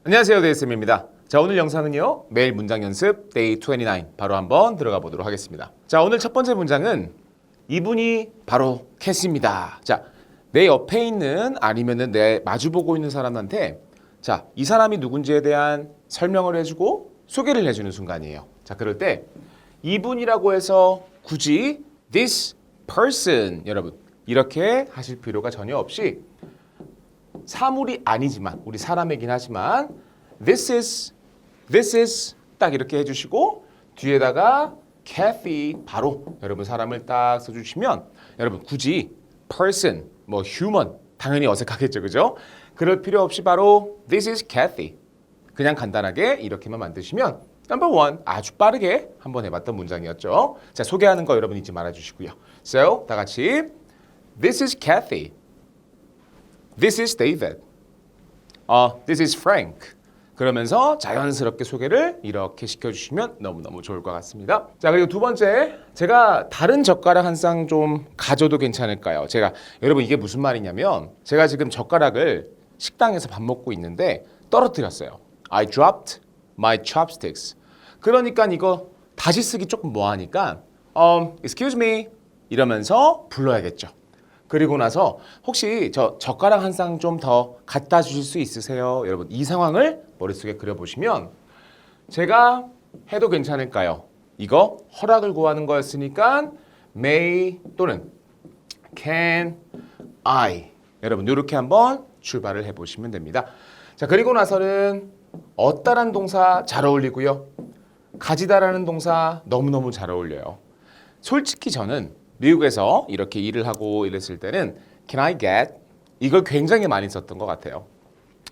안녕하세요, 데이쌤입니다. 자, 오늘 영상은요, 매일 문장 연습 데이 29 바로 한번 들어가 보도록 하겠습니다. 자, 오늘 첫 번째 문장은 이분이 바로 캐시입니다. 자, 내 옆에 있는 아니면은 내 마주보고 있는 사람한테 자, 이 사람이 누군지에 대한 설명을 해주고 소개를 해주는 순간이에요. 자, 그럴 때 이분이라고 해서 굳이 this person 여러분 이렇게 하실 필요가 전혀 없이 사물이 아니지만 우리 사람이긴 하지만 this is 딱 이렇게 해주시고 뒤에다가 Kathy 바로 여러분 사람을 딱 써주시면 여러분 굳이 person 뭐 human 당연히 어색하겠죠, 그죠? 그럴 필요 없이 바로 this is Kathy 그냥 간단하게 이렇게만 만드시면 number one 아주 빠르게 한번 해봤던 문장이었죠. 자, 소개하는 거 여러분 잊지 말아주시고요. So 다 같이 this is Kathy. This is David. This is Frank. 그러면서 자연스럽게 소개를 이렇게 시켜주시면 너무너무 좋을 것 같습니다. 자, 그리고 두 번째, 제가 다른 젓가락 한 쌍 좀 가져도 괜찮을까요? 여러분 이게 무슨 말이냐면 제가 지금 젓가락을 식당에서 밥 먹고 있는데 떨어뜨렸어요. I dropped my chopsticks. 그러니까 이거 다시 쓰기 조금 뭐하니까 excuse me 이러면서 불러야겠죠. 그리고 나서 혹시 저 젓가락 한 쌍 좀 더 갖다 주실 수 있으세요? 여러분 이 상황을 머릿속에 그려보시면 제가 해도 괜찮을까요? 이거 허락을 구하는 거였으니까 may 또는 can I 여러분 이렇게 한번 출발을 해보시면 됩니다. 자, 그리고 나서는 얻다라는 동사 잘 어울리고요. 가지다라는 동사 너무너무 잘 어울려요. 솔직히 저는 미국에서 이렇게 일을 하고 이랬을 때는 Can I get? 이걸 굉장히 많이 썼던 것 같아요.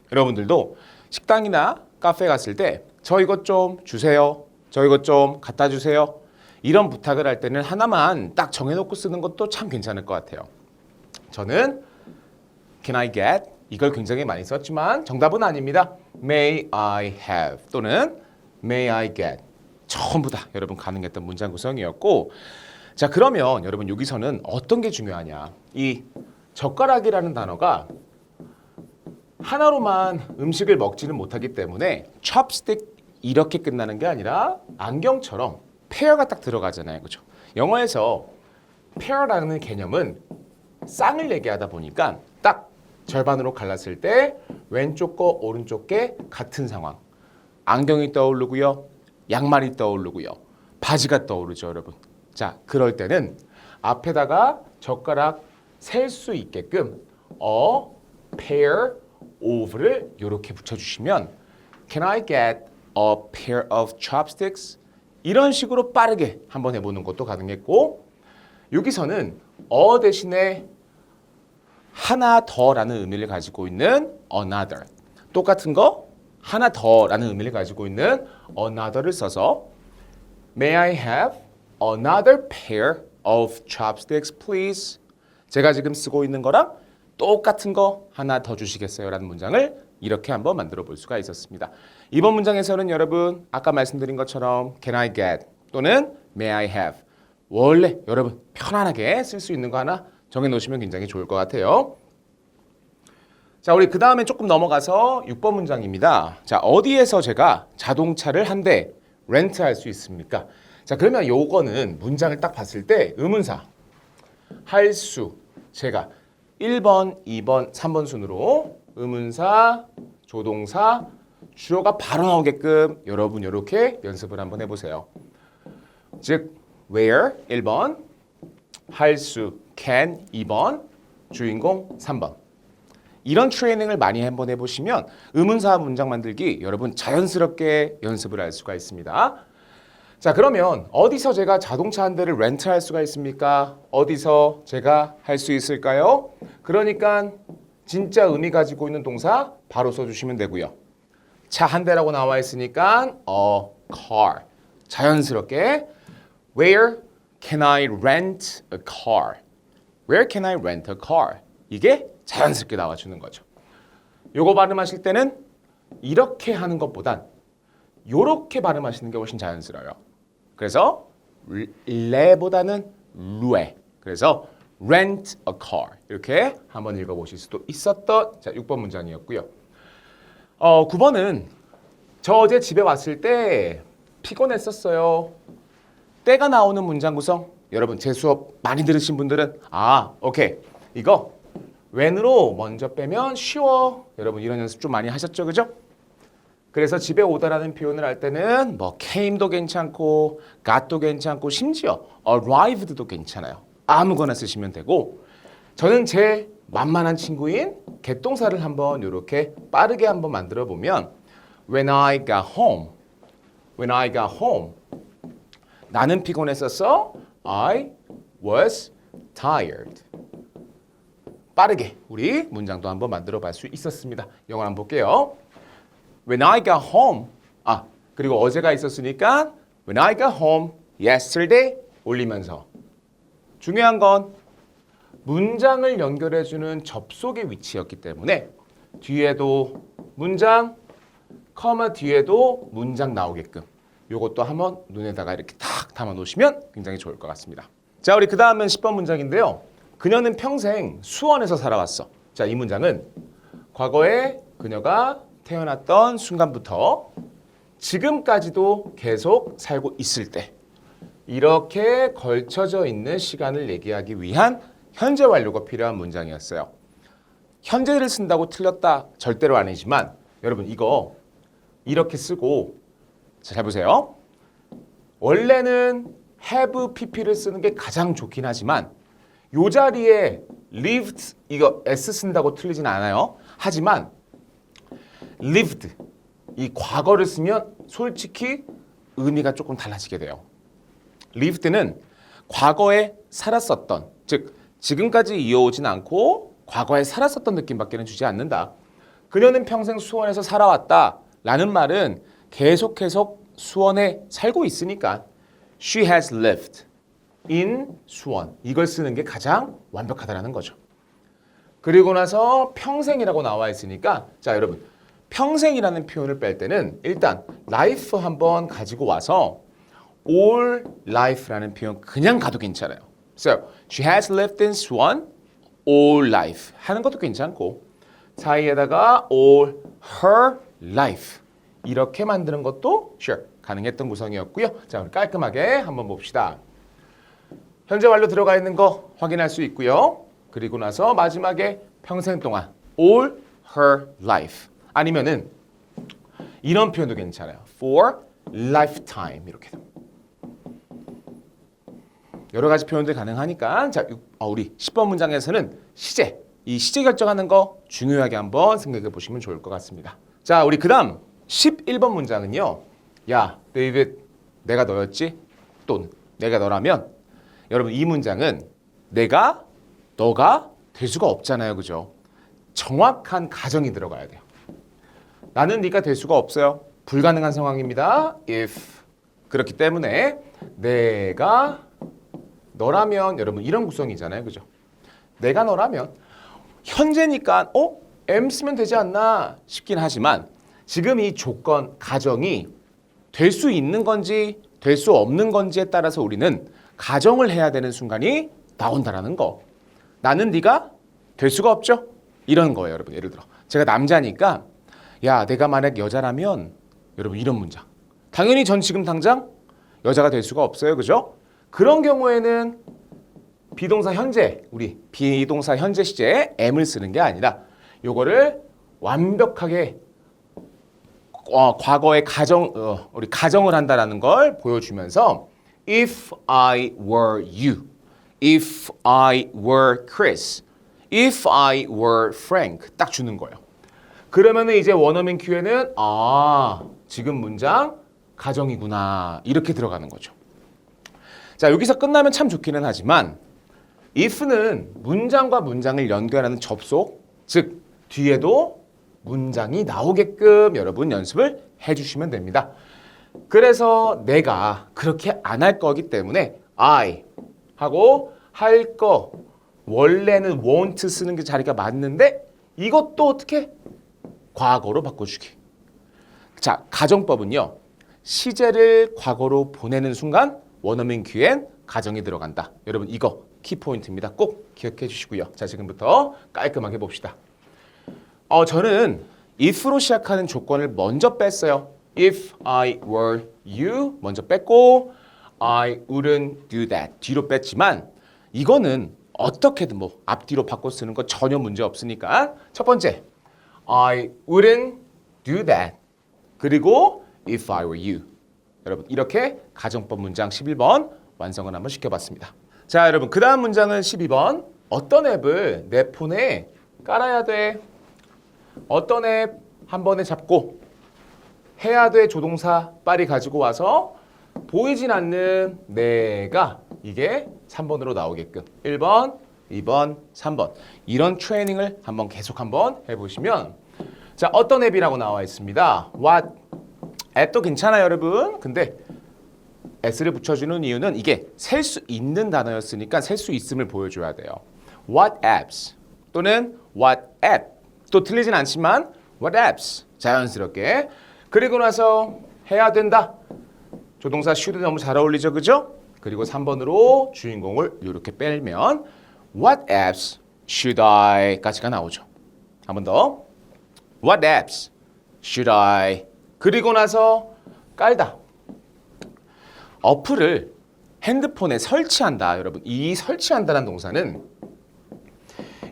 여러분들도 식당이나 카페 갔을 때 저 이것 좀 주세요. 저 이것 좀 갖다 주세요. 이런 부탁을 할 때는 하나만 딱 정해놓고 쓰는 것도 참 괜찮을 것 같아요. 저는 Can I get? 이걸 굉장히 많이 썼지만 정답은 아닙니다. May I have 또는 May I get 전부 다 여러분 가능했던 문장 구성이었고 자, 그러면 여러분 여기서는 어떤 게 중요하냐 이 젓가락이라는 단어가 하나로만 음식을 먹지는 못하기 때문에 chopstick 이렇게 끝나는 게 아니라 안경처럼 pair가 딱 들어가잖아요, 그렇죠? 영어에서 pair라는 개념은 쌍을 얘기하다 보니까 딱 절반으로 갈랐을 때 왼쪽 거 오른쪽 게 같은 상황 안경이 떠오르고요 양말이 떠오르고요 바지가 떠오르죠, 여러분. 자, 그럴 때는 앞에다가 젓가락 셀 수 있게끔 a pair of를 이렇게 붙여주시면 Can I get a pair of chopsticks? 이런 식으로 빠르게 한번 해보는 것도 가능했고 여기서는 대신에 하나 더라는 의미를 가지고 있는 another 똑같은 거 하나 더라는 의미를 가지고 있는 another를 써서 May I have another pair of chopsticks, please? 제가 지금 쓰고 있는 거랑 똑같은 거 하나 더 주시겠어요? 라는 문장을 이렇게 한번 만들어 볼 수가 있었습니다. 이번 문장에서는 여러분 아까 말씀드린 것처럼 Can I get 또는 May I have 원래 여러분 편안하게 쓸 수 있는 거 하나 정해 놓으시면 굉장히 좋을 것 같아요. 자, 우리 그 다음에 조금 넘어가서 6번 문장입니다. 자, 어디에서 제가 자동차를 한 대 렌트할 수 있습니까? 자, 그러면 요거는 문장을 딱 봤을 때 의문사 할 수 제가 1번, 2번, 3번 순으로 의문사, 조동사, 주어가 바로 나오게끔 여러분 이렇게 연습을 한번 해보세요. 즉 where 1번, 할 수 can 2번, 주인공 3번 이런 트레이닝을 많이 한번 해보시면 의문사 문장 만들기 여러분 자연스럽게 연습을 할 수가 있습니다. 자, 그러면 어디서 제가 자동차 한 대를 렌트할 수가 있습니까? 어디서 제가 할 수 있을까요? 그러니까 진짜 의미 가지고 있는 동사 바로 써주시면 되고요. 차 한 대라고 나와 있으니까 a car 자연스럽게 Where can I rent a car? Where can I rent a car? 이게 자연스럽게 나와주는 거죠. 요거 발음하실 때는 이렇게 하는 것보단 요렇게 발음하시는 게 훨씬 자연스러워요. 그래서 레보다는 루에. 그래서 rent a car 이렇게 한번 읽어보실 수도 있었던 자 6번 문장이었고요. 9번은 저 어제 집에 왔을 때 피곤했었어요. 때가 나오는 문장 구성. 여러분 제 수업 많이 들으신 분들은 오케이. 이거 when으로 먼저 빼면 쉬워. 여러분 이런 연습 좀 많이 하셨죠, 그죠? 그래서 집에 오다라는 표현을 할 때는 뭐 came도 괜찮고 got도 괜찮고 심지어 arrived도 괜찮아요. 아무거나 쓰시면 되고 저는 제 만만한 친구인 개동사를 한번 이렇게 빠르게 한번 만들어 보면 when I got home 나는 피곤했었어. I was tired. 빠르게 우리 문장도 한번 만들어 볼 수 있었습니다. 영어 한번 볼게요. When I got home. 그리고 어제가 있었으니까 When I got home yesterday 올리면서 중요한 건 문장을 연결해주는 접속의 위치였기 때문에 뒤에도 문장, 커마 뒤에도 문장 나오게끔 요것도 한번 눈에다가 이렇게 탁 담아 놓으시면 굉장히 좋을 것 같습니다. 자, 우리 그 다음은 10번 문장인데요. 그녀는 평생 수원에서 살아왔어. 자, 이 문장은 과거에 그녀가 태어났던 순간부터 지금까지도 계속 살고 있을 때 이렇게 걸쳐져 있는 시간을 얘기하기 위한 현재 완료가 필요한 문장이었어요. 현재를 쓴다고 틀렸다 절대로 아니지만 여러분 이거 이렇게 쓰고 잘 보세요. 원래는 have pp를 쓰는 게 가장 좋긴 하지만 이 자리에 lived 이거 s 쓴다고 틀리진 않아요. 하지만 lived 이 과거를 쓰면 솔직히 의미가 조금 달라지게 돼요. lived는 과거에 살았었던 즉 지금까지 이어오진 않고 과거에 살았었던 느낌밖에는 주지 않는다. 그녀는 평생 수원에서 살아왔다 라는 말은 계속 수원에 살고 있으니까 She has lived in 수원 이걸 쓰는 게 가장 완벽하다는 거죠. 그리고 나서 평생이라고 나와 있으니까 자 여러분 평생이라는 표현을 뺄 때는 일단 life 한번 가지고 와서 all life라는 표현 그냥 가도 괜찮아요. So she has lived in Suwon all life 하는 것도 괜찮고 사이에다가 all her life 이렇게 만드는 것도 sure 가능했던 구성이었고요. 자, 우리 깔끔하게 한번 봅시다. 현재 완료 들어가 있는 거 확인할 수 있고요. 그리고 나서 마지막에 평생 동안 all her life 아니면은 이런 표현도 괜찮아요. for lifetime 이렇게 여러 가지 표현들 가능하니까 자 우리 10번 문장에서는 시제 이 시제 결정하는 거 중요하게 한번 생각해 보시면 좋을 것 같습니다. 자 우리 그 다음 11번 문장은요. 야 데이빗 내가 너였지? 또 내가 너라면 여러분 이 문장은 내가 너가 될 수가 없잖아요. 그죠? 정확한 가정이 들어가야 돼요. 나는 네가 될 수가 없어요. 불가능한 상황입니다. if 그렇기 때문에 내가 너라면 여러분 이런 구성이잖아요. 그죠? 내가 너라면 현재니까 am 쓰면 되지 않나 싶긴 하지만 지금 이 조건 가정이 될 수 있는 건지 될 수 없는 건지에 따라서 우리는 가정을 해야 되는 순간이 나온다라는 거. 나는 네가 될 수가 없죠? 이런 거예요. 여러분 예를 들어 제가 남자니까 야 내가 만약 여자라면 여러분 이런 문장 당연히 전 지금 당장 여자가 될 수가 없어요. 그죠? 그런 경우에는 비동사 현재 우리 비동사 현재 시제에 am을 쓰는 게 아니라 요거를 완벽하게 과거의 우리 가정을 한다라는 걸 보여주면서 if I were you, if I were Chris, if I were Frank 딱 주는 거예요. 그러면은 이제 원어민 큐에는 지금 문장 가정이구나 이렇게 들어가는 거죠. 자 여기서 끝나면 참 좋기는 하지만 if는 문장과 문장을 연결하는 접속 즉 뒤에도 문장이 나오게끔 여러분 연습을 해주시면 됩니다. 그래서 내가 그렇게 안 할 거기 때문에 I 하고 할 거 원래는 want 쓰는 게 자리가 맞는데 이것도 어떻게 과거로 바꿔주기. 자 가정법은요. 시제를 과거로 보내는 순간 원어민 큐엔 가정이 들어간다. 여러분 이거 키포인트입니다. 꼭 기억해 주시고요. 자 지금부터 깔끔하게 봅시다. 저는 if로 시작하는 조건을 먼저 뺐어요. If I were you 먼저 뺐고 I wouldn't do that 뒤로 뺐지만 이거는 어떻게든 뭐 앞뒤로 바꿔 쓰는 거 전혀 문제 없으니까 첫 번째 I wouldn't do that 그리고 if I were you 여러분 이렇게 가정법 문장 11번 완성을 한번 시켜봤습니다. 자 여러분 그 다음 문장은 12번 어떤 앱을 내 폰에 깔아야 돼? 어떤 앱 한 번에 잡고 해야 돼 조동사 빨리 가지고 와서 보이진 않는 내가 이게 3번으로 나오게끔 1번, 2번, 3번 이런 트레이닝을 한번 계속 한번 해보시면 자 어떤 앱이라고 나와 있습니다. What 앱도 괜찮아요 여러분. 근데 s를 붙여주는 이유는 이게 셀 수 있는 단어였으니까 셀 수 있음을 보여줘야 돼요. What apps 또는 what app 또 틀리진 않지만 what apps 자연스럽게 그리고 나서 해야 된다. 조동사 should 너무 잘 어울리죠 그죠? 그리고 3번으로 주인공을 이렇게 빼면 what apps should I 까지가 나오죠. 한 번 더 what apps should I 그리고 나서 깔다. 어플을 핸드폰에 설치한다. 여러분 이 설치한다는 동사는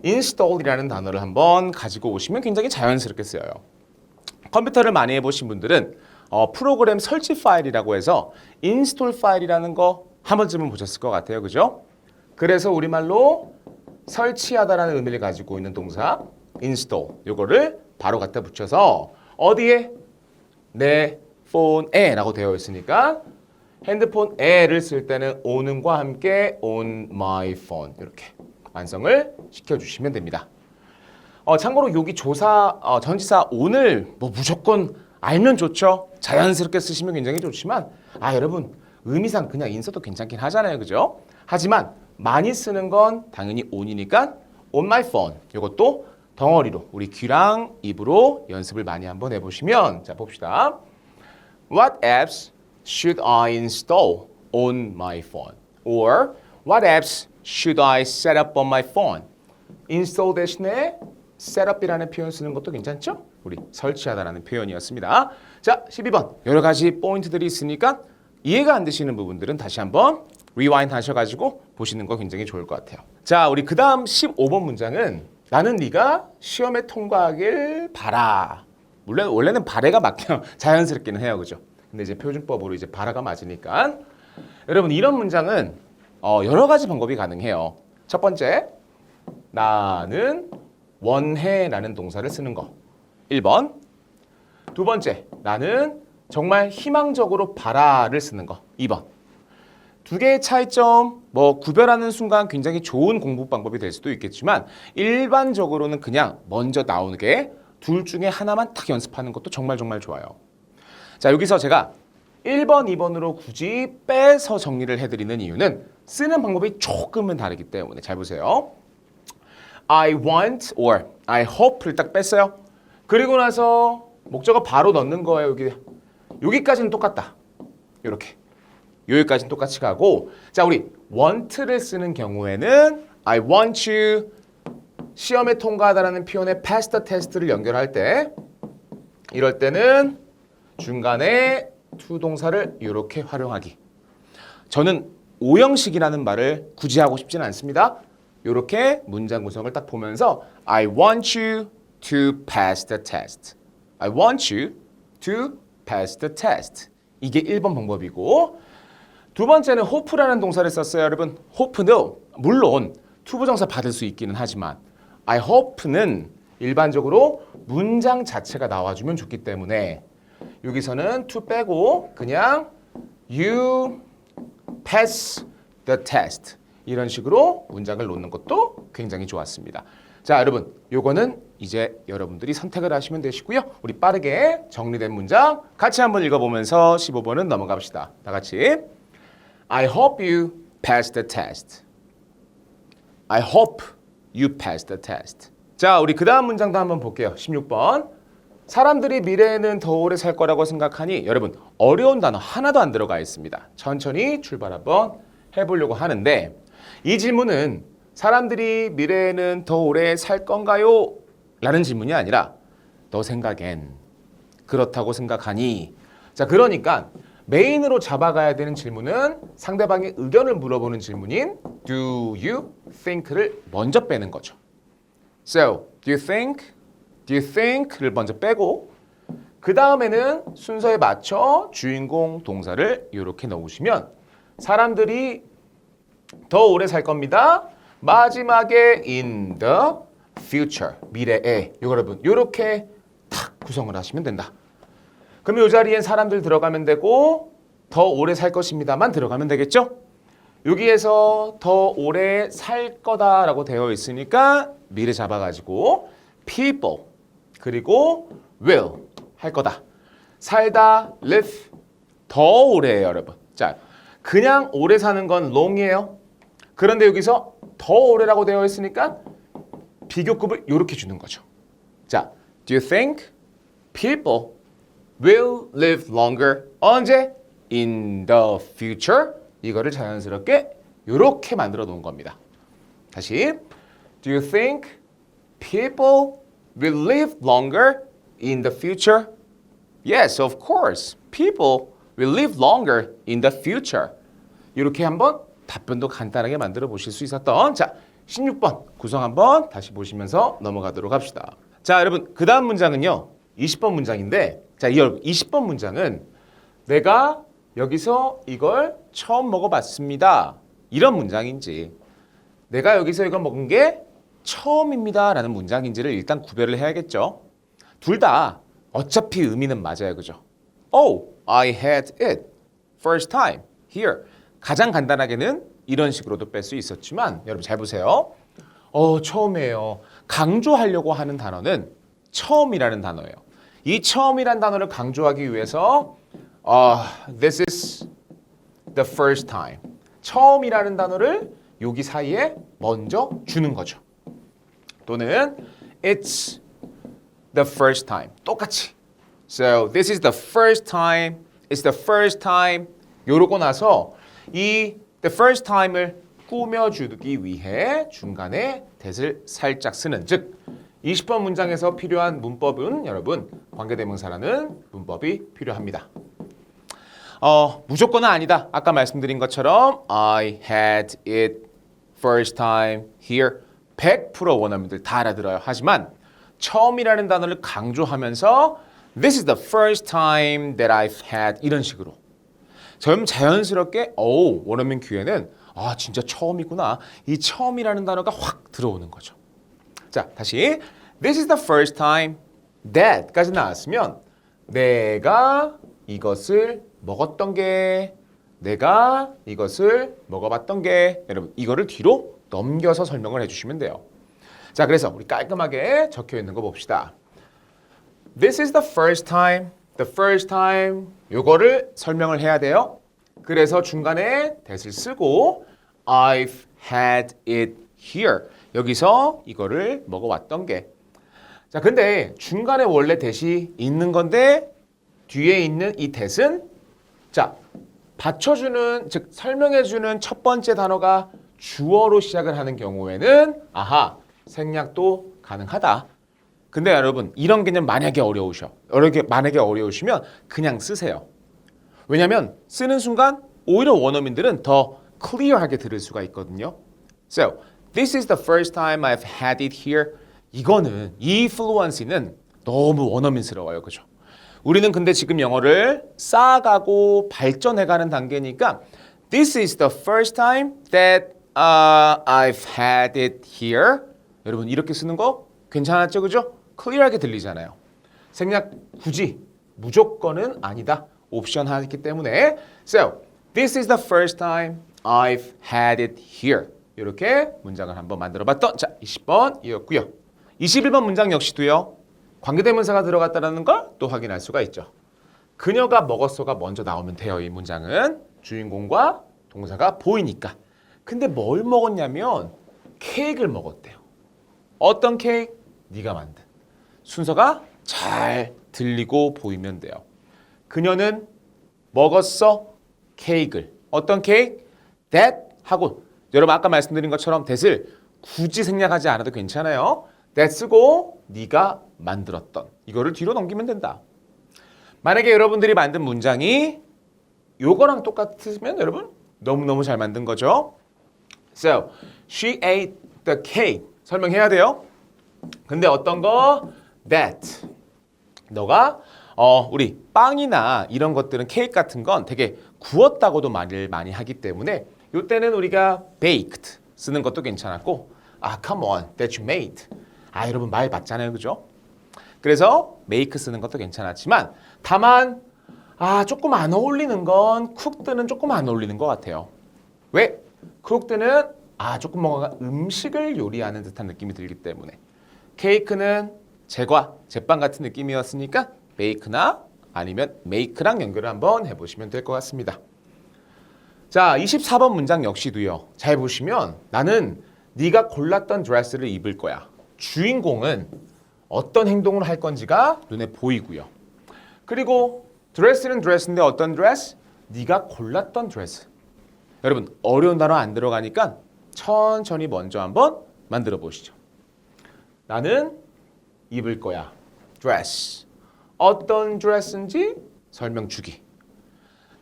install이라는 단어를 한번 가지고 오시면 굉장히 자연스럽게 쓰여요. 컴퓨터를 많이 해보신 분들은 프로그램 설치 파일이라고 해서 install 파일이라는 거 한 번쯤은 보셨을 것 같아요. 그죠? 그래서 우리말로 설치하다라는 의미를 가지고 있는 동사 install 요거를 바로 갖다 붙여서 어디에? 내 폰에 라고 되어 있으니까 핸드폰에를 쓸 때는 on과 함께 on my phone 이렇게 완성을 시켜주시면 됩니다. 참고로 여기 조사 전치사 on을 뭐 무조건 알면 좋죠. 자연스럽게 쓰시면 굉장히 좋지만 여러분 의미상 그냥 인서도 괜찮긴 하잖아요. 그죠? 하지만 많이 쓰는 건 당연히 on이니까 on my phone 이것도 덩어리로 우리 귀랑 입으로 연습을 많이 한번 해보시면 자 봅시다. What apps should I install on my phone? Or what apps should I set up on my phone? install 대신에 setup이라는 표현 쓰는 것도 괜찮죠? 우리 설치하다라는 표현이었습니다. 자, 12번 여러 가지 포인트들이 있으니까 이해가 안 되시는 부분들은 다시 한번 리와인드 하셔가지고 보시는 거 굉장히 좋을 것 같아요. 자, 우리 그 다음 15번 문장은 나는 네가 시험에 통과하길 바라. 물론 원래는 바래가 맞긴 자연스럽기는 해요, 그죠? 근데 이제 표준법으로 이제 바라가 맞으니까 여러분 이런 문장은 여러 가지 방법이 가능해요. 첫 번째, 나는 원해라는 동사를 쓰는 거. 1번. 두 번째, 나는 정말 희망적으로 바라를 쓰는 거. 2번. 두 개의 차이점 구별하는 순간 굉장히 좋은 공부 방법이 될 수도 있겠지만 일반적으로는 그냥 먼저 나오는 게 둘 중에 하나만 딱 연습하는 것도 정말 좋아요. 자, 여기서 제가 1번, 2번으로 굳이 빼서 정리를 해드리는 이유는 쓰는 방법이 조금은 다르기 때문에 잘 보세요. I want or I hope를 딱 뺐어요. 그리고 나서 목적어 바로 넣는 거예요. 여기까지는 똑같다. 이렇게. 여기까지는 똑같이 가고 자, 우리 want를 쓰는 경우에는 I want you 시험에 통과하다라는 표현에 pass the test를 연결할 때 이럴 때는 중간에 to 동사를 이렇게 활용하기. 저는 오형식이라는 말을 굳이 하고 싶지는 않습니다. 이렇게 문장 구성을 딱 보면서 I want you to pass the test. I want you to pass the test. 이게 1번 방법이고 두 번째는 hope라는 동사를 썼어요. 여러분 hope는 물론 투부정사 받을 수 있기는 하지만 I hope는 일반적으로 문장 자체가 나와주면 좋기 때문에 여기서는 to 빼고 그냥 you pass the test 이런 식으로 문장을 놓는 것도 굉장히 좋았습니다. 자, 여러분 요거는 이제 여러분들이 선택을 하시면 되시고요. 우리 빠르게 정리된 문장 같이 한번 읽어보면서 15번은 넘어갑시다. 다 같이 I hope you pass the test. I hope you pass the test. 자, 우리 그 다음 문장도 한번 볼게요. 16번. 사람들이 미래에는 더 오래 살 거라고 생각하니 여러분 어려운 단어 하나도 안 들어가 있습니다. 천천히 출발 한번 해보려고 하는데 이 질문은 사람들이 미래에는 더 오래 살 건가요? 라는 질문이 아니라 너 생각엔 그렇다고 생각하니? 자, 그러니까 메인으로 잡아가야 되는 질문은 상대방의 의견을 물어보는 질문인 Do you think를 먼저 빼는 거죠. So, do you think? Do you think를 먼저 빼고 그 다음에는 순서에 맞춰 주인공 동사를 이렇게 넣으시면 사람들이 더 오래 살 겁니다. 마지막에 in the future, 미래에 여러분 이렇게 탁 구성을 하시면 된다. 그럼 이 자리엔 사람들 들어가면 되고 더 오래 살 것입니다만 들어가면 되겠죠? 여기에서 더 오래 살 거다라고 되어 있으니까 미래 잡아가지고 people 그리고 will 할 거다. 살다 live 더 오래예요, 여러분. 자, 그냥 오래 사는 건 long이에요. 그런데 여기서 더 오래라고 되어 있으니까 비교급을 이렇게 주는 거죠. 자, do you think people will live longer? 언제? In the future. 이거를 자연스럽게 이렇게 만들어 놓은 겁니다. 다시, do you think people will live longer in the future? Yes, of course. People will live longer in the future. 이렇게 한번 답변도 간단하게 만들어 보실 수 있었던 자 16번 구성 한번 다시 보시면서 넘어가도록 합시다. 자, 여러분 그 다음 문장은요 20번 문장인데 자, 이 20번 문장은 내가 여기서 이걸 처음 먹어봤습니다. 이런 문장인지 내가 여기서 이걸 먹은 게 처음입니다 라는 문장인지를 일단 구별을 해야겠죠. 둘 다 어차피 의미는 맞아요. 그죠? Oh, I had it first time here. 가장 간단하게는 이런 식으로도 뺄 수 있었지만 여러분 잘 보세요. 처음이에요. 강조하려고 하는 단어는 처음이라는 단어예요. 이 처음이라는 단어를 강조하기 위해서 this is the first time. 처음이라는 단어를 여기 사이에 먼저 주는 거죠. 또는 it's the first time. 똑같이. So this is the first time. It's the first time. 요러고 나서 이 the first time을 꾸며주기 위해 중간에 that을 살짝 쓰는 즉 20번 문장에서 필요한 문법은 여러분 관계대명사라는 문법이 필요합니다. 무조건은 아니다. 아까 말씀드린 것처럼 I had it first time here 100% 원어민들 다 알아들어요. 하지만 처음이라는 단어를 강조하면서 This is the first time that I've had 이런 식으로 좀 자연스럽게 원어민 귀에는 진짜 처음이구나. 이 처음이라는 단어가 확 들어오는 거죠. 자, 다시 This is the first time that까지 나왔으면 내가 이것을 먹었던 게 내가 이것을 먹어봤던 게 여러분 이거를 뒤로 넘겨서 설명을 해주시면 돼요. 자, 그래서 우리 깔끔하게 적혀 있는 거 봅시다. This is the first time. The first time. 요거를 설명을 해야 돼요. 그래서 중간에 that을 쓰고 I've had it here. 여기서 이거를 먹어왔던 게. 자, 근데 중간에 원래 that이 있는 건데 뒤에 있는 이 that은 자, 받쳐주는 즉 설명해주는 첫 번째 단어가 주어로 시작을 하는 경우에는 생략도 가능하다. 근데 여러분 이런 개념 만약에 어려우시면 그냥 쓰세요. 왜냐하면 쓰는 순간 오히려 원어민들은 더 클리어하게 들을 수가 있거든요. So, this is the first time I've had it here. 이거는 이 fluency는 너무 원어민스러워요. 그죠? 우리는 근데 지금 영어를 쌓아가고 발전해가는 단계니까 This is the first time that I've had it here. 여러분 이렇게 쓰는 거 괜찮았죠? 그죠? 클리어하게 들리잖아요. 생략 굳이 무조건은 아니다. 옵션 하기 때문에 So, this is the first time I've had it here. 이렇게 문장을 한번 만들어봤던 자 20번이었고요. 21번 문장 역시도요. 관계대명사가 들어갔다는 걸 또 확인할 수가 있죠. 그녀가 먹었어가 먼저 나오면 돼요. 이 문장은 주인공과 동사가 보이니까. 근데 뭘 먹었냐면 케이크를 먹었대요. 어떤 케이크? 네가 만든. 순서가 잘 들리고 보이면 돼요. 그녀는 먹었어 케이크를. 어떤 케이크? That 하고 여러분 아까 말씀드린 것처럼 that을 굳이 생략하지 않아도 괜찮아요. That 쓰고 네가 만들었던 이거를 뒤로 넘기면 된다. 만약에 여러분들이 만든 문장이 요거랑 똑같으면 여러분 너무너무 잘 만든 거죠. So, she ate the cake. 설명해야 돼요. 근데 어떤 거? That. 너가 우리 빵이나 이런 것들은 케이크 같은 건 되게 구웠다고도 말을 많이 하기 때문에 이때는 우리가 baked 쓰는 것도 괜찮았고 come on, that you made. 여러분 말 맞잖아요. 그죠? 그래서 make 쓰는 것도 괜찮았지만 다만 조금 안 어울리는 건 cooked는 조금 안 어울리는 것 같아요. 왜? cooked는 조금 뭔가 음식을 요리하는 듯한 느낌이 들기 때문에 케이크는 제과, 제빵 같은 느낌이었으니까 bake나 아니면 make랑 연결을 한번 해보시면 될 것 같습니다. 자, 24번 문장 역시도요. 잘 보시면 나는 네가 골랐던 드레스를 입을 거야. 주인공은 어떤 행동을 할 건지가 눈에 보이고요. 그리고 드레스는 드레스인데 어떤 드레스? 네가 골랐던 드레스. 여러분 어려운 단어 안 들어가니까 천천히 먼저 한번 만들어 보시죠. 나는 입을 거야. 드레스. 어떤 드레스인지 설명 주기.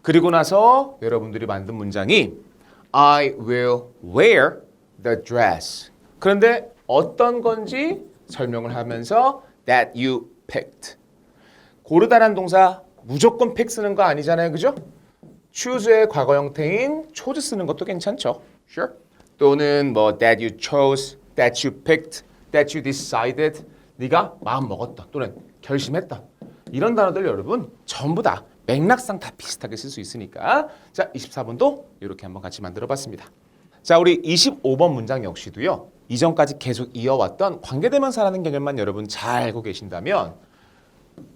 그리고 나서 여러분들이 만든 문장이 I will wear the dress. 그런데 어떤 건지 설명을 하면서 that you picked. 고르다란 동사 무조건 pick 쓰는 거 아니잖아요. 그죠? choose의 과거 형태인 chose 쓰는 것도 괜찮죠. Sure. 또는 that you chose, that you picked, that you decided. 네가 마음 먹었다 또는 결심했다. 이런 단어들 여러분 전부 다 맥락상 다 비슷하게 쓸 수 있으니까 자 24번도 이렇게 한번 같이 만들어 봤습니다. 자 우리 25번 문장 역시도요. 이전까지 계속 이어왔던 관계대명사라는 개념만 여러분 잘 알고 계신다면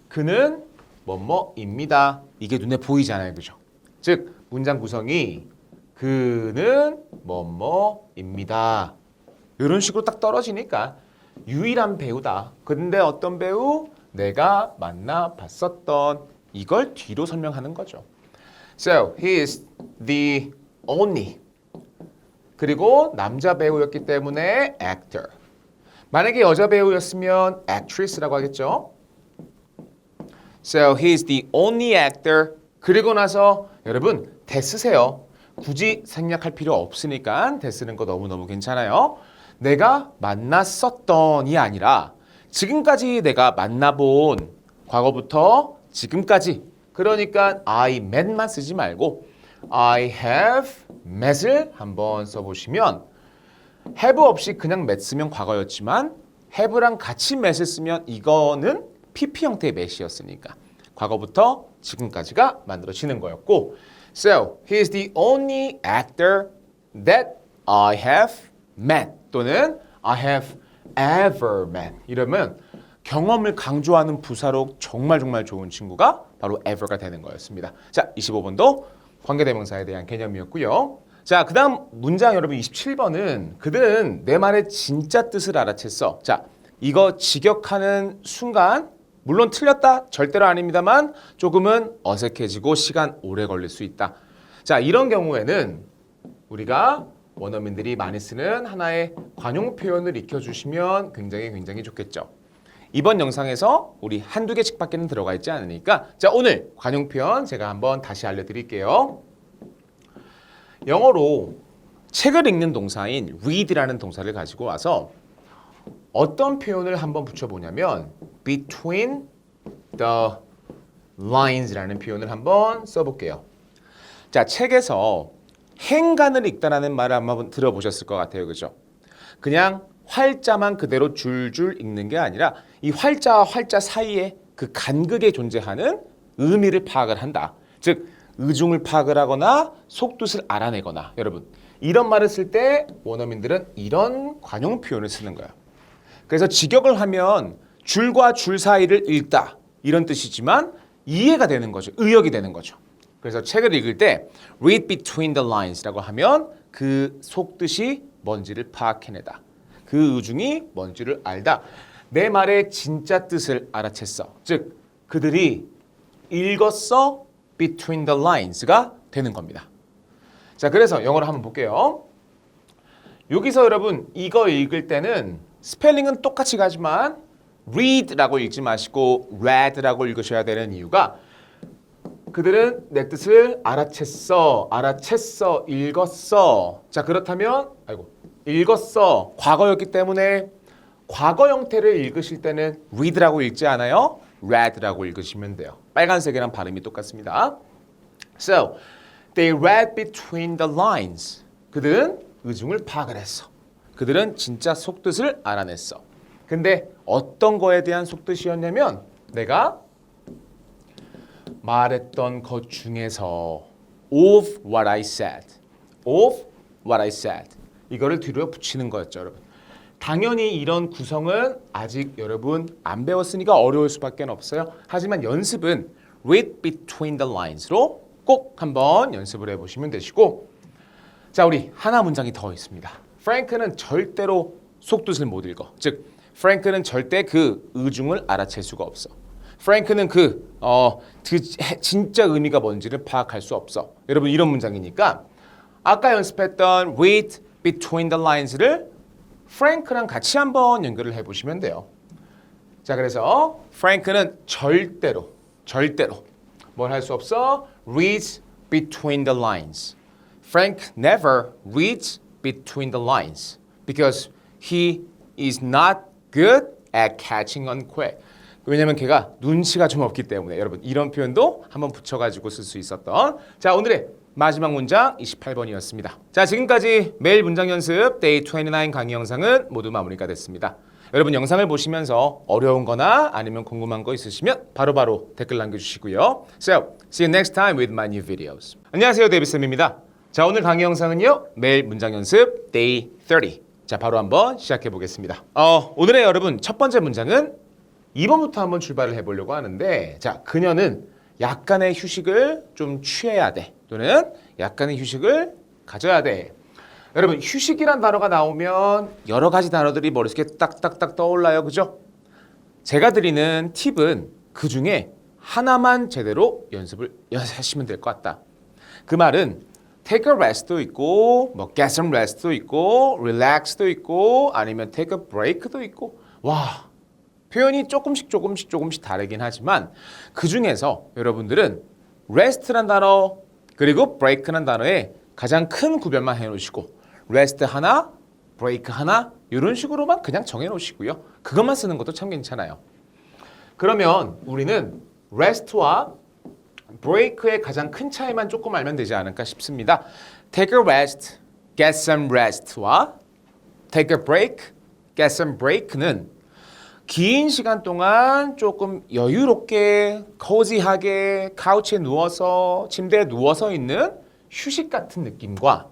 그는 뭐뭐입니다. 이게 눈에 보이잖아요. 그죠? 즉 문장 구성이 그는 뭐뭐입니다. 이런 식으로 딱 떨어지니까 유일한 배우다. 근데 어떤 배우? 내가 만나봤었던 이걸 뒤로 설명하는 거죠. So, he is the only. 그리고 남자 배우였기 때문에 actor. 만약에 여자 배우였으면 actress라고 하겠죠. So, he is the only actor. 그리고 나서 여러분 대 쓰세요. 굳이 생략할 필요 없으니까 대 쓰는 거 너무너무 괜찮아요. 내가 만났었던이 아니라 지금까지 내가 만나본 과거부터 지금까지 그러니까 I met만 쓰지 말고 I have met을 한번 써보시면 have 없이 그냥 met 쓰면 과거였지만 have랑 같이 met을 쓰면 이거는 PP 형태의 met이었으니까 과거부터 지금까지가 만들어지는 거였고 So, he is the only actor that I have met 또는 I have ever met 이러면 경험을 강조하는 부사로 정말 좋은 친구가 바로 ever가 되는 거였습니다. 자, 25번도 관계대명사에 대한 개념이었고요. 자, 그 다음 문장 여러분 27번은 그들은 내 말의 진짜 뜻을 알아챘어. 자, 이거 직역하는 순간 물론 틀렸다 절대로 아닙니다만 조금은 어색해지고 시간 오래 걸릴 수 있다. 자, 이런 경우에는 우리가 원어민들이 많이 쓰는 하나의 관용 표현을 익혀주시면 굉장히 좋겠죠. 이번 영상에서 우리 한두 개씩밖에는 들어가 있지 않으니까 자 오늘 관용 표현 제가 한번 다시 알려드릴게요. 영어로 책을 읽는 동사인 read라는 동사를 가지고 와서 어떤 표현을 한번 붙여보냐면 between the lines라는 표현을 한번 써볼게요. 자, 책에서 행간을 읽다라는 말을 한번 들어보셨을 것 같아요. 그죠? 그냥 활자만 그대로 줄줄 읽는 게 아니라 이 활자와 활자 사이에 그 간극에 존재하는 의미를 파악을 한다. 즉 의중을 파악을 하거나 속뜻을 알아내거나 여러분 이런 말을 쓸 때 원어민들은 이런 관용 표현을 쓰는 거예요. 그래서 직역을 하면 줄과 줄 사이를 읽다 이런 뜻이지만 이해가 되는 거죠. 의역이 되는 거죠. 그래서 책을 읽을 때 read between the lines라고 하면 그 속뜻이 뭔지를 파악해내다. 그 의중이 뭔지를 알다. 내 말의 진짜 뜻을 알아챘어. 즉 그들이 읽었어 between the lines가 되는 겁니다. 자, 그래서 영어로 한번 볼게요. 여기서 여러분 이거 읽을 때는 스펠링은 똑같이 가지만 read라고 읽지 마시고 read라고 읽으셔야 되는 이유가 그들은 내 뜻을 알아챘어, 읽었어. 자, 그렇다면 읽었어. 과거였기 때문에 과거 형태를 읽으실 때는 read라고 읽지 않아요. read라고 읽으시면 돼요. 빨간색이랑 발음이 똑같습니다. So, they read between the lines. 그들은 의중을 파악을 했어. 그들은 진짜 속뜻을 알아냈어. 근데 어떤 거에 대한 속뜻이었냐면 내가 말했던 것 중에서 of what I said. of what I said. 이거를 뒤로 붙이는 거였죠, 여러분. 당연히 이런 구성은 아직 여러분 안 배웠으니까 어려울 수밖에 없어요. 하지만 연습은 read between the lines로 꼭 한번 연습을 해보시면 되시고 자, 우리 하나 문장이 더 있습니다. 프랭크는 절대로 속뜻을 못 읽어. 즉, 프랭크는 절대 그 의중을 알아챌 수가 없어. 프랭크는 진짜 의미가 뭔지를 파악할 수 없어. 여러분 이런 문장이니까 아까 연습했던 read between the lines를 프랭크랑 같이 한번 연결을 해보시면 돼요. 자, 그래서 프랭크는 절대로 뭘 할 수 없어? reads between the lines. Frank never reads between the lines because he is not good at catching on quick. 왜냐면 걔가 눈치가 좀 없기 때문에 여러분 이런 표현도 한번 붙여가지고 쓸 수 있었던 자 오늘의 마지막 문장 28번이었습니다. 자 지금까지 매일 문장 연습 Day 29 강의 영상은 모두 마무리가 됐습니다. 여러분 영상을 보시면서 어려운 거나 아니면 궁금한 거 있으시면 바로바로 댓글 남겨주시고요. So, see you next time with my new videos. 안녕하세요, 데이비쌤입니다. 자 오늘 강의 영상은요 매일 문장 연습 Day 30. 자 바로 한번 시작해 보겠습니다. 오늘의 여러분 첫 번째 문장은 2번부터 한번 출발을 해보려고 하는데 자 그녀는 약간의 휴식을 좀 취해야 돼 또는 약간의 휴식을 가져야 돼. 여러분 휴식이란 단어가 나오면 여러 가지 단어들이 머릿속에 딱딱딱 떠올라요, 그죠? 제가 드리는 팁은 그 중에 하나만 제대로 연습하시면 될 것 같다. 그 말은 take a rest도 있고 뭐 get some rest도 있고 relax도 있고 아니면 take a break도 있고 와 표현이 조금씩 다르긴 하지만 그 중에서 여러분들은 rest란 단어 그리고 break란 단어에 가장 큰 구별만 해놓으시고 rest 하나, break 하나 이런 식으로만 그냥 정해놓으시고요. 그것만 쓰는 것도 참 괜찮아요. 그러면 우리는 rest와 break의 가장 큰 차이만 조금 알면 되지 않을까 싶습니다. Take a rest, get some rest와 take a break, get some break는 긴 시간 동안 조금 여유롭게, cozy하게 카우치에 누워서 침대에 누워서 있는 휴식 같은 느낌과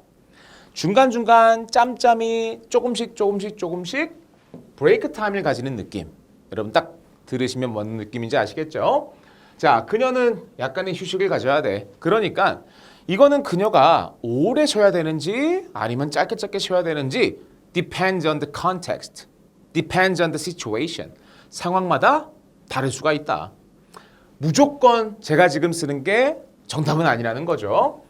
중간중간 짬짬이 조금씩 브레이크 타임을 가지는 느낌. 여러분 딱 들으시면 뭔 느낌인지 아시겠죠? 자, 그녀는 약간의 휴식을 가져야 돼. 그러니까 이거는 그녀가 오래 쉬어야 되는지 아니면 짧게 쉬어야 되는지 depends on the context, depends on the situation. 상황마다 다를 수가 있다. 무조건 제가 지금 쓰는 게 정답은 아니라는 거죠.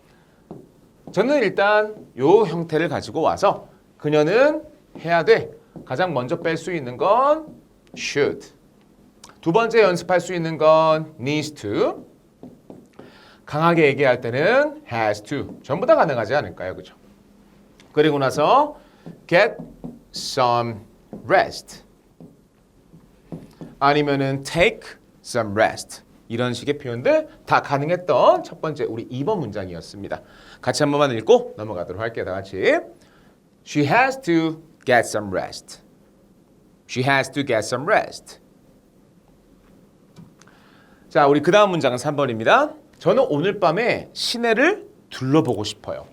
저는 일단 요 형태를 가지고 와서 그녀는 해야 돼. 가장 먼저 뺄 수 있는 건 should. 두 번째 연습할 수 있는 건 needs to. 강하게 얘기할 때는 has to. 전부 다 가능하지 않을까요? 그죠? 그리고 나서 get some rest. 아니면은 take some rest. 이런 식의 표현들 다 가능했던 첫 번째 우리 2번 문장이었습니다. 같이 한 번만 읽고 넘어가도록 할게요. 다 같이. She has to get some rest. She has to get some rest. 자, 우리 그 다음 문장은 3번입니다. 저는 오늘 밤에 시내를 둘러보고 싶어요.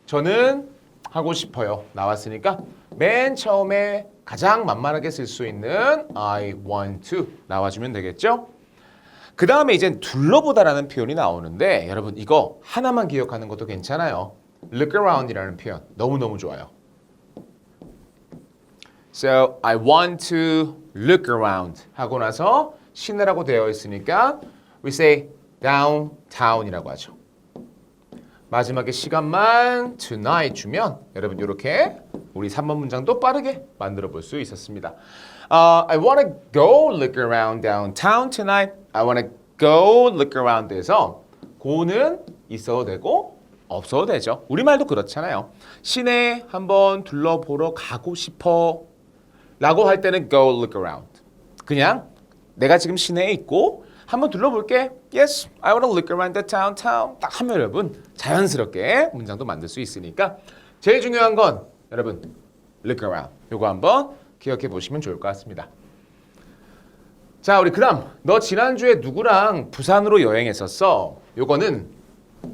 저는 하고 싶어요. 나왔으니까 맨 처음에 가장 만만하게 쓸 수 있는 I want to 나와주면 되겠죠? 그 다음에 이제 둘러보다라는 표현이 나오는데 여러분 이거 하나만 기억하는 것도 괜찮아요. Look around이라는 표현 너무너무 좋아요. So I want to look around 하고 나서 시내라고 되어 있으니까 we say downtown이라고 하죠. 마지막에 시간만 tonight 주면 여러분 이렇게 우리 3번 문장도 빠르게 만들어 볼 수 있었습니다. I want to go look around downtown tonight. I want to go look around 에서 go는 있어도 되고 없어도 되죠. 우리말도 그렇잖아요. 시내 한번 둘러보러 가고 싶어 라고 할 때는 go look around. 그냥 내가 지금 시내에 있고 한번 둘러볼게. Yes, I want to look around the downtown. 딱 하면 여러분 자연스럽게 문장도 만들 수 있으니까 제일 중요한 건 여러분 look around. 요거 한번 기억해 보시면 좋을 것 같습니다. 자, 우리 그럼 너 지난주에 누구랑 부산으로 여행했었어? 요거는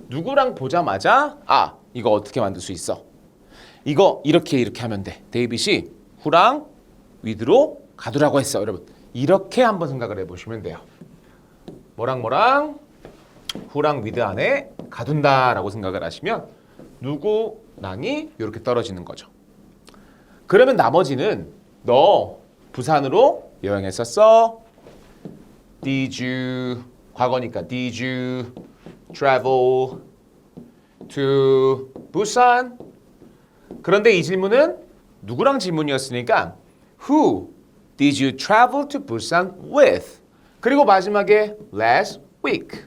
누구랑 보자마자 이거 어떻게 만들 수 있어? 이거 이렇게 하면 돼. 데이빗이 후랑 위드로 가두라고 했어. 여러분 이렇게 한번 생각을 해보시면 돼요. 뭐랑 후랑 위드 안에 가둔다라고 생각을 하시면 누구랑이 이렇게 떨어지는 거죠. 그러면 나머지는 너 부산으로 여행했었어? Did you 과거니까 Did you travel to Busan? 그런데 이 질문은 누구랑 질문이었으니까 Who did you travel to Busan with? 그리고 마지막에 last week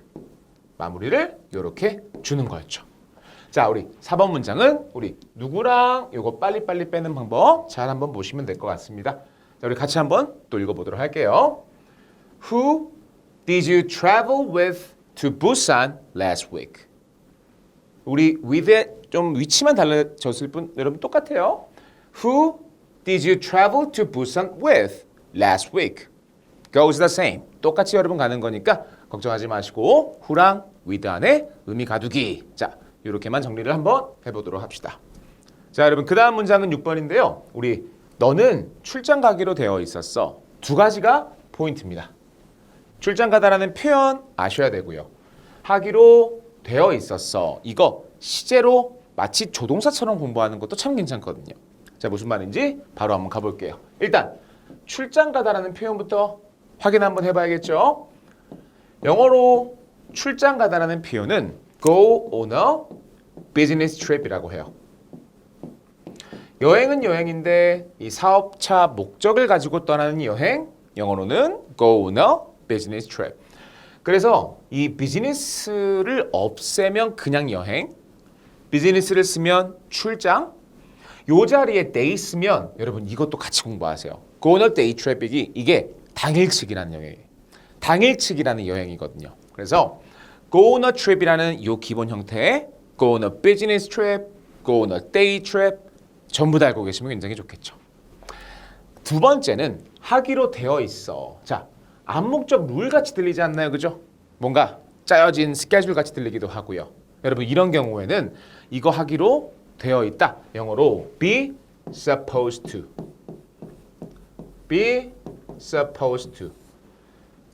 마무리를 이렇게 주는 거였죠. 자, 우리 4번 문장은 우리 누구랑 요거 빨리빨리 빼는 방법 잘 한번 보시면 될 것 같습니다. 자, 우리 같이 한번 또 읽어보도록 할게요. Who did you travel with to Busan last week? 우리 with의 좀 위치만 달라졌을 뿐 여러분 똑같아요. Who did you travel to Busan with last week? Goes the same. 똑같이 여러분 가는 거니까 걱정하지 마시고 who랑 with 안에 의미 가두기. 자, 이렇게만 정리를 한번 해보도록 합시다. 자, 여러분 그 다음 문장은 6번인데요. 우리 너는 출장 가기로 되어 있었어. 두 가지가 포인트입니다. 출장 가다라는 표현 아셔야 되고요. 하기로 되어 있었어. 이거 시제로 마치 조동사처럼 공부하는 것도 참 괜찮거든요. 자, 무슨 말인지 바로 한번 가볼게요. 일단 출장 가다라는 표현부터 확인 한번 해봐야겠죠. 영어로 출장 가다라는 표현은 go on a business trip이라고 해요. 여행은 여행인데 이 사업차 목적을 가지고 떠나는 여행, 영어로는 go on a business trip. 그래서 이 비즈니스를 없애면 그냥 여행, 비즈니스를 쓰면 출장, 요 자리에 day 쓰면 여러분 이것도 같이 공부하세요. go on a day trip이 이게 당일치기라는 여행이에요. 당일치기라는 여행이거든요. 그래서 go on a trip이라는 요 기본 형태의 go on a business trip, go on a day trip 전부 다 알고 계시면 굉장히 좋겠죠. 두 번째는 하기로 되어 있어. 자, 암묵적 룰 같이 들리지 않나요? 그죠? 뭔가 짜여진 스케줄 같이 들리기도 하고요. 여러분 이런 경우에는 이거 하기로 되어 있다. 영어로 be supposed to. be supposed to.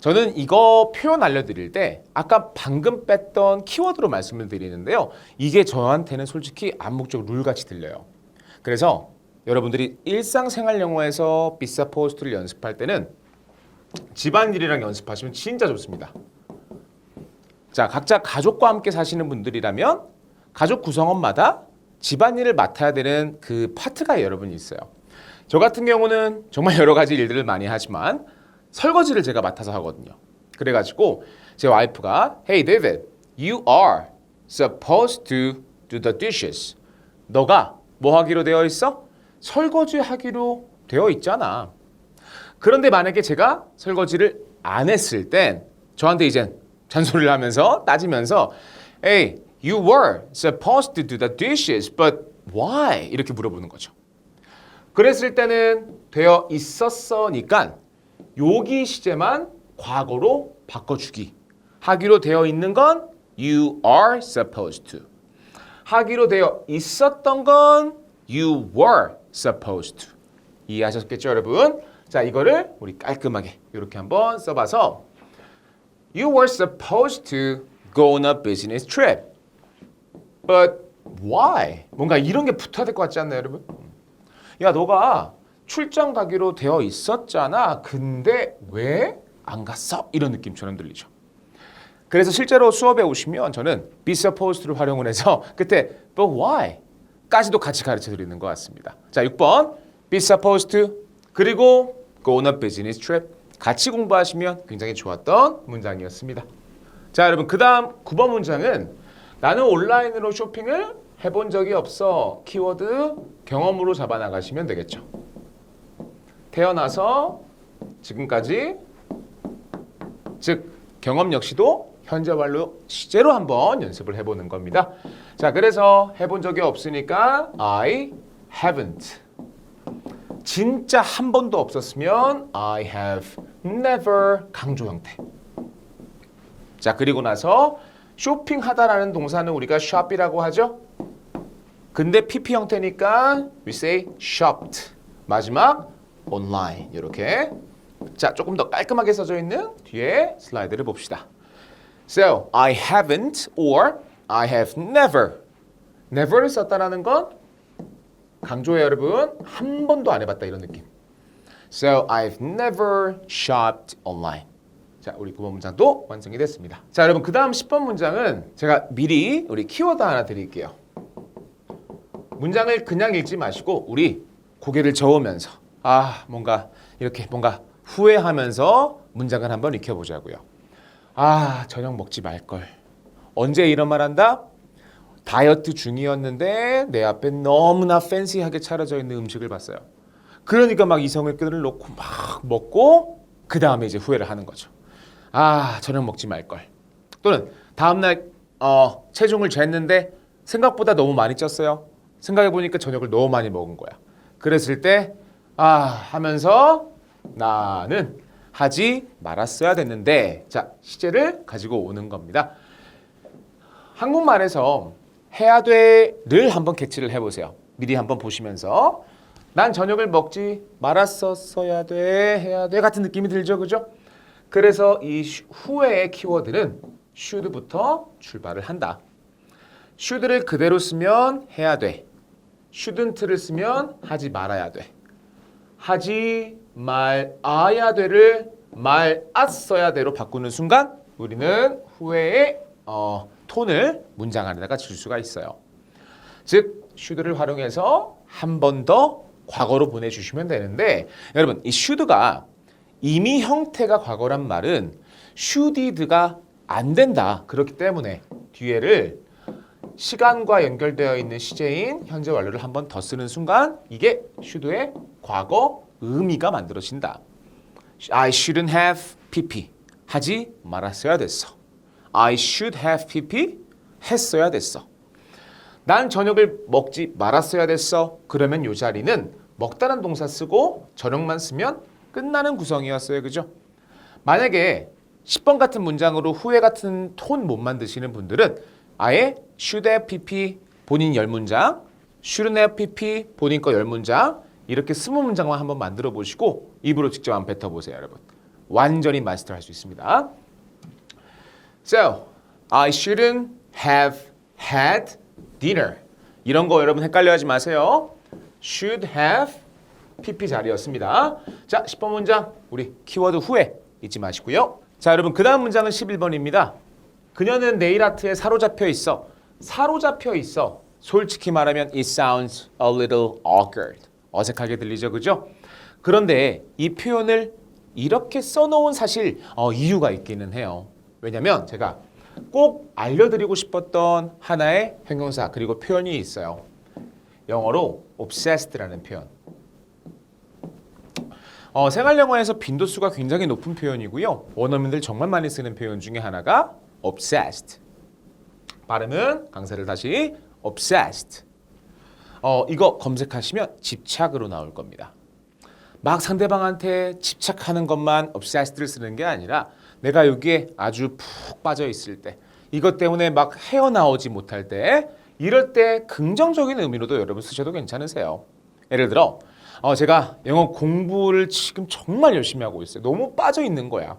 저는 이거 표현 알려드릴 때 아까 방금 뺐던 키워드로 말씀을 드리는데요. 이게 저한테는 솔직히 암묵적 룰 같이 들려요. 그래서 여러분들이 일상생활 영어에서 be supposed to를 연습할 때는 집안일이랑 연습하시면 진짜 좋습니다. 자, 각자 가족과 함께 사시는 분들이라면 가족 구성원마다 집안일을 맡아야 되는 그 파트가 여러분 있어요. 저 같은 경우는 정말 여러 가지 일들을 많이 하지만 설거지를 제가 맡아서 하거든요. 그래가지고 제 와이프가 Hey David, you are supposed to do the dishes. 너가 뭐 하기로 되어 있어? 설거지 하기로 되어 있잖아. 그런데 만약에 제가 설거지를 안 했을 땐 저한테 이젠 잔소리를 하면서 따지면서 Hey, you were supposed to do the dishes, but why? 이렇게 물어보는 거죠. 그랬을 때는 되어 있었어니까 여기 시제만 과거로 바꿔주기. 하기로 되어 있는 건 you are supposed to. 하기로 되어 있었던 건 you were supposed to. 이해하셨겠죠, 여러분? 자, 이거를 우리 깔끔하게 이렇게 한번 써봐서 You were supposed to go on a business trip. But why? 뭔가 이런 게 붙어야 될 것 같지 않나요, 여러분? 야, 너가 출장 가기로 되어 있었잖아. 근데 왜 안 갔어? 이런 느낌처럼 들리죠. 그래서 실제로 수업에 오시면 저는 be supposed를 활용을 해서 그때 but why? 까지도 같이 가르쳐 드리는 것 같습니다. 자, 6번 be supposed to 그리고 go on a business trip. 같이 공부하시면 굉장히 좋았던 문장이었습니다. 자, 여러분 그 다음 9번 문장은 나는 온라인으로 쇼핑을 해본 적이 없어. 키워드 경험으로 잡아나가시면 되겠죠. 태어나서 지금까지, 즉 경험 역시도 현재 완료 시제로 한번 연습을 해보는 겁니다. 자, 그래서 해본 적이 없으니까 I haven't. 진짜 한 번도 없었으면 I have never 강조 형태. 자, 그리고 나서 쇼핑하다라는 동사는 우리가 shop이라고 하죠. 근데 PP 형태니까 we say shopped. 마지막 online 이렇게. 자, 조금 더 깔끔하게 써져 있는 뒤에 슬라이드를 봅시다. So, I haven't or I have never. never를 썼다라는 건 강조해요, 여러분. 한 번도 안 해봤다 이런 느낌. So, I've never shopped online. 자, 우리 9번 문장도 완성이 됐습니다. 자, 여러분 그 다음 10번 문장은 제가 미리 우리 키워드 하나 드릴게요. 문장을 그냥 읽지 마시고 우리 고개를 저으면서 뭔가 이렇게 뭔가 후회하면서 문장을 한번 익혀보자고요. 저녁 먹지 말걸. 언제 이런 말 한다? 다이어트 중이었는데 내 앞에 너무나 팬시하게 차려져 있는 음식을 봤어요. 그러니까 막 이성을 끌어놓고 막 먹고 그 다음에 이제 후회를 하는 거죠. 저녁 먹지 말걸. 또는 다음날 체중을 쟀는데 생각보다 너무 많이 쪘어요. 생각해보니까 저녁을 너무 많이 먹은 거야. 그랬을 때 하면서 나는 하지 말았어야 됐는데. 자, 시제를 가지고 오는 겁니다. 한국말에서 해야 돼를 한번 캐치를 해보세요. 미리 한번 보시면서 난 저녁을 먹지 말았었어야 돼, 해야 돼 같은 느낌이 들죠, 그죠? 그래서 이 후에의 키워드는 should부터 출발을 한다. should를 그대로 쓰면 해야 돼. shouldn't를 쓰면 하지 말아야 돼. 하지 말아야 돼를 말았어야 돼로 바꾸는 순간 우리는 후에의 톤을 문장 안에다가 줄 수가 있어요. 즉 should를 활용해서 한 번 더 과거로 보내주시면 되는데, 여러분 이 should가 이미 형태가 과거란 말은 shoulded가 안 된다. 그렇기 때문에 뒤에를 시간과 연결되어 있는 시제인 현재 완료를 한 번 더 쓰는 순간 이게 should의 과거 의미가 만들어진다. I shouldn't have pp. 하지 말았어야 됐어. I should have pp. 했어야 됐어. 난 저녁을 먹지 말았어야 됐어. 그러면 이 자리는 먹다는 동사 쓰고 저녁만 쓰면 끝나는 구성이었어요. 그죠? 만약에 10번 같은 문장으로 후회 같은 톤 못 만드시는 분들은 아예 should have pp 본인 10문장, shouldn't have pp 본인 거 10문장 이렇게 20문장만 한번 만들어 보시고 입으로 직접 한번 뱉어보세요. 여러분. 완전히 마스터할 수 있습니다. So, I shouldn't have had dinner. 이런 거 여러분 헷갈려하지 마세요. should have pp 자리였습니다. 자, 10번 문장 우리 키워드 후에 잊지 마시고요. 자, 여러분 그 다음 문장은 11번입니다. 그녀는 네일 아트에 사로잡혀 있어. 사로잡혀 있어. 솔직히 말하면 it sounds a little awkward. 어색하게 들리죠, 그죠? 그런데 이 표현을 이렇게 써놓은 사실 이유가 있기는 해요. 왜냐면 제가 꼭 알려드리고 싶었던 하나의 형용사 그리고 표현이 있어요. 영어로 obsessed라는 표현. 생활 영어에서 빈도수가 굉장히 높은 표현이고요. 원어민들 정말 많이 쓰는 표현 중에 하나가 obsessed. 발음은 강세를 다시 obsessed. 이거 검색하시면 집착으로 나올 겁니다. 막 상대방한테 집착하는 것만 obsessed를 쓰는 게 아니라 내가 여기에 아주 푹 빠져 있을 때, 이것 때문에 막 헤어나오지 못할 때, 이럴 때 긍정적인 의미로도 여러분 쓰셔도 괜찮으세요. 예를 들어 제가 영어 공부를 지금 정말 열심히 하고 있어요. 너무 빠져 있는 거야.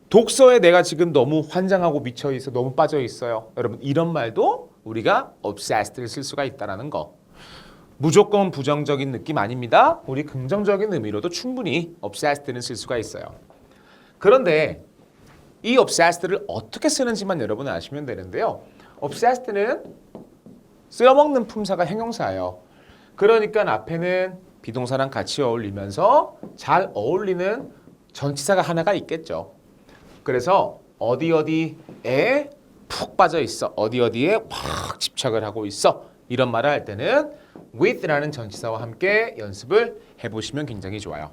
독서에 내가 지금 너무 환장하고 미쳐 있어, 너무 빠져 있어요. 여러분 이런 말도 우리가 obsessed를 쓸 수가 있다는 거. 무조건 부정적인 느낌 아닙니다. 우리 긍정적인 의미로도 충분히 obsessed는 쓸 수가 있어요. 그런데 이 obsessed를 어떻게 쓰는지만 여러분은 아시면 되는데요. obsessed는 쓰여먹는 품사가 형용사예요. 그러니까 앞에는 비동사랑 같이 어울리면서 잘 어울리는 전치사가 하나가 있겠죠. 그래서 어디 어디에 푹 빠져 있어. 어디 어디에 확 집착을 하고 있어. 이런 말을 할 때는 with라는 전치사와 함께 연습을 해보시면 굉장히 좋아요.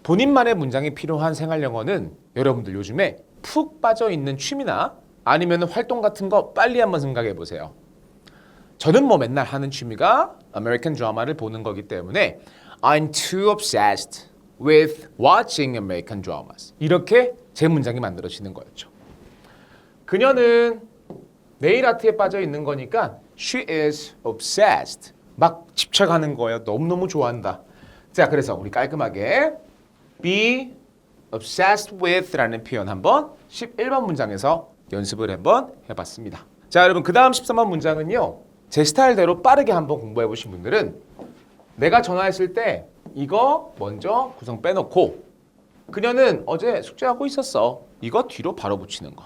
본인만의 문장이 필요한 생활 영어는 여러분들 요즘에 푹 빠져 있는 취미나 아니면 활동 같은 거 빨리 한번 생각해 보세요. 저는 뭐 맨날 하는 취미가 아메리칸 드라마를 보는 거기 때문에 I'm too obsessed with watching American dramas. 이렇게 제 문장이 만들어지는 거였죠. 그녀는 네일 아트에 빠져 있는 거니까 she is obsessed. 막 집착하는 거예요. 너무너무 좋아한다. 자, 그래서 우리 깔끔하게 be obsessed with 라는 표현 한번 11번 문장에서 연습을 한번 해봤습니다. 자, 여러분 그 다음 13번 문장은요. 제 스타일대로 빠르게 한번 공부해 보신 분들은 내가 전화했을 때 이거 먼저 구성 빼놓고 그녀는 어제 숙제하고 있었어. 이거 뒤로 바로 붙이는 거.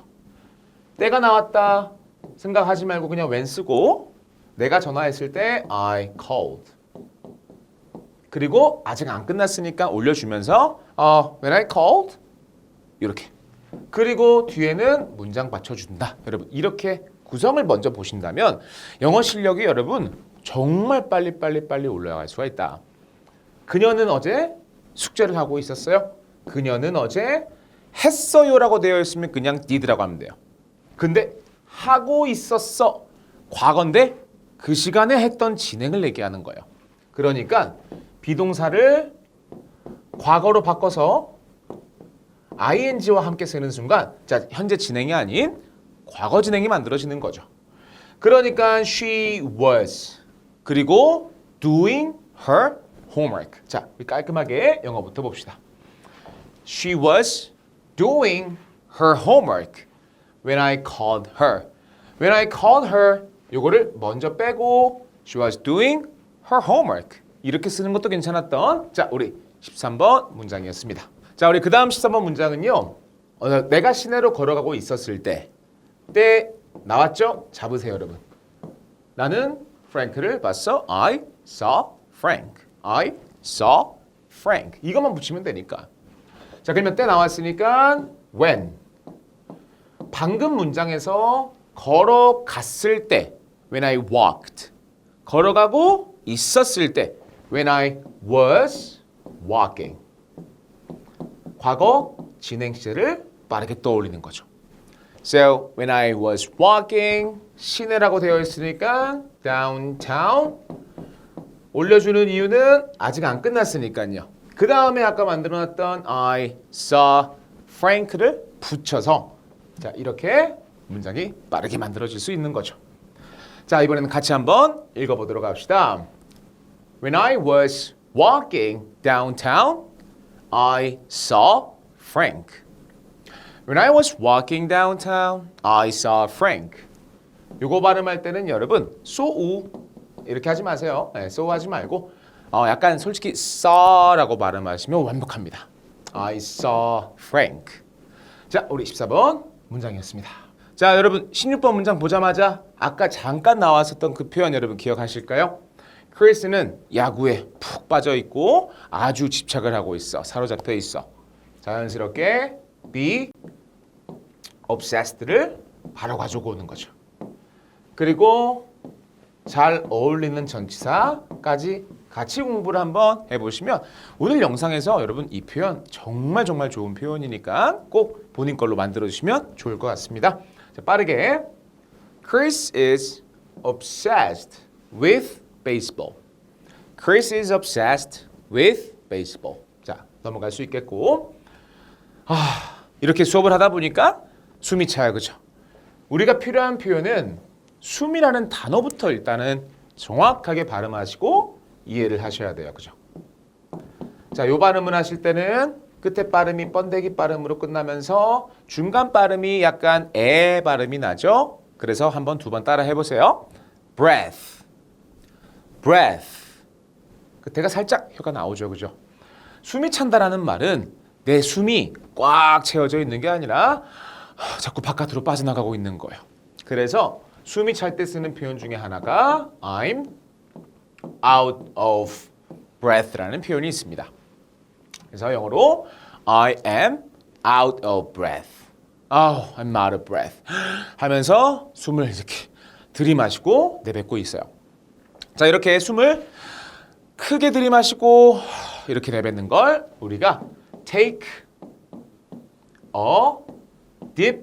때가 나왔다 생각하지 말고 그냥 when 쓰고 내가 전화했을 때 I called. 그리고 아직 안 끝났으니까 올려주면서 when I called 이렇게. 그리고 뒤에는 문장 받쳐준다. 여러분 이렇게 구성을 먼저 보신다면 영어 실력이 여러분 정말 빨리 올라갈 수가 있다. 그녀는 어제 숙제를 하고 있었어요. 그녀는 어제 했어요라고 되어 있으면 그냥 did라고 하면 돼요. 근데 하고 있었어. 과거인데 그 시간에 했던 진행을 얘기하는 거예요. 그러니까 비동사를 과거로 바꿔서 ing와 함께 쓰는 순간 자 현재 진행이 아닌 과거 진행이 만들어지는 거죠. 그러니까 she was 그리고 doing her homework. 자, 우리 깔끔하게 영어부터 봅시다. She was doing her homework when I called her. When I called her 요거를 먼저 빼고 she was doing her homework. 이렇게 쓰는 것도 괜찮았던 자, 우리 13번 문장이었습니다. 자, 우리 그 다음 13번 문장은요. 내가 시내로 걸어가고 있었을 때 나왔죠? 잡으세요, 여러분. 나는 프랭크를 봤어. I saw Frank. I saw Frank. 이것만 붙이면 되니까. 자, 그러면 때 나왔으니까 when. 방금 문장에서 걸어갔을 때 when I walked. 걸어가고 있었을 때 when I was walking. 과거 진행 시제를 빠르게 떠올리는 거죠. So when I was walking 시내라고 되어 있으니까 downtown 올려주는 이유는 아직 안 끝났으니까요. 그 다음에 아까 만들어놨던 I saw Frank를 붙여서 자 이렇게 문장이 빠르게 만들어질 수 있는 거죠. 자 이번에는 같이 한번 읽어보도록 합시다. When I was walking downtown, I saw Frank. When I was walking downtown, I saw Frank. 요거 발음할 때는 여러분 so 이렇게 하지 마세요. 네, so 하지 말고 약간 솔직히 saw라고 발음하시면 완벽합니다. I saw Frank. 자, 우리 14번 문장이었습니다. 자, 여러분 16번 문장 보자마자 아까 잠깐 나왔었던 그 표현 여러분 기억하실까요? 크리스는 야구에 푹 빠져 있고 아주 집착을 하고 있어. 사로잡혀 있어. 자연스럽게 be obsessed를 바로 가지고 오는 거죠. 그리고 잘 어울리는 전치사까지 같이 공부를 한번 해보시면 오늘 영상에서 여러분 이 표현 정말 좋은 표현이니까 꼭 본인 걸로 만들어주시면 좋을 것 같습니다. 자, 빠르게 Chris is obsessed with baseball. Chris is obsessed with baseball. 자, 넘어갈 수 있겠고 이렇게 수업을 하다 보니까 숨이 차요. 그죠? 우리가 필요한 표현은 숨이라는 단어부터 일단은 정확하게 발음하시고 이해를 하셔야 돼요. 그죠? 자, 요 발음을 하실 때는 끝에 발음이 번데기 발음으로 끝나면서 중간 발음이 약간 에 발음이 나죠? 그래서 한번 두 번 따라 해보세요. breath, breath. 끝에가 살짝 혀가 나오죠. 그죠? 숨이 찬다라는 말은 내 숨이 꽉 채워져 있는 게 아니라 자꾸 바깥으로 빠져나가고 있는 거예요. 그래서 숨이 찰 때 쓰는 표현 중에 하나가 I'm out of breath라는 표현이 있습니다. 그래서 영어로 I am out of breath. Oh, I'm out of breath. 하면서 숨을 이렇게 들이마시고 내뱉고 있어요. 자, 이렇게 숨을 크게 들이마시고 이렇게 내뱉는 걸 우리가 take a deep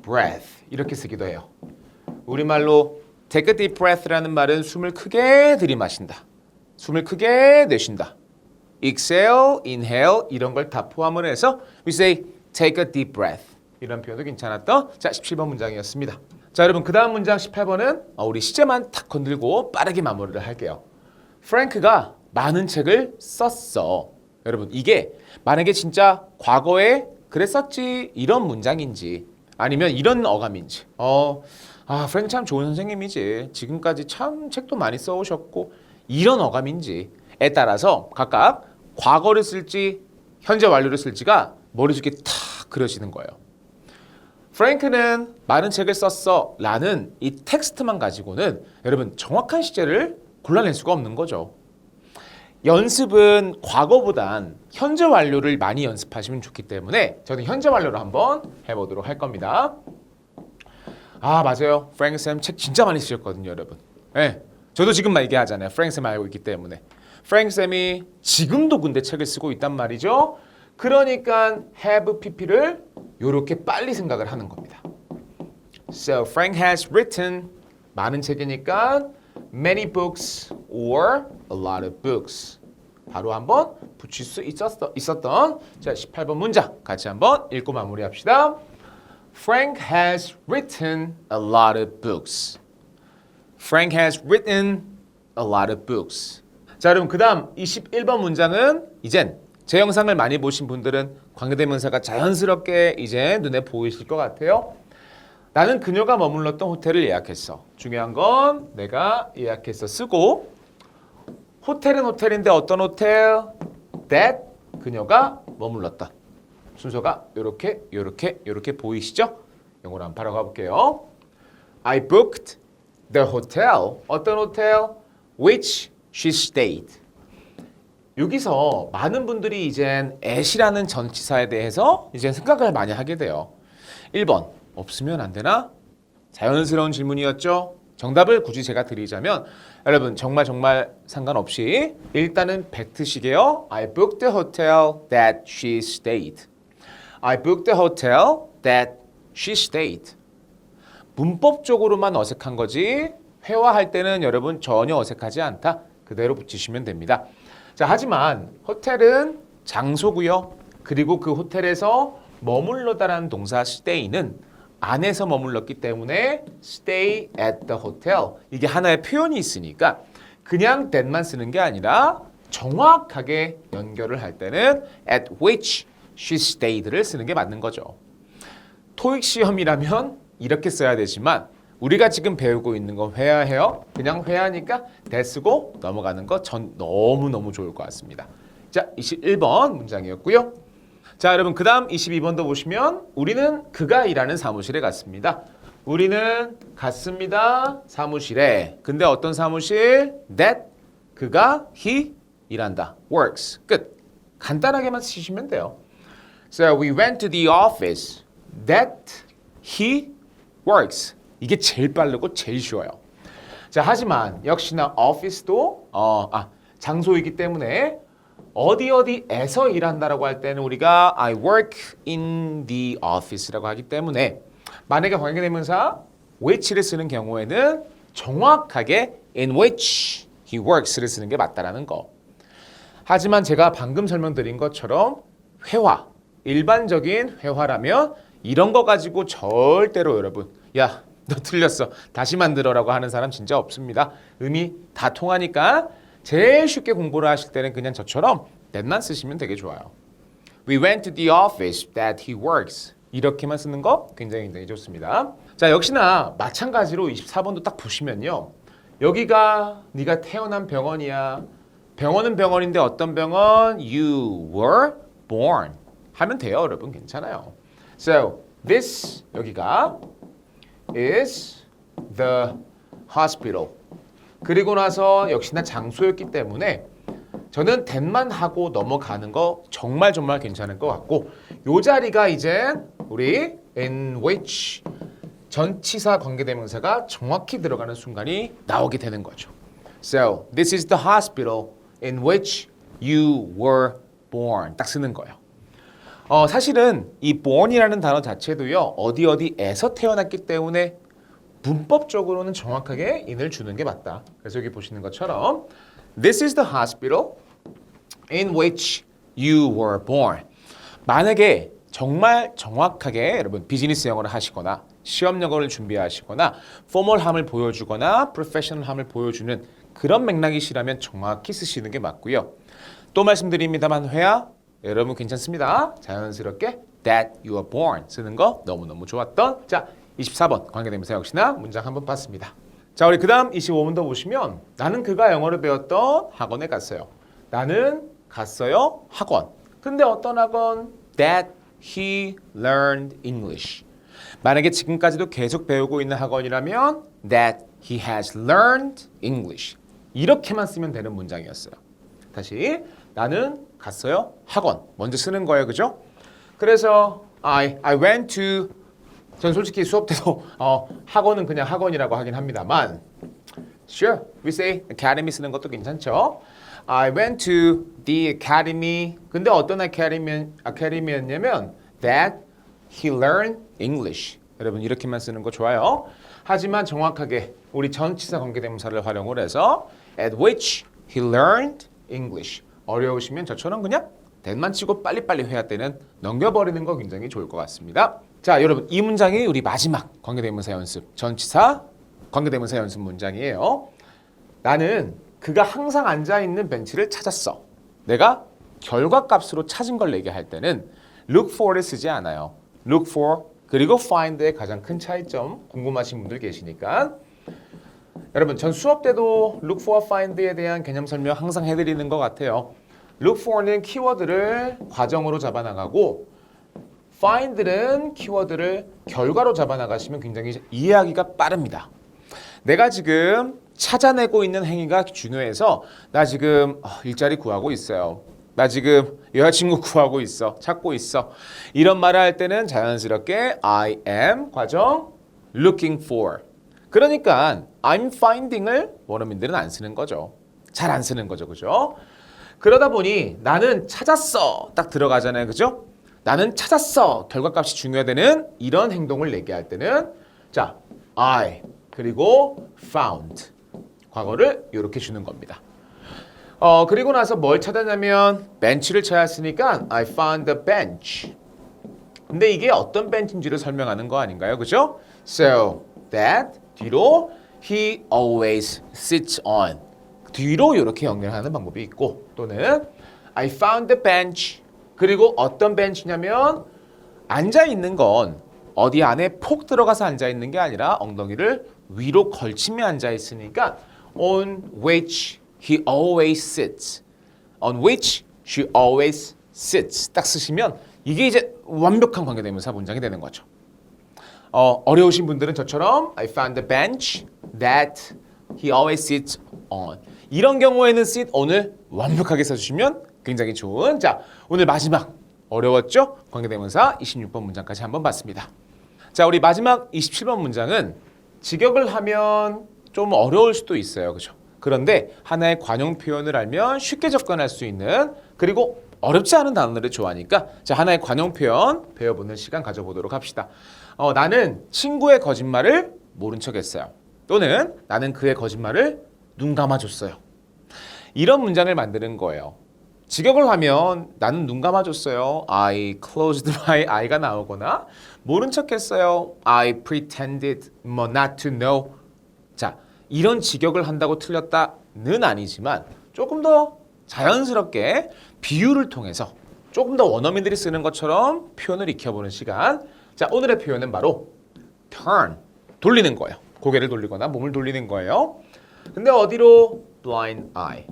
breath 이렇게 쓰기도 해요. 우리말로 take a deep breath라는 말은 숨을 크게 들이마신다. 숨을 크게 내쉰다. exhale, inhale 이런 걸 다 포함을 해서 we say take a deep breath. 이런 표현도 괜찮았던 자 17번 문장이었습니다. 자 여러분 그 다음 문장 18번은 우리 시제만 탁 건들고 빠르게 마무리를 할게요. 프랭크가 많은 책을 썼어. 여러분 이게 만약에 진짜 과거에 그랬었지 이런 문장인지 아니면 이런 어감인지 프랭크 참 좋은 선생님이지 지금까지 참 책도 많이 써오셨고 이런 어감인지에 따라서 각각 과거를 쓸지 현재 완료를 쓸지가 머릿속에 탁 그려지는 거예요. 프랭크는 많은 책을 썼어 라는 이 텍스트만 가지고는 여러분 정확한 시제를 골라낼 수가 없는 거죠. 연습은 과거보단 현재 완료를 많이 연습하시면 좋기 때문에 저는 현재 완료를 한번 해보도록 할 겁니다. 맞아요. 프랭크 쌤 책 진짜 많이 쓰셨거든요, 여러분. 네, 저도 지금 막 얘기하잖아요. 프랭크 쌤 알고 있기 때문에. 프랭크 쌤이 지금도 근데 책을 쓰고 있단 말이죠. 그러니까 have pp를 이렇게 빨리 생각을 하는 겁니다. So Frank has written 많은 책이니까 many books or a lot of books. 바로 한번 붙일 수 있었던 자 18번 문장 같이 한번 읽고 마무리합시다. Frank has written a lot of books. Frank has written a lot of books. 자, 그럼 그다음 21번 문장은 이젠 제 영상을 많이 보신 분들은 관계대명사가 자연스럽게 이제 눈에 보이실 것 같아요. 나는 그녀가 머물렀던 호텔을 예약했어. 중요한 건 내가 예약해서 쓰고 호텔은 호텔인데 어떤 호텔? That 그녀가 머물렀다. 순서가 요렇게 보이시죠? 영어로 한번 바로 가볼게요. I booked the hotel. 어떤 호텔? Which she stayed. 여기서 많은 분들이 이젠 at이라는 전치사에 대해서 이제 생각을 많이 하게 돼요. 1번 없으면 안 되나? 자연스러운 질문이었죠. 정답을 굳이 제가 드리자면 여러분 정말 상관없이 일단은 팩트식이에요. I booked the hotel that she stayed. I booked the hotel that she stayed. 문법적으로만 어색한 거지 회화할 때는 여러분 전혀 어색하지 않다. 그대로 붙이시면 됩니다. 자, 하지만 호텔은 장소고요. 그리고 그 호텔에서 머물러다라는 동사 stay는 안에서 머물렀기 때문에 stay at the hotel. 이게 하나의 표현이 있으니까 그냥 that만 쓰는 게 아니라 정확하게 연결을 할 때는 at which she stayed를 쓰는 게 맞는 거죠. 토익 시험이라면 이렇게 써야 되지만 우리가 지금 배우고 있는 건 회화해요. 그냥 회화니까 that 쓰고 넘어가는 거 전 너무너무 좋을 것 같습니다. 자, 21번 문장이었고요. 자, 여러분 그 다음 22번도 보시면 우리는 그가 일하는 사무실에 갔습니다. 우리는 갔습니다. 사무실에. 근데 어떤 사무실? That 그가 he 일한다. Works. 끝. 간단하게만 쓰시면 돼요. So we went to the office. That he works. 이게 제일 빠르고 제일 쉬워요. 자, 하지만 역시나 office도 장소이기 때문에 어디에서 일한다라고 할 때는 우리가 I work in the office라고 하기 때문에 만약에 관계대명사 which를 쓰는 경우에는 정확하게 in which he works를 쓰는 게 맞다라는 거. 하지만 제가 방금 설명드린 것처럼 회화, 일반적인 회화라면 이런 거 가지고 절대로 여러분 야, 너 틀렸어. 다시 만들어라고 하는 사람 진짜 없습니다. 의미 다 통하니까 제일 쉽게 공부를 하실 때는 그냥 저처럼 that만 쓰시면 되게 좋아요. We went to the office that he works. 이렇게만 쓰는 거 굉장히 좋습니다. 자, 역시나 마찬가지로 24번도 딱 보시면요. 여기가 네가 태어난 병원이야. 병원은 병원인데 어떤 병원? You were born. 하면 돼요, 여러분. 괜찮아요. So, this 여기가 is the hospital. 그리고 나서 역시나 장소였기 때문에 저는 that만 하고 넘어가는 거 정말 괜찮을 것 같고 요 자리가 이제 우리 in which 전치사 관계대명사가 정확히 들어가는 순간이 나오게 되는 거죠. So, this is the hospital in which you were born. 딱 쓰는 거예요. 사실은 이 born이라는 단어 자체도요. 어디에서 태어났기 때문에 문법적으로는 정확하게 in을 주는 게 맞다. 그래서 여기 보시는 것처럼 This is the hospital in which you were born. 만약에 정말 정확하게 여러분 비즈니스 영어를 하시거나 시험 영어를 준비하시거나 포멀함을 보여주거나 프로페셔널함을 보여주는 그런 맥락이시라면 정확히 쓰시는 게 맞고요. 또 말씀드립니다만 회화 여러분 괜찮습니다. 자연스럽게 that you are born 쓰는 거 너무너무 좋았던 자 24번 관계대명사 역시나 문장 한번 봤습니다. 자 우리 그 다음 25번도 보시면 나는 그가 영어를 배웠던 학원에 갔어요. 나는 갔어요 학원. 근데 어떤 학원? That he learned English. 만약에 지금까지도 계속 배우고 있는 학원이라면 That he has learned English. 이렇게만 쓰면 되는 문장이었어요. 다시 나는 갔어요 학원. 먼저 쓰는 거예요. 그죠? 그래서 I went to 전 솔직히 수업 때도 학원은 그냥 학원이라고 하긴 합니다만 Sure, we say academy 쓰는 것도 괜찮죠. I went to the academy. 근데 어떤 academy였냐면 That he learned English. 여러분 이렇게만 쓰는 거 좋아요. 하지만 정확하게 우리 전치사 관계대명사를 활용을 해서 At which he learned English. 어려우시면 저처럼 그냥 that만 치고 빨리빨리 회화 때는 넘겨버리는 거 굉장히 좋을 것 같습니다. 자 여러분 이 문장이 우리 마지막 관계대명사 연습 전치사 관계대명사 연습 문장이에요. 나는 그가 항상 앉아있는 벤치를 찾았어. 내가 결과값으로 찾은 걸 얘기할 때는 look for를 쓰지 않아요. look for 그리고 find의 가장 큰 차이점 궁금하신 분들 계시니까 여러분 전 수업 때도 look for, find에 대한 개념 설명 항상 해드리는 것 같아요. look for는 키워드를 과정으로 잡아나가고 find는 키워드를 결과로 잡아나가시면 굉장히 이해하기가 빠릅니다. 내가 지금 찾아내고 있는 행위가 중요해서 나 지금 일자리 구하고 있어요. 나 지금 여자친구 구하고 있어. 찾고 있어. 이런 말을 할 때는 자연스럽게 I am 과정 looking for. 그러니까 I'm finding을 원어민들은 안 쓰는 거죠. 잘 안 쓰는 거죠. 그죠? 그러다 보니 나는 찾았어. 딱 들어가잖아요. 그죠? 나는 찾았어. 결과값이 중요하다는 이런 행동을 얘기할 때는 자, I 그리고 found 과거를 이렇게 주는 겁니다. 그리고 나서 뭘 찾았냐면 벤치를 찾았으니까 I found the bench. 근데 이게 어떤 벤치인지를 설명하는 거 아닌가요? 그죠? So that 뒤로 he always sits on. 뒤로 이렇게 연결하는 방법이 있고 또는 I found the bench. 그리고 어떤 벤치냐면 앉아 있는 건 어디 안에 폭 들어가서 앉아 있는 게 아니라 엉덩이를 위로 걸치며 앉아 있으니까 on which he always sits. on which she always sits. 딱 쓰시면 이게 이제 완벽한 관계대명사 문장이 되는 거죠. 어려우신 분들은 저처럼 I found the bench that he always sits on. 이런 경우에는 sit on을 완벽하게 써주시면 굉장히 좋은 자 오늘 마지막 어려웠죠? 관계대명사 26번 문장까지 한번 봤습니다. 자 우리 마지막 27번 문장은 직역을 하면 좀 어려울 수도 있어요. 그죠? 그런데 하나의 관용 표현을 알면 쉽게 접근할 수 있는 그리고 어렵지 않은 단어를 좋아하니까 자 하나의 관용 표현 배워보는 시간 가져보도록 합시다. 나는 친구의 거짓말을 모른 척했어요. 또는 나는 그의 거짓말을 눈 감아줬어요. 이런 문장을 만드는 거예요. 직역을 하면 나는 눈 감아줬어요. I closed my eye가 나오거나 모른 척했어요. I pretended not to know. 자, 이런 직역을 한다고 틀렸다는 아니지만 조금 더 자연스럽게 비유를 통해서 조금 더 원어민들이 쓰는 것처럼 표현을 익혀보는 시간. 자, 오늘의 표현은 바로 turn, 돌리는 거예요. 고개를 돌리거나 몸을 돌리는 거예요. 근데 어디로? blind eye.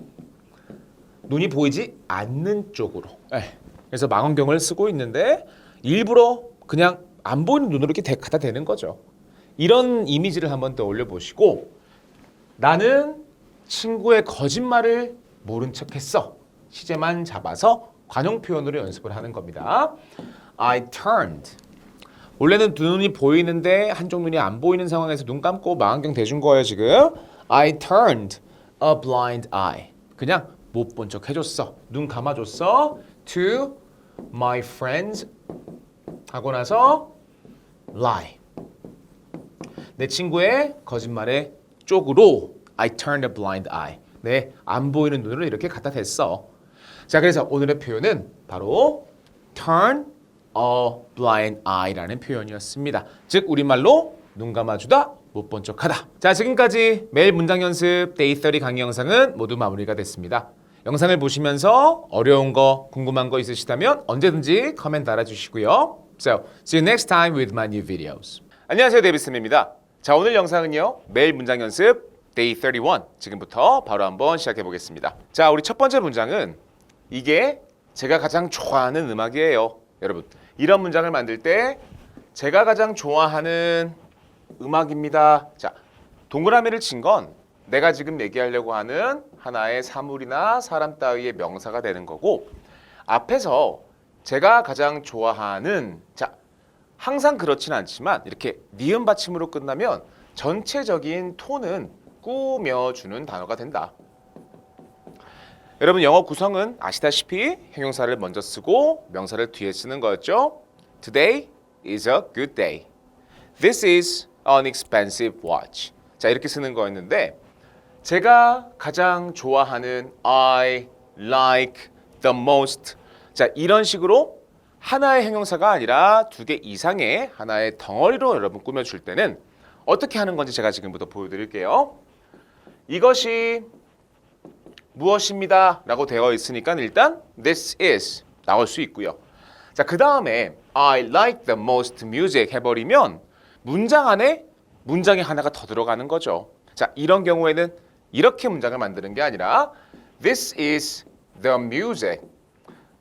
눈이 보이지 않는 쪽으로. 그래서 망원경을 쓰고 있는데 일부러 그냥 안 보이는 눈으로 이렇게 갖다 대는 거죠. 이런 이미지를 한번 떠올려 보시고 나는 친구의 거짓말을 모른 척했어. 시제만 잡아서 관용 표현으로 연습을 하는 겁니다. I turned. 원래는 두 눈이 보이는데 한쪽 눈이 안 보이는 상황에서 눈 감고 망원경 대준 거예요, 지금. I turned a blind eye. 그냥 못 본 척 해줬어. 눈 감아줬어. To my friends. 하고 나서 lie. 내 친구의 거짓말의 쪽으로 I turned a blind eye. 네, 안 보이는 눈을 이렇게 갖다 댔어. 자, 그래서 오늘의 표현은 바로 turn a blind eye라는 표현이었습니다. 즉 우리말로 눈 감아주다, 못 본 척하다. 자, 지금까지 매일 문장 연습 데이 30 강의 영상은 모두 마무리가 됐습니다. 영상을 보시면서 어려운 거, 궁금한 거 있으시다면 언제든지 커멘트 달아주시고요. So, see you next time with my new videos. 안녕하세요, 데이비스입니다. 자, 오늘 영상은요, 매일 문장 연습 데이 31 지금부터 바로 한번 시작해 보겠습니다. 자, 우리 첫 번째 문장은 이게 제가 가장 좋아하는 음악이에요. 여러분, 이런 문장을 만들 때 제가 가장 좋아하는 음악입니다. 자, 동그라미를 친 건 내가 지금 얘기하려고 하는 하나의 사물이나 사람 따위의 명사가 되는 거고, 앞에서 제가 가장 좋아하는, 자, 항상 그렇진 않지만 이렇게 니은 받침으로 끝나면 전체적인 톤은 꾸며주는 단어가 된다. 여러분, 영어 구성은 아시다시피 형용사를 먼저 쓰고 명사를 뒤에 쓰는 거였죠. Today is a good day. This is an expensive watch. 자, 이렇게 쓰는 거였는데 제가 가장 좋아하는 I like the most. 자, 이런 식으로 하나의 형용사가 아니라 두 개 이상의 하나의 덩어리로 여러분 꾸며줄 때는 어떻게 하는 건지 제가 지금부터 보여드릴게요. 이것이 무엇입니다 라고 되어 있으니까 일단 this is 나올 수 있고요. 자, 그 다음에 I like the most music 해버리면 문장 안에 문장이 하나가 더 들어가는 거죠. 자, 이런 경우에는 이렇게 문장을 만드는 게 아니라 This is the music.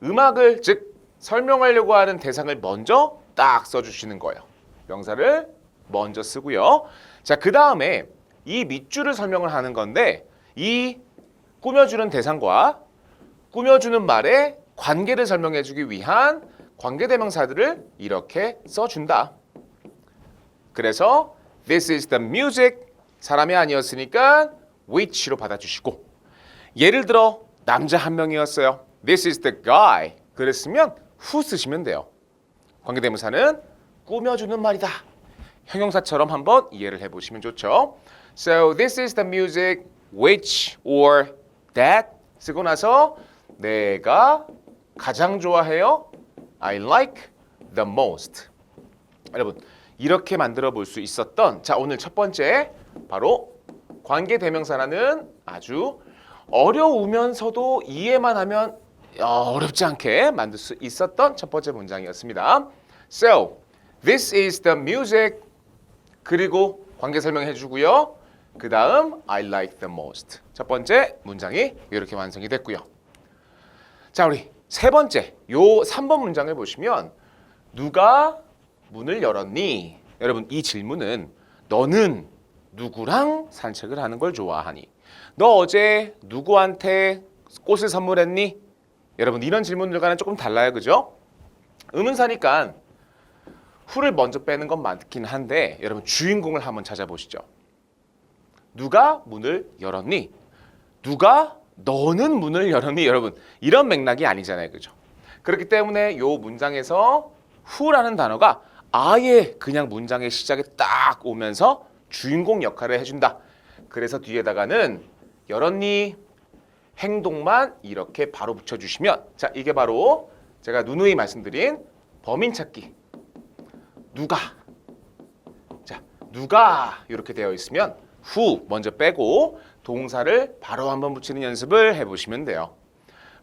음악을, 즉 설명하려고 하는 대상을 먼저 딱 써주시는 거예요. 명사를 먼저 쓰고요. 자, 그 다음에 이 밑줄을 설명을 하는 건데 이 꾸며주는 대상과 꾸며주는 말의 관계를 설명해주기 위한 관계대명사들을 이렇게 써준다. 그래서 This is the music. 사람이 아니었으니까 which로 받아주시고, 예를 들어 남자 한 명이었어요. This is the guy. 그랬으면 who 쓰시면 돼요. 관계대명사는 꾸며주는 말이다. 형용사처럼 한번 이해를 해보시면 좋죠. So this is the music which or that 쓰고 나서 내가 가장 좋아해요. I like the most. 여러분, 이렇게 만들어 볼 수 있었던, 자, 오늘 첫 번째 바로 관계대명사라는 아주 어려우면서도 이해만 하면 어렵지 않게 만들 수 있었던 첫 번째 문장이었습니다. So, this is the music. 그리고 관계 설명해 주고요. 그 다음 I like the most. 첫 번째 문장이 이렇게 완성이 됐고요. 자, 우리 세 번째, 요 3번 문장을 보시면 누가 문을 열었니? 여러분, 이 질문은 너는 누구랑 산책을 하는 걸 좋아하니? 너 어제 누구한테 꽃을 선물했니? 여러분, 이런 질문들과는 조금 달라요, 그죠? 의문사니까 who를 먼저 빼는 건 맞긴 한데 여러분, 주인공을 한번 찾아보시죠. 누가 문을 열었니? 누가 너는 문을 열었니? 여러분, 이런 맥락이 아니잖아요, 그죠? 그렇기 때문에 요 문장에서 who라는 단어가 아예 그냥 문장의 시작에 딱 오면서 주인공 역할을 해준다. 그래서 뒤에다가는 열었니? 행동만 이렇게 바로 붙여주시면, 자, 이게 바로 제가 누누이 말씀드린 범인 찾기. 누가? 자, 누가 이렇게 되어 있으면 who 먼저 빼고 동사를 바로 한번 붙이는 연습을 해보시면 돼요.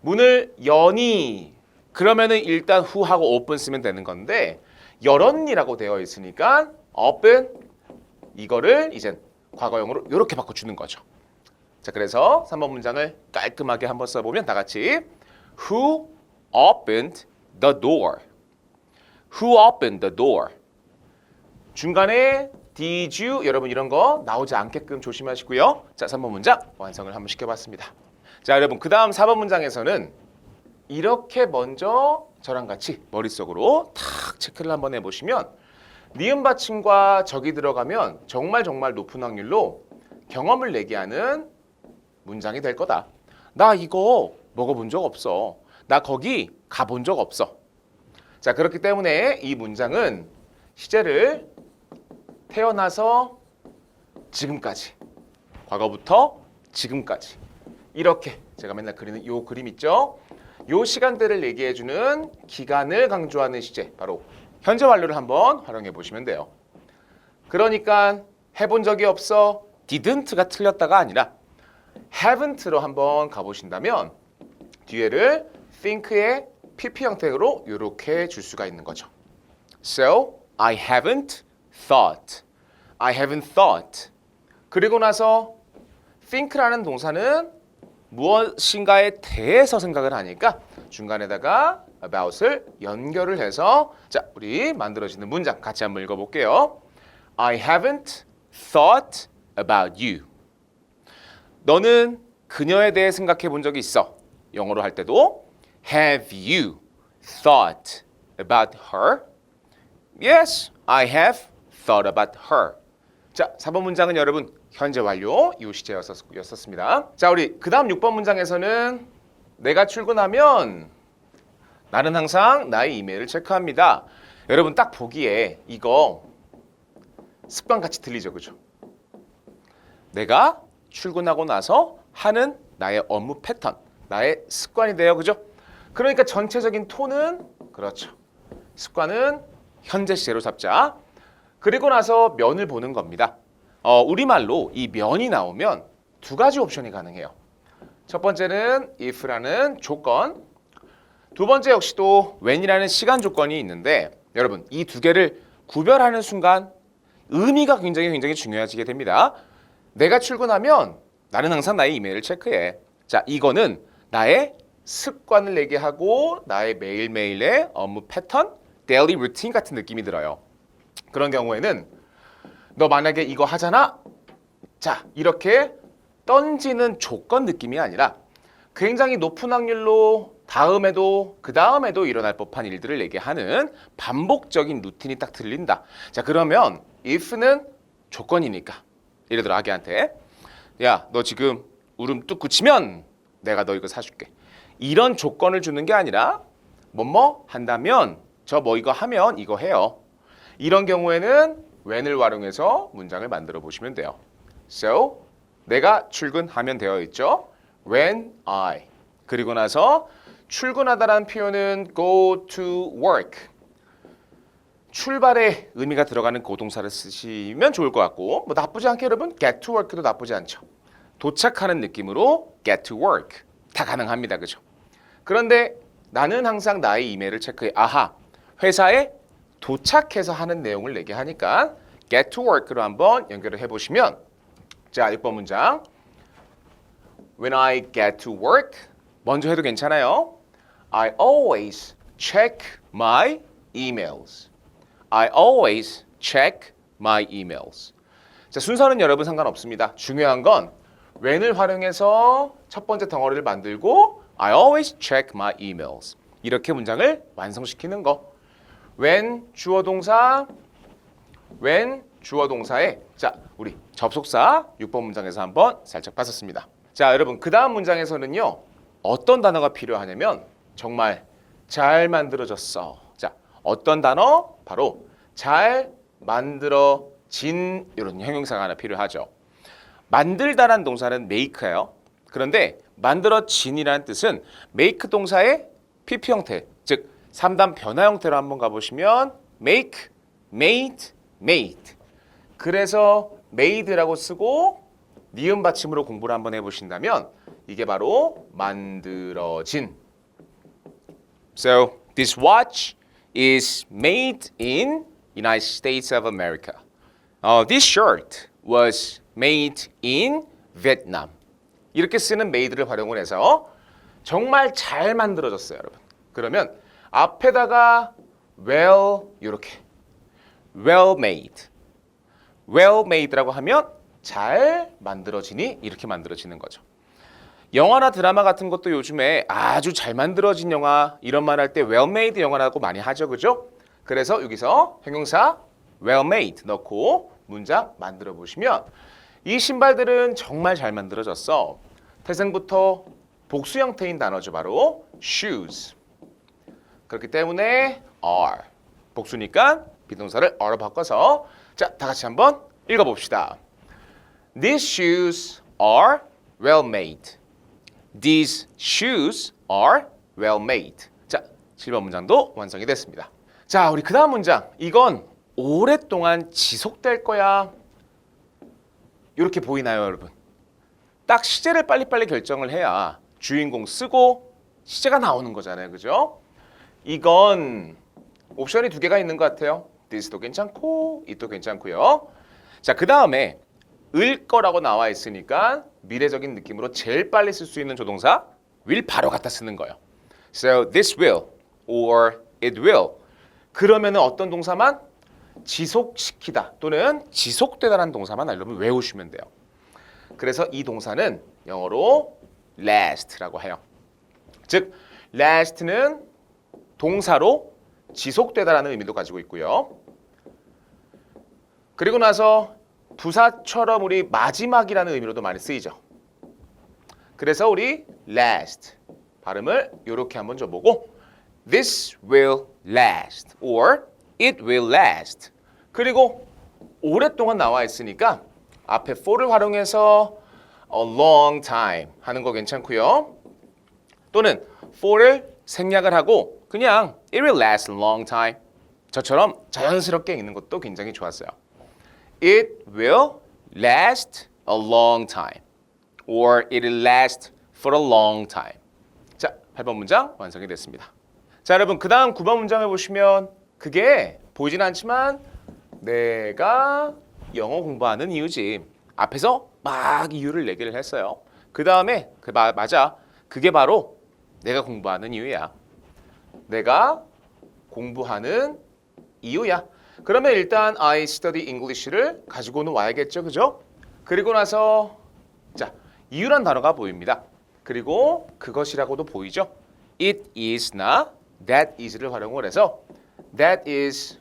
문을 여니? 그러면은 일단 who하고 open 쓰면 되는 건데 열었니라고 되어 있으니까 open 이거를 이젠 과거형으로 이렇게 바꿔주는 거죠. 자, 그래서 3번 문장을 깔끔하게 한번 써보면 다 같이 Who opened the door? Who opened the door? 중간에 did you 여러분 이런 거 나오지 않게끔 조심하시고요. 자, 3번 문장 완성을 한번 시켜봤습니다. 자, 여러분 그 다음 4번 문장에서는 이렇게 먼저 저랑 같이 머릿속으로 탁 체크를 한번 해보시면 니은 받침과 적이 들어가면 정말 높은 확률로 경험을 내게 하는 문장이 될 거다. 나 이거 먹어본 적 없어. 나 거기 가본 적 없어. 자, 그렇기 때문에 이 문장은 시제를 태어나서 지금까지, 과거부터 지금까지 이렇게 제가 맨날 그리는 요 그림 있죠? 요 시간대를 얘기해주는 기간을 강조하는 시제, 바로 현재 완료를 한번 활용해 보시면 돼요. 그러니까 해본 적이 없어, didn't가 틀렸다가 아니라 haven't로 한번 가보신다면 뒤에를 think의 PP 형태로 이렇게 줄 수가 있는 거죠. So, I haven't thought. I haven't thought. 그리고 나서 think라는 동사는 무엇인가에 대해서 생각을 하니까 중간에다가 about을 연결을 해서 자, 우리 만들어지는 문장 같이 한번 읽어볼게요. I haven't thought about you. 너는 그녀에 대해 생각해 본 적이 있어. 영어로 할 때도 Have you thought about her? Yes, I have thought about her. 자, 4번 문장은 여러분 현재 완료 이 시제였었습니다. 자, 우리 그 다음 6번 문장에서는 내가 출근하면 나는 항상 나의 이메일을 체크합니다. 여러분 딱 보기에 이거 습관같이 들리죠, 그죠? 내가 출근하고 나서 하는 나의 업무 패턴, 나의 습관이 돼요, 그죠? 그러니까 전체적인 톤은 그렇죠. 습관은 현재 시제로 잡자. 그리고 나서 면을 보는 겁니다. 우리말로 이 면이 나오면 두 가지 옵션이 가능해요. 첫 번째는 if라는 조건, 두 번째 역시도 when이라는 시간 조건이 있는데 여러분 이 두 개를 구별하는 순간 의미가 굉장히 중요해지게 됩니다. 내가 출근하면 나는 항상 나의 이메일을 체크해. 자, 이거는 나의 습관을 내게 하고 나의 매일매일의 업무 패턴, daily routine 같은 느낌이 들어요. 그런 경우에는 너 만약에 이거 하잖아? 자, 이렇게 던지는 조건 느낌이 아니라 굉장히 높은 확률로 다음에도 그 다음에도 일어날 법한 일들을 내게 하는 반복적인 루틴이 딱 들린다. 자, 그러면 if는 조건이니까 예를 들어 아기한테 야, 너 지금 울음 뚝 그치면 내가 너 이거 사줄게. 이런 조건을 주는 게 아니라 뭐뭐 한다면 저 뭐 이거 하면 이거 해요. 이런 경우에는 when을 활용해서 문장을 만들어 보시면 돼요. So, 내가 출근하면 되어 있죠. When I. 그리고 나서 출근하다라는 표현은 go to work. 출발의 의미가 들어가는 고동사를 쓰시면 좋을 것 같고 뭐 나쁘지 않게 여러분 get to work도 나쁘지 않죠. 도착하는 느낌으로 get to work. 다 가능합니다. 그죠? 그런데 나는 항상 나의 이메일을 체크해. 아하, 회사에 도착해서 하는 내용을 내게 하니까 get to work로 한번 연결을 해보시면 자, 6번 문장 When I get to work 먼저 해도 괜찮아요. I always check my emails. I always check my emails. 자, 순서는 여러분 상관없습니다. 중요한 건 when을 활용해서 첫 번째 덩어리를 만들고 I always check my emails. 이렇게 문장을 완성시키는 거. when 주어 동사, when 주어 동사에 자, 우리 접속사 6번 문장에서 한번 살짝 봤었습니다. 자, 여러분 그 다음 문장에서는요. 어떤 단어가 필요하냐면 정말 잘 만들어졌어. 자, 어떤 단어? 바로 잘 만들어진 이런 형용사가 하나 필요하죠. 만들다란 동사는 make예요. 그런데 만들어진이라는 뜻은 make 동사의 PP 형태, 즉 3단 변화 형태로 한번 가보시면 make, made, made. 그래서 made라고 쓰고 니은 받침으로 공부를 한번 해보신다면 이게 바로 만들어진. So this watch is made in United States of America. This shirt was made in Vietnam. 이렇게 쓰는 made를 활용을 해서 정말 잘 만들어졌어요, 여러분. 그러면 앞에다가 well 이렇게 well made. well made라고 하면 잘 만들어지니 이렇게 만들어지는 거죠. 영화나 드라마 같은 것도 요즘에 아주 잘 만들어진 영화 이런 말 할 때 well made 영화라고 많이 하죠. 그죠? 그래서 여기서 형용사 well made 넣고 문장 만들어 보시면 이 신발들은 정말 잘 만들어졌어. 태생부터 복수 형태인 단어죠. 바로 shoes. 그렇기 때문에 are. 복수니까 비동사를 are로 바꿔서 자, 다 같이 한번 읽어봅시다. These shoes are well made. These shoes are well made. 자, 7번 문장도 완성이 됐습니다. 자, 우리 그 다음 문장. 이건 오랫동안 지속될 거야. 이렇게 보이나요, 여러분? 딱 시제를 빨리빨리 결정을 해야 주인공 쓰고 시제가 나오는 거잖아요. 그죠? 이건 옵션이 두 개가 있는 것 같아요. this도 괜찮고 it도 괜찮고요. 자, 그 다음에 을 거라고 나와 있으니까 미래적인 느낌으로 제일 빨리 쓸 수 있는 조동사 will 바로 갖다 쓰는 거예요. So this will or it will. 그러면은 어떤 동사만 지속시키다 또는 지속되다라는 동사만 여러분 외우시면 돼요. 그래서 이 동사는 영어로 last라고 해요. 즉 last는 동사로 지속되다라는 의미도 가지고 있고요. 그리고 나서 부사처럼 우리 마지막이라는 의미로도 많이 쓰이죠. 그래서 우리 last 발음을 이렇게 한번 줘보고 this will last or it will last. 그리고 오랫동안 나와 있으니까 앞에 for를 활용해서 a long time 하는 거 괜찮고요. 또는 for를 생략을 하고 그냥 it will last a long time. 저처럼 자연스럽게 읽는 것도 굉장히 좋았어요. It will last a long time. Or it will last for a long time. 자, 8번 문장 완성이 됐습니다. 자, 여러분 그 다음 9번 문장을 보시면 그게 보이진 않지만 내가 영어 공부하는 이유지. 앞에서 막 이유를 얘기를 했어요. 그 다음에 맞아. 그게 바로 내가 공부하는 이유야. 내가 공부하는 이유야. 그러면 일단 I study English를 가지고는 와야겠죠. 그죠? 그리고 나서 자, 이유란 단어가 보입니다. 그리고 그것이라고도 보이죠. It is나 that is를 활용을 해서 that is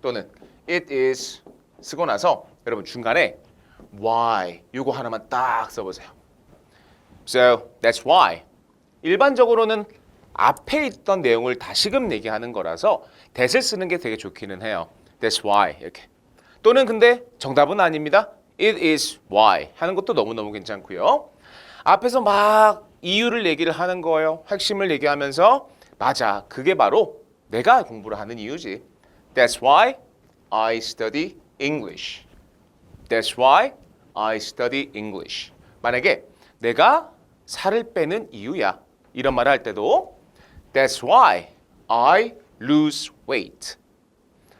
또는 it is 쓰고 나서 여러분 중간에 why 요거 하나만 딱 써보세요. So that's why. 일반적으로는 앞에 있던 내용을 다시금 얘기하는 거라서 that을 쓰는 게 되게 좋기는 해요. That's why 이렇게. 또는 근데 정답은 아닙니다. It is why 하는 것도 너무너무 괜찮고요. 앞에서 막 이유를 얘기를 하는 거예요. 핵심을 얘기하면서 맞아. 그게 바로 내가 공부를 하는 이유지. That's why I study English. That's why I study English. 만약에 내가 살을 빼는 이유야. 이런 말을 할 때도 That's why I lose weight.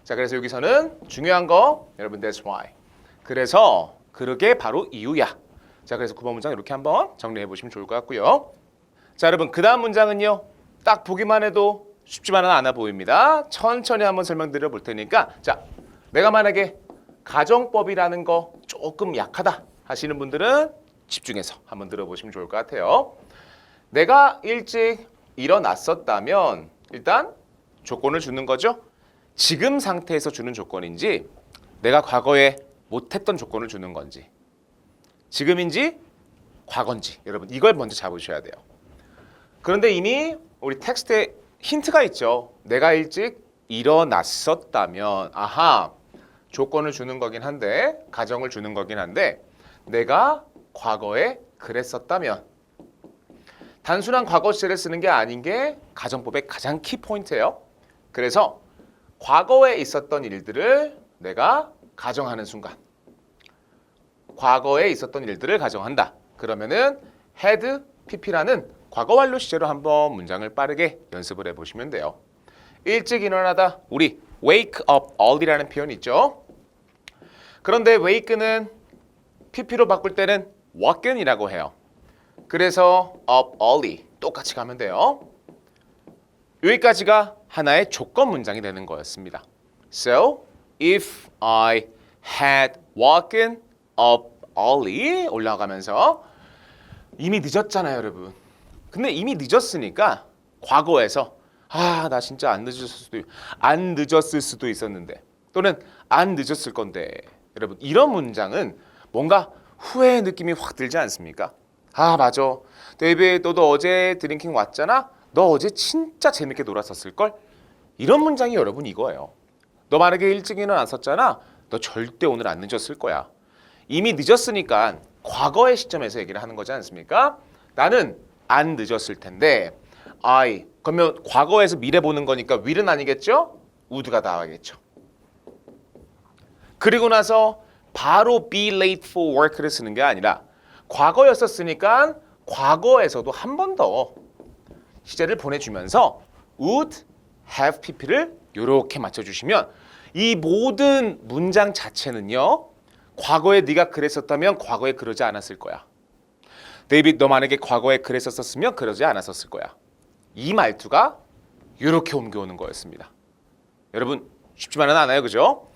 자, 그래서 여기서는 중요한 거 여러분 That's why. 그래서 그러게 바로 이유야. 자, 그래서 9번 문장 이렇게 한번 정리해 보시면 좋을 것 같고요. 자, 여러분 그 다음 문장은요. 딱 보기만 해도 쉽지만은 않아 보입니다. 천천히 한번 설명드려 볼 테니까 자, 내가 만약에 가정법이라는 거 조금 약하다 하시는 분들은 집중해서 한번 들어보시면 좋을 것 같아요. 내가 일찍 일어났었다면 일단 조건을 주는 거죠. 지금 상태에서 주는 조건인지 내가 과거에 못했던 조건을 주는 건지 지금인지 과거인지 여러분 이걸 먼저 잡으셔야 돼요. 그런데 이미 우리 텍스트에 힌트가 있죠. 내가 일찍 일어났었다면 아하 조건을 주는 거긴 한데 가정을 주는 거긴 한데 내가 과거에 그랬었다면 단순한 과거 시제를 쓰는 게 아닌 게 가정법의 가장 키포인트예요. 그래서 과거에 있었던 일들을 내가 가정하는 순간 과거에 있었던 일들을 가정한다. 그러면은 had pp라는 과거 완료 시제로 한번 문장을 빠르게 연습을 해보시면 돼요. 일찍 일어나다 우리 wake up early라는 표현이 있죠. 그런데 wake는 pp로 바꿀 때는 woken이라고 해요. 그래서 up early 똑같이 가면 돼요. 여기까지가 하나의 조건 문장이 되는 거였습니다. So if I had woken up early 올라가면서 이미 늦었잖아요, 여러분. 근데 이미 늦었으니까 과거에서 나 진짜 안 늦었을 수도 있었는데 또는 안 늦었을 건데 여러분 이런 문장은 뭔가 후회의 느낌이 확 들지 않습니까? 맞아. 데이비 너도 어제 드링킹 왔잖아? 너 어제 진짜 재밌게 놀았었을걸? 이런 문장이 여러분 이거예요. 너 만약에 일찍 일어났었잖아? 너 절대 오늘 안 늦었을 거야. 이미 늦었으니까 과거의 시점에서 얘기를 하는 거지 않습니까? 나는 안 늦었을 텐데 그러면 과거에서 미래 보는 거니까 will은 아니겠죠? would가 나와야겠죠. 그리고 나서 바로 be late for work를 쓰는 게 아니라 과거였었으니까 과거에서도 한 번 더 시제를 보내주면서 would have pp를 이렇게 맞춰주시면 이 모든 문장 자체는요. 과거에 네가 그랬었다면 과거에 그러지 않았을 거야. 데이빗 너 만약에 과거에 그랬었으면 그러지 않았었을 거야. 이 말투가 이렇게 옮겨오는 거였습니다. 여러분 쉽지만은 않아요, 그죠?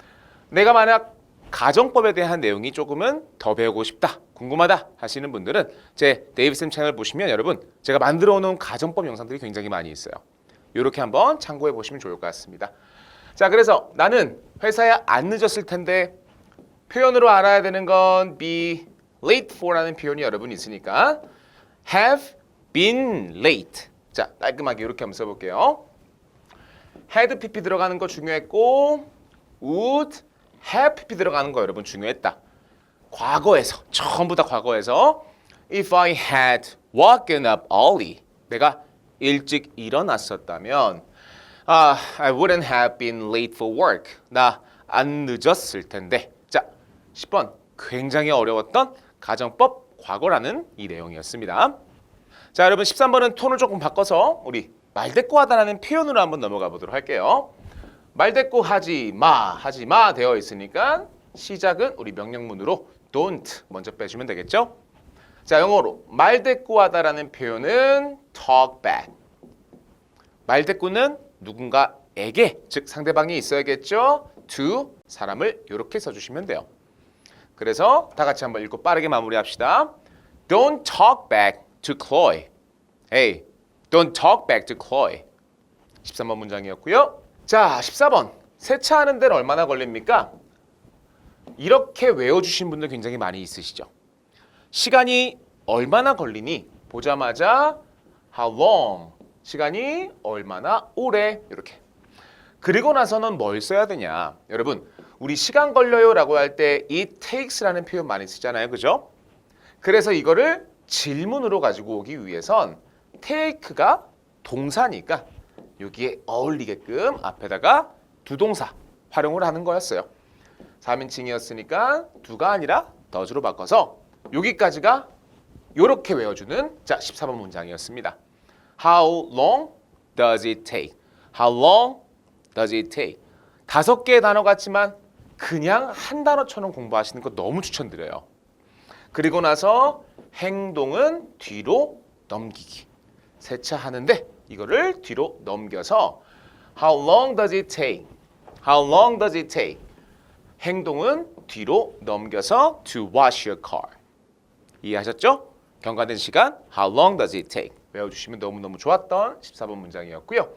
내가 만약 가정법에 대한 내용이 조금은 더 배우고 싶다, 궁금하다 하시는 분들은 제 데이빗쌤 채널 보시면 여러분 제가 만들어 놓은 가정법 영상들이 굉장히 많이 있어요. 이렇게 한번 참고해 보시면 좋을 것 같습니다. 자, 그래서 나는 회사에 안 늦었을 텐데 표현으로 알아야 되는 건 be late for라는 표현이 여러분 있으니까 have been late. 자, 깔끔하게 이렇게 한번 써볼게요. had pp 들어가는 거 중요했고 would have pp 들어가는 거 여러분 중요했다. 과거에서 전부 다 과거에서 if I had woken up early 내가 일찍 일어났었다면 I wouldn't have been late for work. 나 안 늦었을 텐데. 자, 10번 굉장히 어려웠던 가정법 과거라는 이 내용이었습니다. 자, 여러분 13번은 톤을 조금 바꿔서 우리 말대꾸하다라는 표현으로 한번 넘어가 보도록 할게요. 말대꾸 하지 마 되어 있으니까 시작은 우리 명령문으로 don't 먼저 빼주면 되겠죠? 자, 영어로 말대꾸하다라는 표현은 talk back. 말대꾸는 누군가에게, 즉 상대방이 있어야겠죠? to 사람을 이렇게 써주시면 돼요. 그래서 다 같이 한번 읽고 빠르게 마무리합시다. Don't talk back to Chloe. Hey, don't talk back to Chloe. 13번 문장이었고요. 자, 14번. 세차하는 데는 얼마나 걸립니까? 이렇게 외워주신 분들 굉장히 많이 있으시죠? 시간이 얼마나 걸리니? 보자마자 how long. 시간이 얼마나 오래. 이렇게. 그리고 나서는 뭘 써야 되냐? 여러분, 우리 시간 걸려요 라고 할 때 it takes라는 표현 많이 쓰잖아요. 그죠? 그래서 이거를 질문으로 가지고 오기 위해선 take가 동사니까 여기에 어울리게끔 앞에다가 두 동사 활용을 하는 거였어요. 3인칭이었으니까 두가 아니라 does로 바꿔서 여기까지가 이렇게 외워주는 자 14번 문장이었습니다. How long does it take? How long does it take? 5개의 단어 같지만 그냥 한 단어처럼 공부하시는 거 너무 추천드려요. 그리고 나서 행동은 뒤로 넘기기. 세차하는데 이거를 뒤로 넘겨서 How long does it take? How long does it take? 행동은 뒤로 넘겨서 to wash your car. 이해하셨죠? 경과된 시간 How long does it take? 외워주시면 너무너무 좋았던 14번 문장이었고요.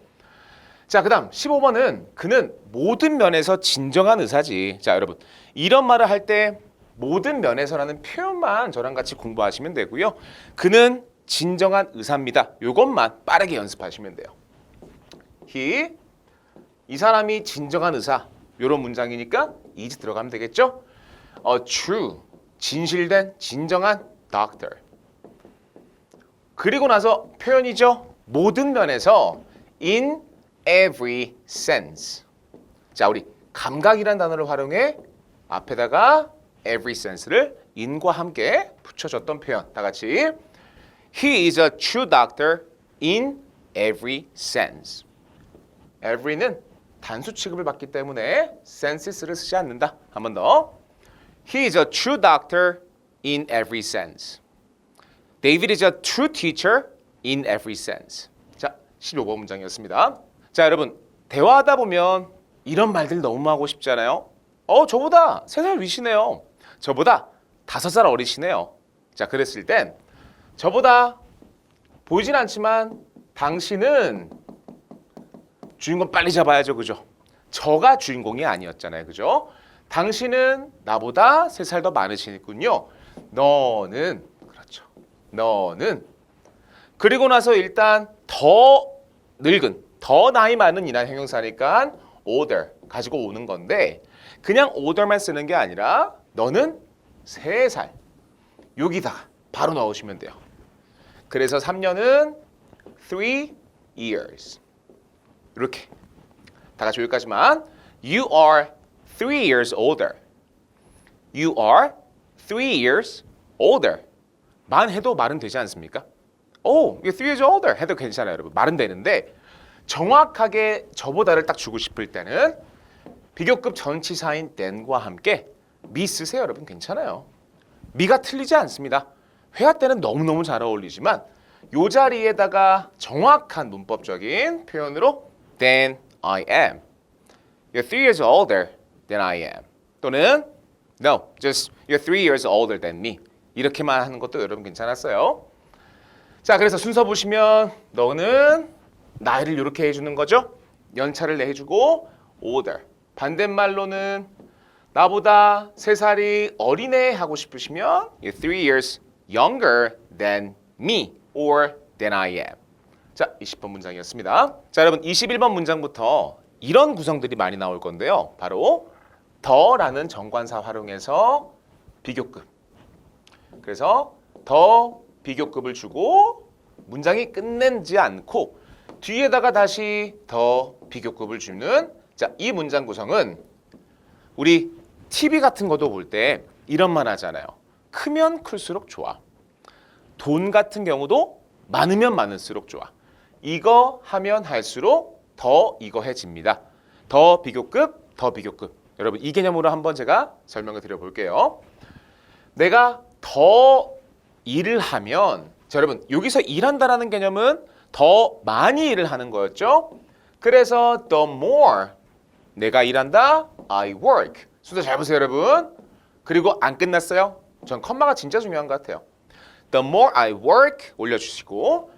자, 그 다음 15번은 그는 모든 면에서 진정한 의사지. 자, 여러분 이런 말을 할 때 모든 면에서라는 표현만 저랑 같이 공부하시면 되고요. 그는 진정한 의사입니다. 이것만 빠르게 연습하시면 돼요. 이 사람이 진정한 의사. 이런 문장이니까 is 들어가면 되겠죠? A true, 진실된, 진정한 doctor. 그리고 나서 표현이죠. 모든 면에서 in every sense. 자, 우리 감각이란 단어를 활용해 앞에다가 every sense를 in과 함께 붙여줬던 표현. 다 같이 He is a true doctor in every sense. every는 단수 취급을 받기 때문에 senses를 쓰지 않는다. 한 번 더. He is a true doctor in every sense. David is a true teacher in every sense. 자, 15번 문장이었습니다. 자, 여러분 대화하다 보면 이런 말들 너무 하고 싶잖아요. 저보다 3살 위시네요. 저보다 5살 어리시네요. 자, 그랬을 땐 저보다 보이진 않지만 당신은 주인공 빨리 잡아야죠. 그죠? 저가 주인공이 아니었잖아요. 그죠? 당신은 나보다 3살 더 많으시군요. 너는 그렇죠. 너는 그리고 나서 일단 더 늙은 더 나이 많은 이란 형용사니까 older 가지고 오는 건데 그냥 older만 쓰는 게 아니라 너는 3살 여기다가 바로 넣으시면 돼요. 그래서 3년은 3 years 이렇게 다 같이 여기까지만 You are 3 years older. You are 3 years older. 만 해도 말은 되지 않습니까? You're 3 years older 해도 괜찮아요, 여러분. 말은 되는데 정확하게 저보다를 딱 주고 싶을 때는 비교급 전치사인 than과 함께 me 쓰세요, 여러분. 괜찮아요. me가 틀리지 않습니다. 회화 때는 너무너무 잘 어울리지만 이 자리에다가 정확한 문법적인 표현으로 than I am. You're 3 years older than I am. 또는 no, just you're 3 years older than me. 이렇게만 하는 것도 여러분 괜찮았어요. 자, 그래서 순서 보시면 너는 나이를 이렇게 해주는 거죠. 연차를 내주고 older. 반대말로는 나보다 3살이 어리네 하고 싶으시면 you're 3 years younger than me or than I am. 자, 20번 문장이었습니다. 자, 여러분 21번 문장부터 이런 구성들이 많이 나올 건데요. 바로 더라는 정관사 활용해서 비교급. 그래서 더 비교급을 주고 문장이 끝내지 않고 뒤에다가 다시 더 비교급을 주는 자, 이 문장 구성은 우리 TV 같은 것도 볼 때 이런 말 하잖아요. 크면 클수록 좋아. 돈 같은 경우도 많으면 많을수록 좋아. 이거 하면 할수록 더 이거해집니다. 더 비교급, 더 비교급. 여러분 이 개념으로 한번 제가 설명을 드려볼게요. 내가 더 일을 하면 자, 여러분 여기서 일한다라는 개념은 더 많이 일을 하는 거였죠. 그래서 the more 내가 일한다, I work. 순서 잘 보세요, 여러분. 그리고 안 끝났어요. 전 컴마가 진짜 중요한 것 같아요. The more I work 올려주시고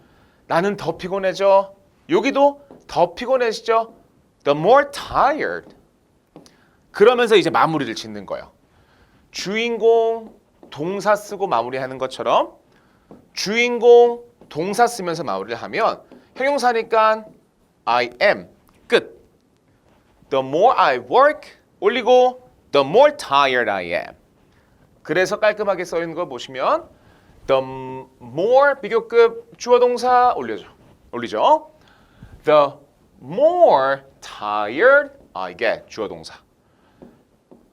나는 더 피곤해져. 여기도 더 피곤해지죠. The more tired. 그러면서 이제 마무리를 짓는 거예요. 주인공 동사 쓰고 마무리하는 것처럼 주인공 동사 쓰면서 마무리를 하면 형용사니까 I am 끝. The more I work 올리고 the more tired I am. 그래서 깔끔하게 써 있는 거 보시면 the more 비교급 주어 동사 올리죠. The more tired I get 주어 동사.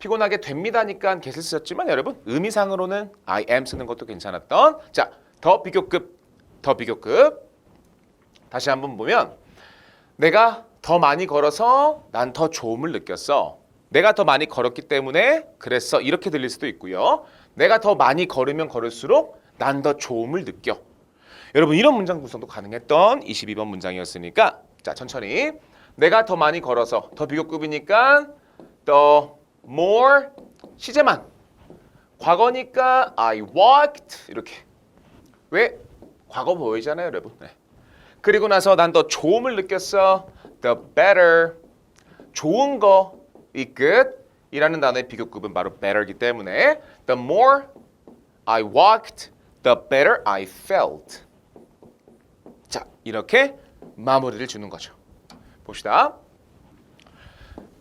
피곤하게 됩니다니까 get을 썼지만 여러분 의미상으로는 I am 쓰는 것도 괜찮았던 자, 더 비교급 다시 한번 보면 내가 더 많이 걸어서 난 더 좋음을 느꼈어. 내가 더 많이 걸었기 때문에 그랬어. 이렇게 들릴 수도 있고요. 내가 더 많이 걸으면 걸을수록 난 더 좋음을 느껴. 여러분 이런 문장 구성도 가능했던 22번 문장이었으니까 자 천천히 내가 더 많이 걸어서 더 비교급이니까 the more 시제만 과거니까 I walked 이렇게 왜? 과거 보이잖아요 여러분. 네. 그리고 나서 난 더 좋음을 느꼈어. The better 좋은 거 이 끝이라는 단어의 비교급은 바로 better이기 때문에 the more I walked, the better I felt. 자, 이렇게 마무리를 주는 거죠. 봅시다.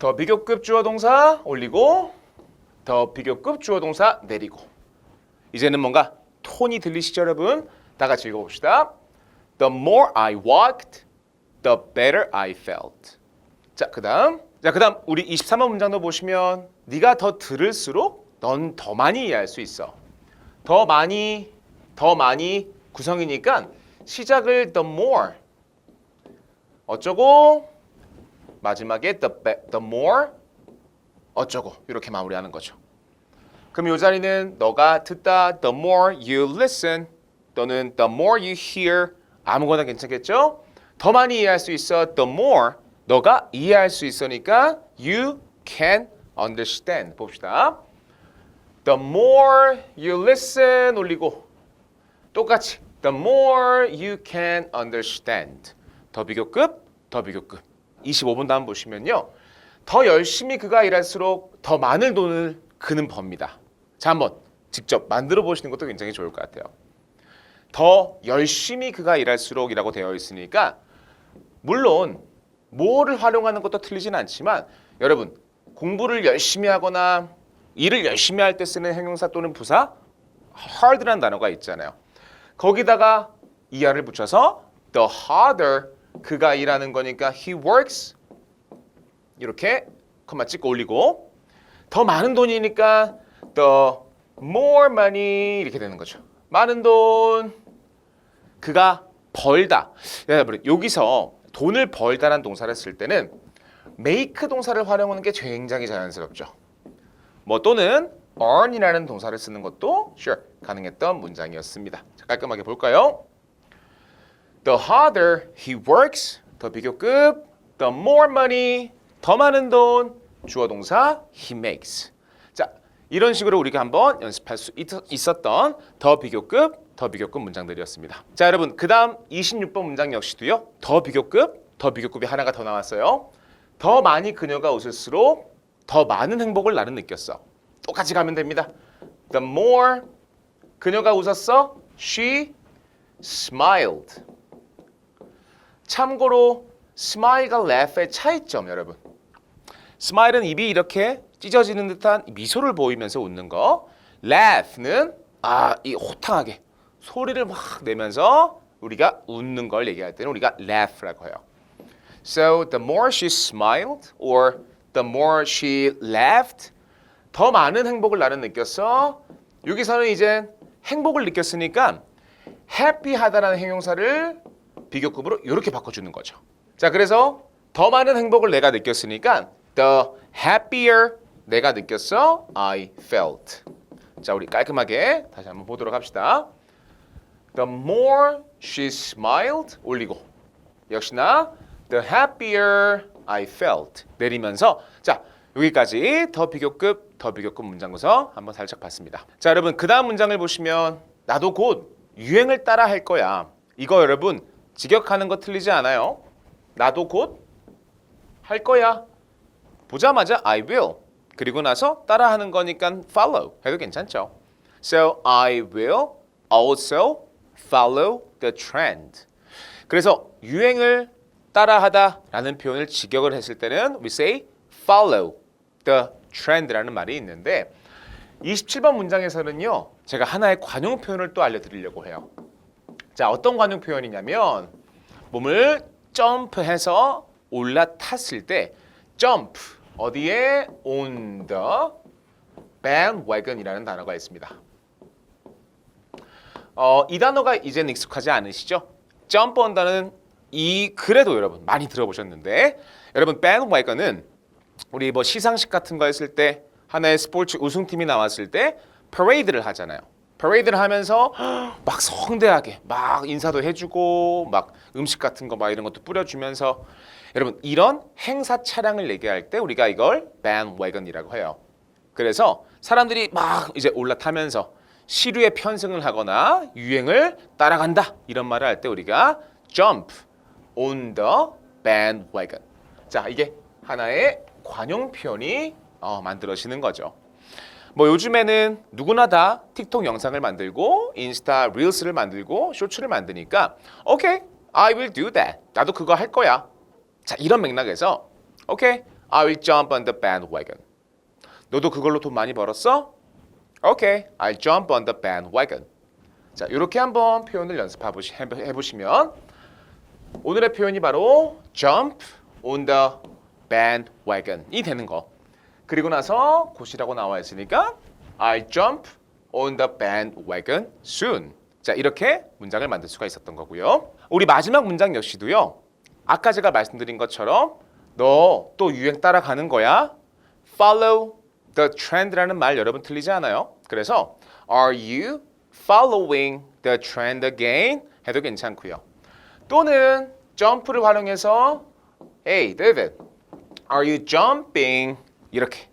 더 비교급 주어 동사 올리고 더 비교급 주어 동사 내리고 이제는 뭔가 톤이 들리시죠 여러분? 다 같이 읽어봅시다. The more I walked, the better I felt. 자, 그다음 우리 23번 문장도 보시면 네가 더 들을수록 넌 더 많이 이해할 수 있어. 더 많이 구성이니까 시작을 the more 어쩌고 마지막에 the more 어쩌고 이렇게 마무리하는 거죠. 그럼 이 자리는 너가 듣다 the more you listen 또는 the more you hear 아무거나 괜찮겠죠? 더 많이 이해할 수 있어 the more 너가 이해할 수 있으니까 you can understand 봅시다. The more you listen 올리고 똑같이 The more you can understand. 더 비교급, 더 비교급. 25번 다음 보시면요. 더 열심히 그가 일할수록 더 많은 돈을 그는 법니다. 자, 한번 직접 만들어 보시는 것도 굉장히 좋을 것 같아요. 더 열심히 그가 일할수록 이라고 되어 있으니까 물론 more를 활용하는 것도 틀리진 않지만 여러분 공부를 열심히 하거나 일을 열심히 할 때 쓰는 형용사 또는 부사 hard라는 단어가 있잖아요. 거기다가 er를 붙여서 the harder 그가 일하는 거니까 he works 이렇게 컴마 찍고 올리고 더 많은 돈이니까 the more money 이렇게 되는 거죠. 많은 돈 그가 벌다. 여러분 여기서 돈을 벌다라는 동사를 쓸 때는 make 동사를 활용하는 게 굉장히 자연스럽죠. 뭐 또는 earn이라는 동사를 쓰는 것도 sure 가능했던 문장이었습니다. 자, 깔끔하게 볼까요? The harder he works, 더 비교급, the more money, 더 많은 돈, 주어 동사 he makes. 자, 이런 식으로 우리가 한번 연습할 수 있었던 더 비교급 문장들이었습니다. 자, 여러분 그 다음 26번 문장 역시도요. 더 비교급이 하나가 더 나왔어요. 더 많이 그녀가 웃을수록 더 많은 행복을 나는 느꼈어. 똑같이 가면 됩니다. The more 그녀가 웃었어, she smiled. 참고로 smile과 laugh의 차이점 여러분. smile은 입이 이렇게 찢어지는 듯한 미소를 보이면서 웃는 거. laugh는 이 호탕하게 소리를 막 내면서 우리가 웃는 걸 얘기할 때는 우리가 laugh라고 해요. So the more she smiled or the more she laughed 더 많은 행복을 나는 느꼈어. 여기서는 이제 행복을 느꼈으니까 happy하다라는 형용사를 비교급으로 이렇게 바꿔주는 거죠. 자, 그래서 더 많은 행복을 내가 느꼈으니까 the happier 내가 느꼈어 I felt. 자, 우리 깔끔하게 다시 한번 보도록 합시다. The more she smiled 올리고 역시나 the happier I felt 내리면서 자 여기까지 더 비교급 문장 구성 한번 살짝 봤습니다. 자 여러분 그 다음 문장을 보시면 나도 곧 유행을 따라 할 거야. 이거 여러분 직역하는 거 틀리지 않아요? 나도 곧 할 거야. 보자마자 I will 그리고 나서 따라하는 거니까 follow 해도 괜찮죠. So I will also follow the trend. 그래서 유행을 따라하다라는 표현을 직역을 했을 때는 we say follow the trend라는 말이 있는데 27번 문장에서는요. 제가 하나의 관용 표현을 또 알려드리려고 해요. 자, 어떤 관용 표현이냐면 몸을 점프해서 올라탔을 때 jump 어디에 on the bandwagon이라는 단어가 있습니다. 이 단어가 이제는 익숙하지 않으시죠? jump on다는 그래도 여러분 많이 들어보셨는데 여러분 bandwagon은 우리 뭐 시상식 같은 거 했을 때 하나의 스포츠 우승팀이 나왔을 때 퍼레이드를 하잖아요. 퍼레이드를 하면서 막 성대하게 막 인사도 해주고 막 음식 같은 거 막 이런 것도 뿌려주면서 여러분 이런 행사 차량을 얘기할 때 우리가 이걸 bandwagon이라고 해요. 그래서 사람들이 막 이제 올라타면서 시류에 편승을 하거나 유행을 따라간다 이런 말을 할 때 우리가 jump on the bandwagon. 자 이게 하나의 관용 표현이 만들어지는 거죠. 뭐 요즘에는 누구나 다 틱톡 영상을 만들고 인스타 릴스를 만들고 쇼츠를 만드니까 Okay, I will do that. 나도 그거 할 거야. 자 이런 맥락에서 Okay, I will jump on the bandwagon. 너도 그걸로 돈 많이 벌었어? Okay, I'll jump on the bandwagon. 자 이렇게 한번 표현을 연습해보시면 오늘의 표현이 바로 jump on the bandwagon이 되는 거. 그리고 나서 곧이라고 나와 있으니까 I'll jump on the bandwagon soon. 자 이렇게 문장을 만들 수가 있었던 거고요. 우리 마지막 문장 역시도요. 아까 제가 말씀드린 것처럼 너 또 유행 따라가는 거야? Follow the trend라는 말 여러분 틀리지 않아요? 그래서 Are you following the trend again? 해도 괜찮고요. 또는 jump를 활용해서 Hey David, are you jumping? 이렇게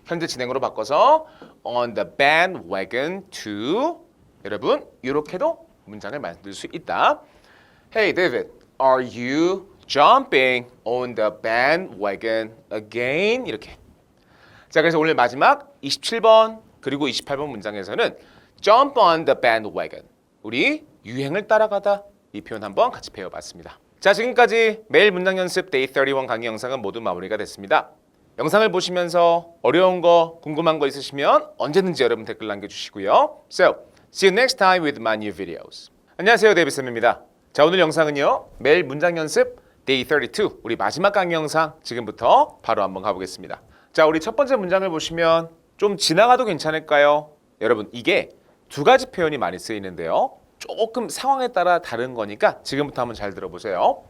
현재 진행으로 바꿔서 on the bandwagon to 여러분 이렇게도 문장을 만들 수 있다. Hey David, are you jumping on the bandwagon again? 이렇게. 자, 그래서 오늘 마지막 27번 그리고 28번 문장에서는 jump on the bandwagon. 우리 유행을 따라가다. 이 표현 한번 같이 배워봤습니다. 자, 지금까지 매일 문장 연습 데이 31 강의 영상은 모두 마무리가 됐습니다. 영상을 보시면서 어려운 거, 궁금한 거 있으시면 언제든지 여러분 댓글 남겨주시고요. So, see you next time with my new videos. 안녕하세요, 데이비쌤입니다. 자, 오늘 영상은요. 매일 문장 연습 데이 32 우리 마지막 강의 영상 지금부터 바로 한번 가보겠습니다. 자, 우리 첫 번째 문장을 보시면 좀 지나가도 괜찮을까요? 여러분, 이게 두 가지 표현이 많이 쓰이는데요. 조금 상황에 따라 다른 거니까 지금부터 한번 잘 들어보세요.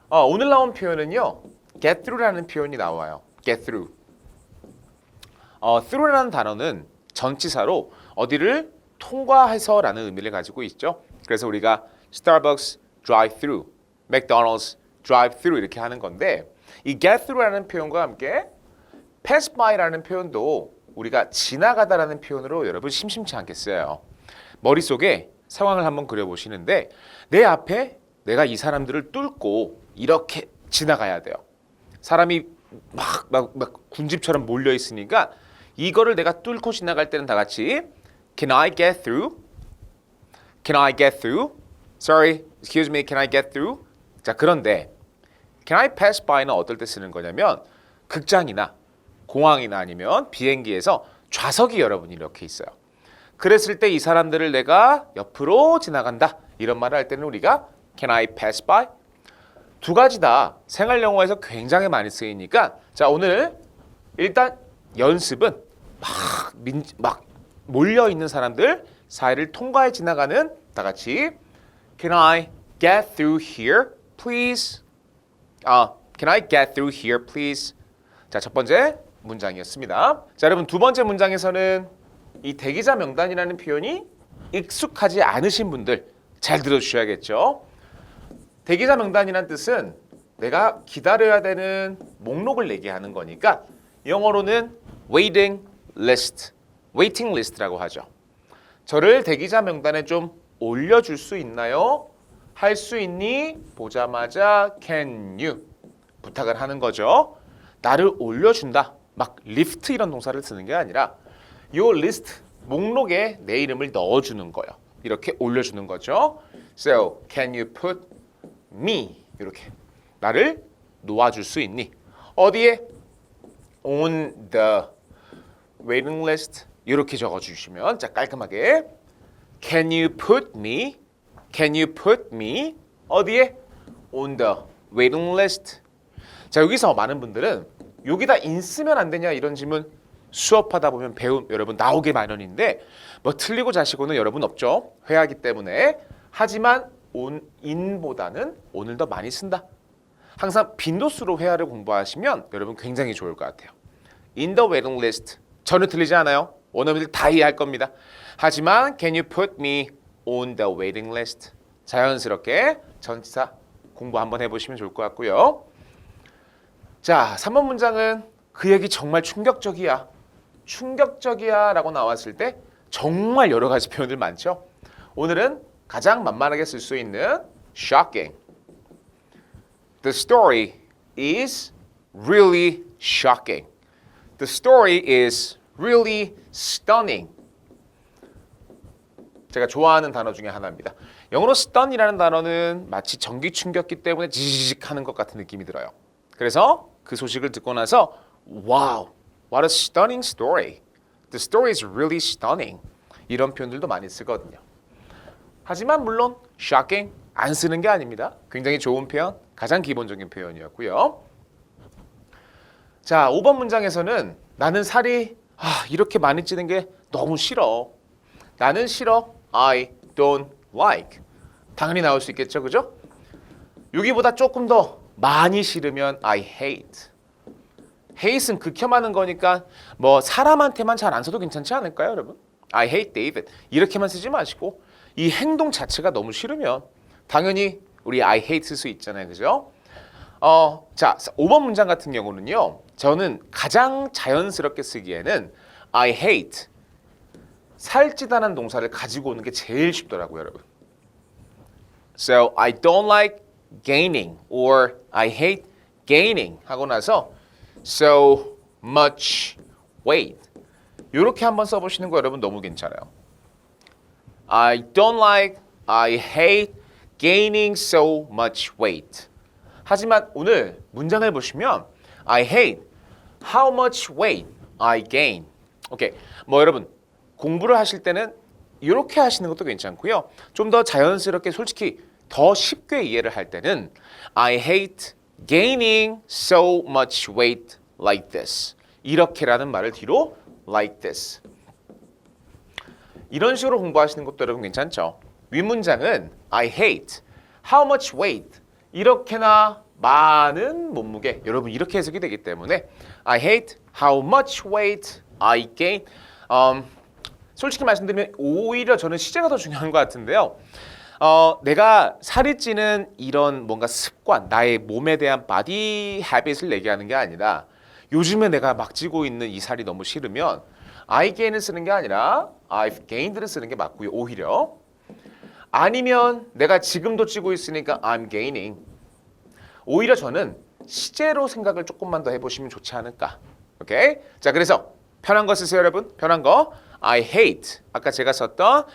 오늘 나온 표현은요. get through라는 표현이 나와요. get through. through라는 단어는 전치사로 어디를 통과해서라는 의미를 가지고 있죠. 그래서 우리가 Starbucks drive-through, McDonald's drive-through 이렇게 하는 건데 이 get through라는 표현과 함께 pass by라는 표현도 우리가 지나가다라는 표현으로 여러분 심심치 않겠어요. 머릿속에 상황을 한번 그려보시는데 내 앞에 내가 이 사람들을 뚫고 이렇게 지나가야 돼요. 사람이 막 군집처럼 몰려 있으니까 이거를 내가 뚫고 지나갈 때는 다 같이 Can I get through? Can I get through? Sorry, excuse me, can I get through? 자, 그런데 Can I pass by는 어떨 때 쓰는 거냐면 극장이나 공항이나 아니면 비행기에서 좌석이 여러분이 이렇게 있어요. 그랬을 때 이 사람들을 내가 옆으로 지나간다. 이런 말을 할 때는 우리가 Can I pass by? 두 가지 다 생활 영어에서 굉장히 많이 쓰이니까 자, 오늘 일단 연습은 막 몰려 있는 사람들 사이를 통과해 지나가는 다 같이 Can I get through here, please? Can I get through here, please? 자, 첫 번째 문장이었습니다. 자, 여러분 두 번째 문장에서는 이 대기자 명단이라는 표현이 익숙하지 않으신 분들 잘 들어주셔야겠죠. 대기자 명단이란 뜻은 내가 기다려야 되는 목록을 얘기하는 거니까 영어로는 waiting list, waiting list라고 하죠. 저를 대기자 명단에 좀 올려줄 수 있나요? 할 수 있니? 보자마자 can you 부탁을 하는 거죠. 나를 올려준다. 막 리프트 이런 동사를 쓰는 게 아니라 요 리스트 목록에 내 이름을 넣어주는 거예요. 이렇게 올려주는 거죠. So, can you put me? 이렇게 나를 놓아줄 수 있니? 어디에? On the waiting list. 이렇게 적어주시면 자 깔끔하게 Can you put me? Can you put me? 어디에? On the waiting list. 자, 여기서 많은 분들은 여기다 in 쓰면 안 되냐 이런 질문 수업하다 보면 배움 여러분 나오게 마련인데 뭐 틀리고 자시고는 여러분 없죠. 회화하기 때문에. 하지만 in보다는 on을 더 많이 쓴다. 항상 빈도수로 회화를 공부하시면 여러분 굉장히 좋을 것 같아요. In the waiting list. 전혀 틀리지 않아요. 원어민들 다 이해할 겁니다. 하지만 can you put me on the waiting list? 자연스럽게 전치사 공부 한번 해보시면 좋을 것 같고요. 자, 3번 문장은 그 얘기 정말 충격적이야. 충격적이야 라고 나왔을 때 정말 여러 가지 표현들 많죠. 오늘은 가장 만만하게 쓸 수 있는 shocking. The story is really shocking. The story is really stunning. 제가 좋아하는 단어 중에 하나입니다. 영어로 stun이라는 단어는 마치 전기 충격기 때문에 지지직 하는 것 같은 느낌이 들어요. 그래서 그 소식을 듣고 나서 Wow, what a stunning story. The story is really stunning. 이런 표현들도 많이 쓰거든요. 하지만 물론 shocking 안 쓰는 게 아닙니다. 굉장히 좋은 표현, 가장 기본적인 표현이었고요. 자, 5번 문장에서는 나는 살이 이렇게 많이 찌는 게 너무 싫어. 나는 싫어. I don't like. 당연히 나올 수 있겠죠, 그죠? 여기보다 조금 더 많이 싫으면 I hate. hate는 극혐하는 거니까 뭐 사람한테만 잘 안 써도 괜찮지 않을까요, 여러분? I hate David. 이렇게만 쓰지 마시고 이 행동 자체가 너무 싫으면 당연히 우리 I hate 쓸 수 있잖아요, 그죠? 자, 5번 문장 같은 경우는요. 저는 가장 자연스럽게 쓰기에는 I hate 살찌다는 동사를 가지고 오는 게 제일 쉽더라고요, 여러분. So I don't like gaining or I hate gaining 하고 나서 so much weight. 이렇게 한번 써보시는 거 여러분 너무 괜찮아요. I don't like, I hate gaining so much weight. 하지만 오늘 문장을 보시면 I hate how much weight I gain. 오케이. 뭐 여러분 공부를 하실 때는 이렇게 하시는 것도 괜찮고요. 좀 더 자연스럽게 솔직히 더 쉽게 이해를 할 때는 I hate gaining so much weight like this. 이렇게라는 말을 뒤로 like this. 이런 식으로 공부하시는 것도 여러분 괜찮죠? 윗문장은 I hate how much weight 이렇게나 많은 몸무게 여러분 이렇게 해석이 되기 때문에 I hate how much weight I gain 솔직히 말씀드리면 오히려 저는 시제가 더 중요한 것 같은데요. 내가 살이 찌는 이런 뭔가 습관, 나의 몸에 대한 바디 헤빗을 얘기하는 게 아니라 요즘에 내가 막 찌고 있는 이 살이 너무 싫으면 I gain을 쓰는 게 아니라 I've gained를 쓰는 게 맞고요. 오히려 아니면 내가 지금도 찌고 있으니까 I'm gaining. 오히려 저는 시제로 생각을 조금만 더 해보시면 좋지 않을까. 오케이? 자, 그래서 편한 거 쓰세요, 여러분. 편한 거. I hate. 아까 제가 썼던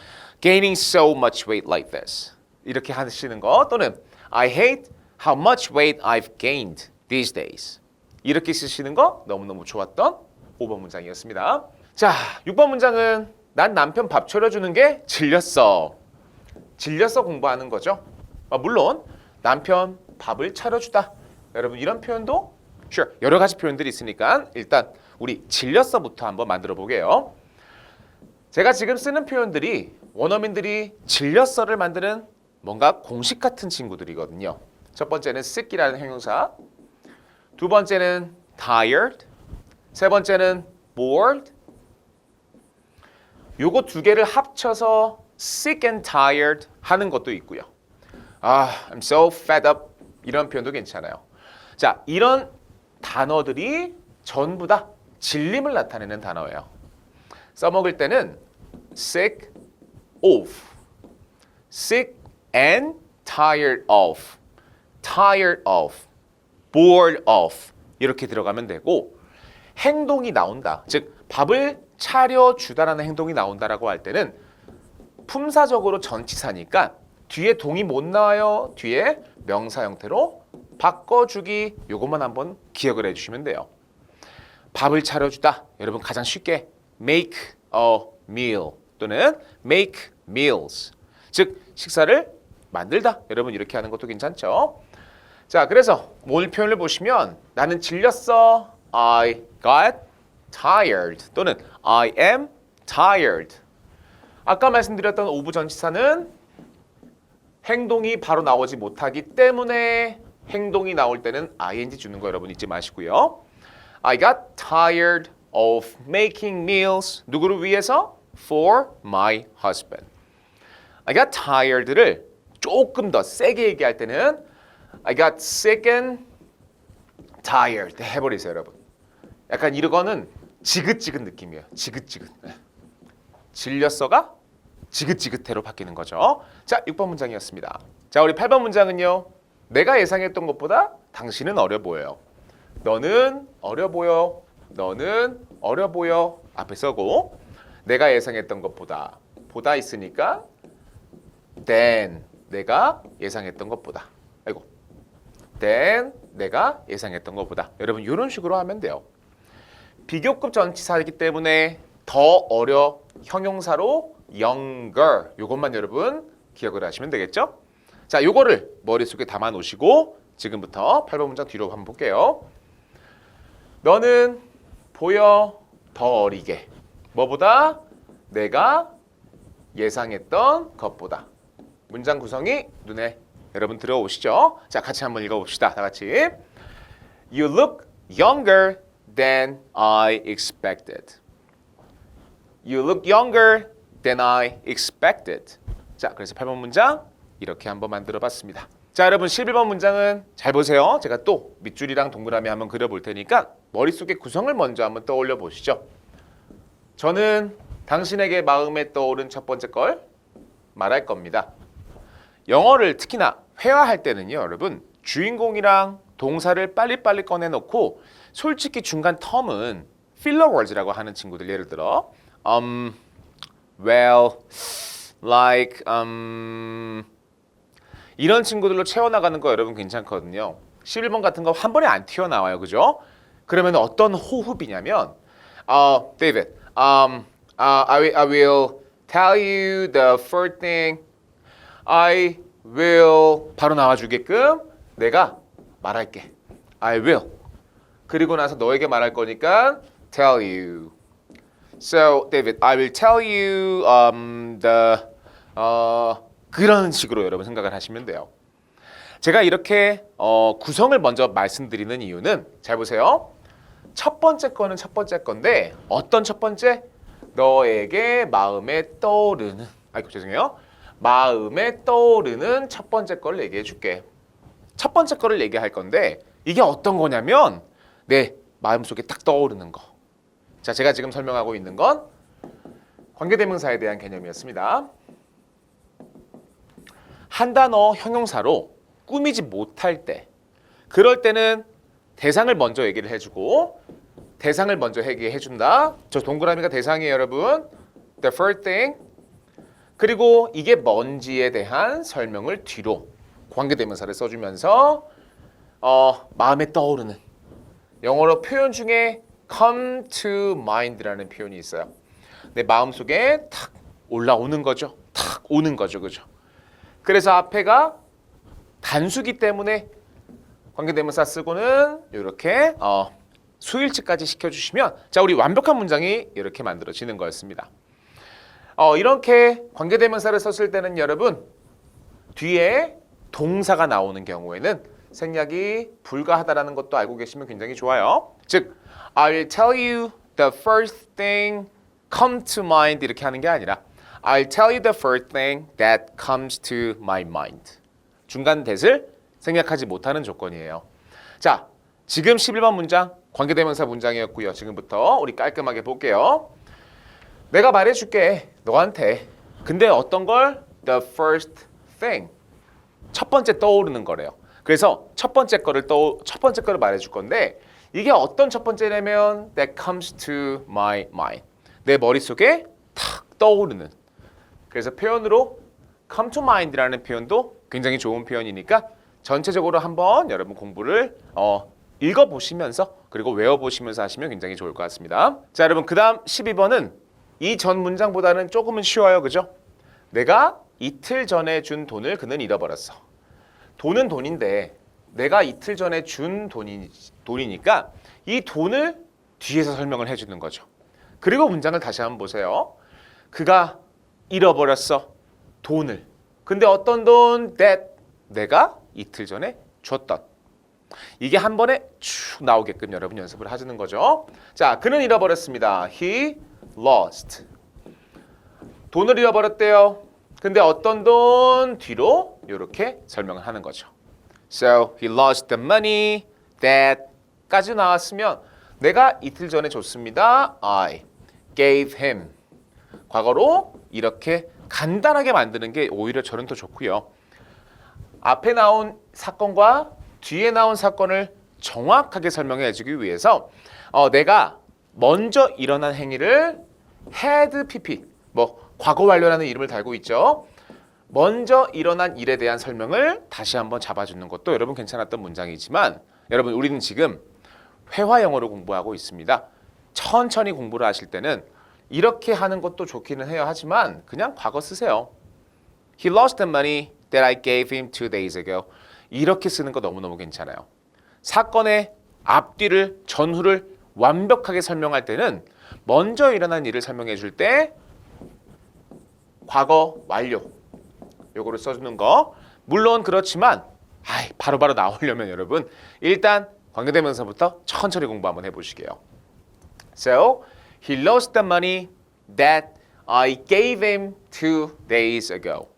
gaining so much weight like this. 이렇게 하시는 거 또는 I hate how much weight I've gained these days. 이렇게 쓰시는 거 너무너무 좋았던 5번 문장이었습니다. 자, 6번 문장은 난 남편 밥 차려주는 게 질렸어. 질렸어 공부하는 거죠. 물론 남편 밥을 차려주다. 여러분 이런 표현도 sure, 여러 가지 표현들이 있으니까 일단 우리 질렸어부터 한번 만들어 보게요. 제가 지금 쓰는 표현들이 원어민들이 질렸어를 만드는 뭔가 공식 같은 친구들이거든요. 첫 번째는 sick이라는 형용사, 두 번째는 tired, 세 번째는 bored. 요거 두 개를 합쳐서 sick and tired 하는 것도 있고요. I'm so fed up 이런 표현도 괜찮아요. 자, 이런 단어들이 전부 다 질림을 나타내는 단어예요. 써먹을 때는 sick of, sick and tired of, tired of, bored of 이렇게 들어가면 되고 행동이 나온다. 즉 밥을 차려주다라는 행동이 나온다라고 할 때는 품사적으로 전치사니까 뒤에 동이 못 나와요. 뒤에 명사 형태로 바꿔주기 요것만 한번 기억을 해주시면 돼요. 밥을 차려주다. 여러분 가장 쉽게 make a meal 또는 make meals. 즉 식사를 만들다. 여러분 이렇게 하는 것도 괜찮죠. 자, 그래서 오늘 표현을 보시면 나는 질렸어. I got tired 또는 I am tired. 아까 말씀드렸던 오브 전치사는 행동이 바로 나오지 못하기 때문에 행동이 나올 때는 ing 주는 거 여러분 잊지 마시고요. I got tired of making meals. 누구를 위해서? For my husband. I got tired를 조금 더 세게 얘기할 때는 I got sick and tired 해버리세요, 여러분. 약간 이거는 지긋지긋 느낌이에요. 지긋지긋. 질렸어가 지긋지긋해로 바뀌는 거죠. 자, 6번 문장이었습니다. 자, 우리 8번 문장은요. 내가 예상했던 것보다 당신은 어려 보여요. 너는 어려 보여. 너는 어려 보여. 앞에 서고 내가 예상했던 것보다 보다 있으니까 than 내가 예상했던 것보다. 아이고. than 내가 예상했던 것보다. 여러분 이런 식으로 하면 돼요. 비교급 전치사이기 때문에 더 어려 형용사로 younger 요것만 여러분 기억을 하시면 되겠죠? 자, 요거를 머릿속에 담아 놓으시고 지금부터 8번 문장 뒤로 한번 볼게요. 너는 보여 더 어리게. 뭐보다? 내가 예상했던 것보다. 문장 구성이 눈에 여러분 들어오시죠? 자, 같이 한번 읽어봅시다. 다 같이. You look younger than I expected. You look younger than I expected. 자, 그래서 8번 문장 이렇게 한번 만들어 봤습니다. 자, 여러분 11번 문장은 잘 보세요. 제가 또 밑줄이랑 동그라미 한번 그려볼 테니까 머릿속에 구성을 먼저 한번 떠올려 보시죠. 저는 당신에게 마음에 떠오른 첫 번째 걸 말할 겁니다. 영어를 특히나 회화할 때는요, 여러분 주인공이랑 동사를 빨리빨리 꺼내놓고 솔직히 중간 텀은 filler words라고 하는 친구들 예를 들어 well, like, 이런 친구들로 채워나가는 거 여러분 괜찮거든요. 11번 같은 거 한 번에 안 튀어나와요, 그죠? 그러면 어떤 호흡이냐면 David, I will tell you the first thing. I will 바로 나와주게끔 내가 말할게. I will. 그리고 나서 너에게 말할 거니까 tell you. So, David, I will tell you 그런 식으로 여러분 생각을 하시면 돼요. 제가 이렇게 구성을 먼저 말씀드리는 이유는 잘 보세요. 첫 번째 거는 첫 번째 건데 어떤 첫 번째? 너에게 마음에 떠오르는 죄송해요. 마음에 떠오르는 첫 번째 걸 얘기해 줄게. 첫 번째 거를 얘기할 건데 이게 어떤 거냐면 내 마음속에 딱 떠오르는 거. 자, 제가 지금 설명하고 있는 건 관계대명사에 대한 개념이었습니다. 한 단어 형용사로 꾸미지 못할 때 그럴 때는 대상을 먼저 얘기를 해주고 대상을 먼저 얘기해 준다. 저 동그라미가 대상이에요, 여러분. The first thing. 그리고 이게 뭔지에 대한 설명을 뒤로 관계대명사를 써주면서 마음에 떠오르는 영어로 표현 중에 come to mind라는 표현이 있어요. 내 마음속에 탁 올라오는 거죠. 탁 오는 거죠, 그죠? 그래서 앞에가 단수기 때문에 관계대명사 쓰고는 이렇게 수일치까지 시켜주시면 자, 우리 완벽한 문장이 이렇게 만들어지는 거였습니다. 이렇게 관계대명사를 썼을 때는 여러분 뒤에 동사가 나오는 경우에는 생략이 불가하다라는 것도 알고 계시면 굉장히 좋아요. 즉, I'll tell you the first thing come to mind 이렇게 하는 게 아니라 I'll tell you the first thing that comes to my mind. 중간 대를 생략하지 못하는 조건이에요. 자, 지금 11번 문장 관계대명사 문장이었고요. 지금부터 우리 깔끔하게 볼게요. 내가 말해줄게 너한테. 근데 어떤 걸? The first thing. 첫 번째 떠오르는 거래요. 그래서 첫 번째 거를 말해줄 건데 이게 어떤 첫 번째냐면 that comes to my mind. 내 머릿속에 탁 떠오르는. 그래서 표현으로 come to mind라는 표현도 굉장히 좋은 표현이니까 전체적으로 한번 여러분 공부를 읽어보시면서 그리고 외워보시면서 하시면 굉장히 좋을 것 같습니다. 자, 여러분 그 다음 12번은 이 전 문장보다는 조금은 쉬워요. 그죠? 내가 이틀 전에 준 돈을 그는 잃어버렸어. 돈은 돈인데 내가 이틀 전에 준 돈이니까 이 돈을 뒤에서 설명을 해주는 거죠. 그리고 문장을 다시 한번 보세요. 그가 잃어버렸어. 돈을. 근데 어떤 돈? that 내가 이틀 전에 줬던. 이게 한 번에 쭉 나오게끔 여러분 연습을 하시는 거죠. 자, 그는 잃어버렸습니다. He lost. 돈을 잃어버렸대요. 근데 어떤 돈? 뒤로 이렇게 설명을 하는 거죠. So he lost the money that까지 나왔으면 내가 이틀 전에 줬습니다. I gave him. 과거로 이렇게 간단하게 만드는 게 오히려 저는 더 좋고요. 앞에 나온 사건과 뒤에 나온 사건을 정확하게 설명해 주기 위해서 내가 먼저 일어난 행위를 had pp 과거 완료라는 이름을 달고 있죠. 먼저 일어난 일에 대한 설명을 다시 한번 잡아주는 것도 여러분 괜찮았던 문장이지만 여러분 우리는 지금 회화 영어를 공부하고 있습니다. 천천히 공부를 하실 때는 이렇게 하는 것도 좋기는 해요. 하지만 그냥 과거 쓰세요. He lost the money that I gave him 2 days ago. 이렇게 쓰는 거 너무너무 괜찮아요. 사건의 앞뒤를 전후를 완벽하게 설명할 때는 먼저 일어난 일을 설명해 줄 때 과거 완료 요거를 써주는 거. 물론 그렇지만 바로바로 나오려면 여러분 일단 관계대명사부터 천천히 공부 한번 해보시게요. So he lost the money that I gave him 2 days ago.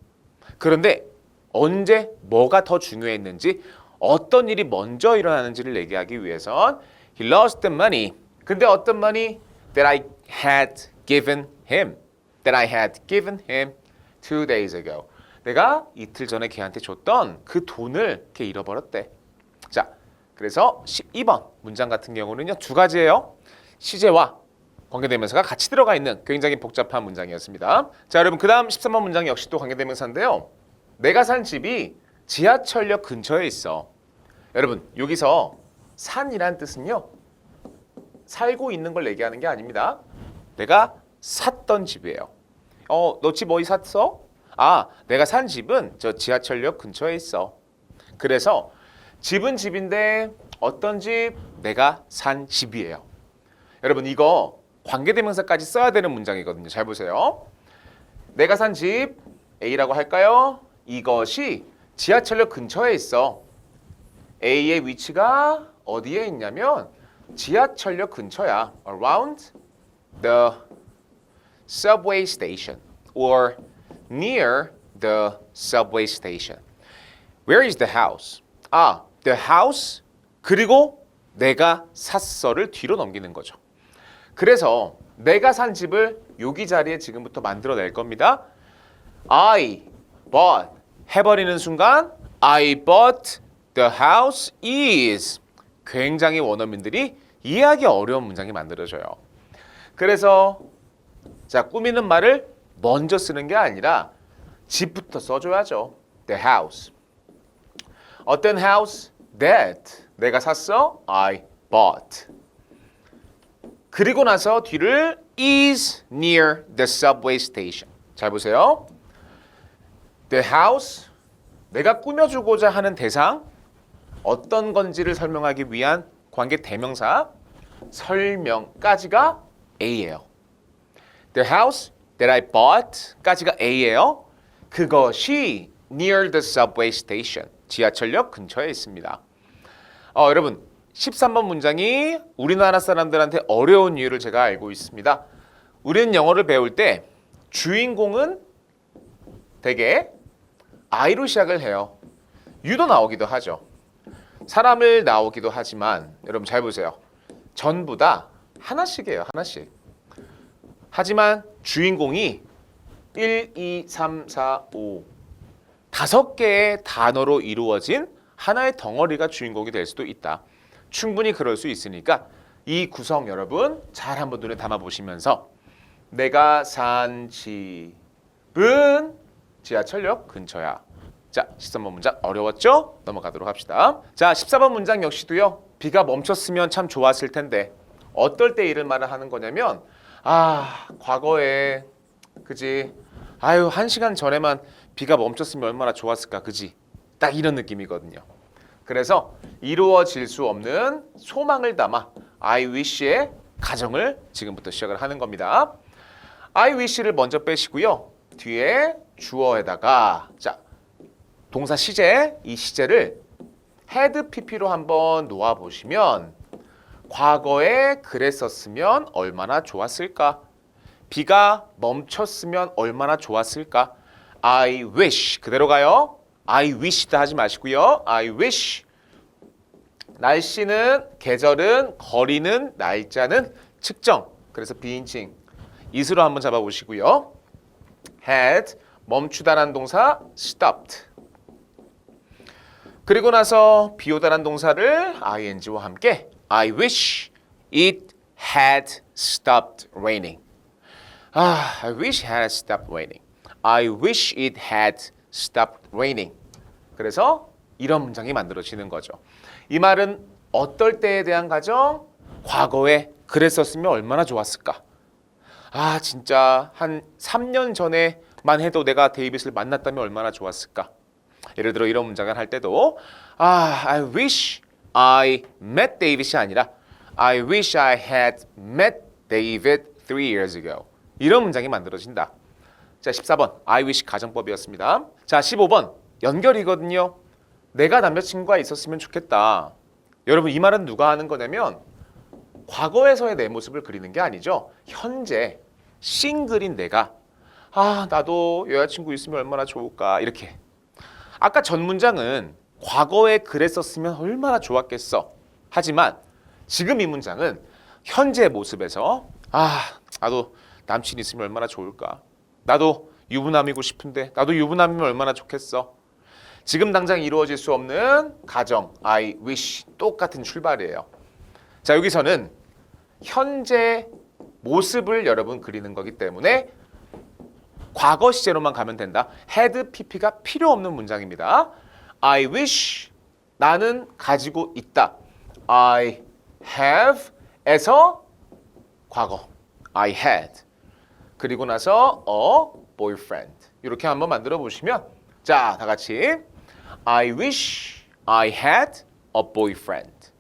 그런데 언제 뭐가 더 중요했는지 어떤 일이 먼저 일어나는지를 얘기하기 위해선 he lost the money. 근데 어떤 money? That I had given him. That I had given him 2 days ago. 내가 이틀 전에 걔한테 줬던 그 돈을 걔 잃어버렸대. 자, 그래서 12번 문장 같은 경우는요, 두 가지예요. 시제와 관계대명사가 같이 들어가 있는 굉장히 복잡한 문장이었습니다. 자, 여러분 그 다음 13번 문장 역시 또 관계대명사인데요. 내가 산 집이 지하철역 근처에 있어. 여러분 여기서 산이란 뜻은요, 살고 있는 걸 얘기하는 게 아닙니다. 내가 샀던 집이에요. 너 집 어디 샀어? 아, 내가 산 집은 저 지하철역 근처에 있어. 그래서 집은 집인데 어떤 집? 내가 산 집이에요. 여러분 이거 관계대명사까지 써야 되는 문장이거든요. 잘 보세요. 내가 산 집 A라고 할까요? 이것이 지하철역 근처에 있어. A의 위치가 어디에 있냐면 지하철역 근처야. Around the subway station or near the subway station. Where is the house? 아, the house 그리고 내가 샀어를 뒤로 넘기는 거죠. 그래서 내가 산 집을 여기 자리에 지금부터 만들어낼 겁니다. I bought 해버리는 순간 I bought the house is 굉장히 원어민들이 이해하기 어려운 문장이 만들어져요. 그래서 자, 꾸미는 말을 먼저 쓰는 게 아니라 집부터 써줘야죠. The house. 어떤 house? That 내가 샀어. I bought. 그리고 나서 뒤를 is near the subway station. 잘 보세요. The house, 내가 꾸며주고자 하는 대상, 어떤 건지를 설명하기 위한 관계 대명사, 설명까지가 A예요. The house that I bought까지가 A예요. 그것이 near the subway station, 지하철역 근처에 있습니다. 여러분 13번 문장이 우리나라 사람들한테 어려운 이유를 제가 알고 있습니다. 우리는 영어를 배울 때 주인공은 대개 I로 시작을 해요. U도 나오기도 하죠. 사람을 나오기도 하지만 여러분 잘 보세요. 전부 다 하나씩이에요. 하나씩. 하지만 주인공이 1, 2, 3, 4, 5 다섯 개의 단어로 이루어진 하나의 덩어리가 주인공이 될 수도 있다. 충분히 그럴 수 있으니까 이 구성 여러분 잘 한번 눈에 담아보시면서 내가 산 집은 지하철역 근처야. 자, 13번 문장 어려웠죠? 넘어가도록 합시다. 자, 14번 문장 역시도요. 비가 멈췄으면 참 좋았을 텐데 어떨 때 이를 말을 하는 거냐면 과거에 그지? 아유, 1시간 전에만 비가 멈췄으면 얼마나 좋았을까 그지? 딱 이런 느낌이거든요. 그래서 이루어질 수 없는 소망을 담아 I wish의 가정을 지금부터 시작을 하는 겁니다. I wish를 먼저 빼시고요. 뒤에 주어에다가 자, 동사 시제, 이 시제를 had pp로 한번 놓아 보시면 과거에 그랬었으면 얼마나 좋았을까? 비가 멈췄으면 얼마나 좋았을까? I wish 그대로 가요. I wish다 하지 마시고요. I wish. 날씨는, 계절은, 거리는, 날짜는 측정. 그래서 비인칭. is로 한번 잡아보시고요. had 멈추다란 동사 stopped. 그리고 나서 비오다란 동사를 ing와 함께 I wish it had stopped raining. I wish it had stopped raining. I wish it had stopped raining. 그래서 이런 문장이 만들어지는 거죠. 이 말은 어떨 때에 대한 가정? 과거에 그랬었으면 얼마나 좋았을까? 진짜 한 3년 전에만 해도 내가 데이빗을 만났다면 얼마나 좋았을까? 예를 들어 이런 문장을 할 때도 I wish I met David이 아니라 I wish I had met David 3 years ago. 이런 문장이 만들어진다. 자, 14번 I wish 가정법이었습니다. 자, 15번 연결이거든요. 내가 남자친구가 있었으면 좋겠다. 여러분 이 말은 누가 하는 거냐면 과거에서의 내 모습을 그리는 게 아니죠. 현재 싱글인 내가 나도 여자친구 있으면 얼마나 좋을까 이렇게. 아까 전 문장은 과거에 그랬었으면 얼마나 좋았겠어. 하지만 지금 이 문장은 현재 모습에서 나도 남친 있으면 얼마나 좋을까. 나도 유부남이고 싶은데 나도 유부남이면 얼마나 좋겠어. 지금 당장 이루어질 수 없는 가정 I wish 똑같은 출발이에요. 자, 여기서는 현재 모습을 여러분 그리는 거기 때문에 과거 시제로만 가면 된다. had pp가 필요 없는 문장입니다. I wish 나는 가지고 있다. I have 에서 과거 I had 그리고 나서 a boyfriend 이렇게 한번 만들어 보시면 자, 다 같이 I wish I had a boyfriend.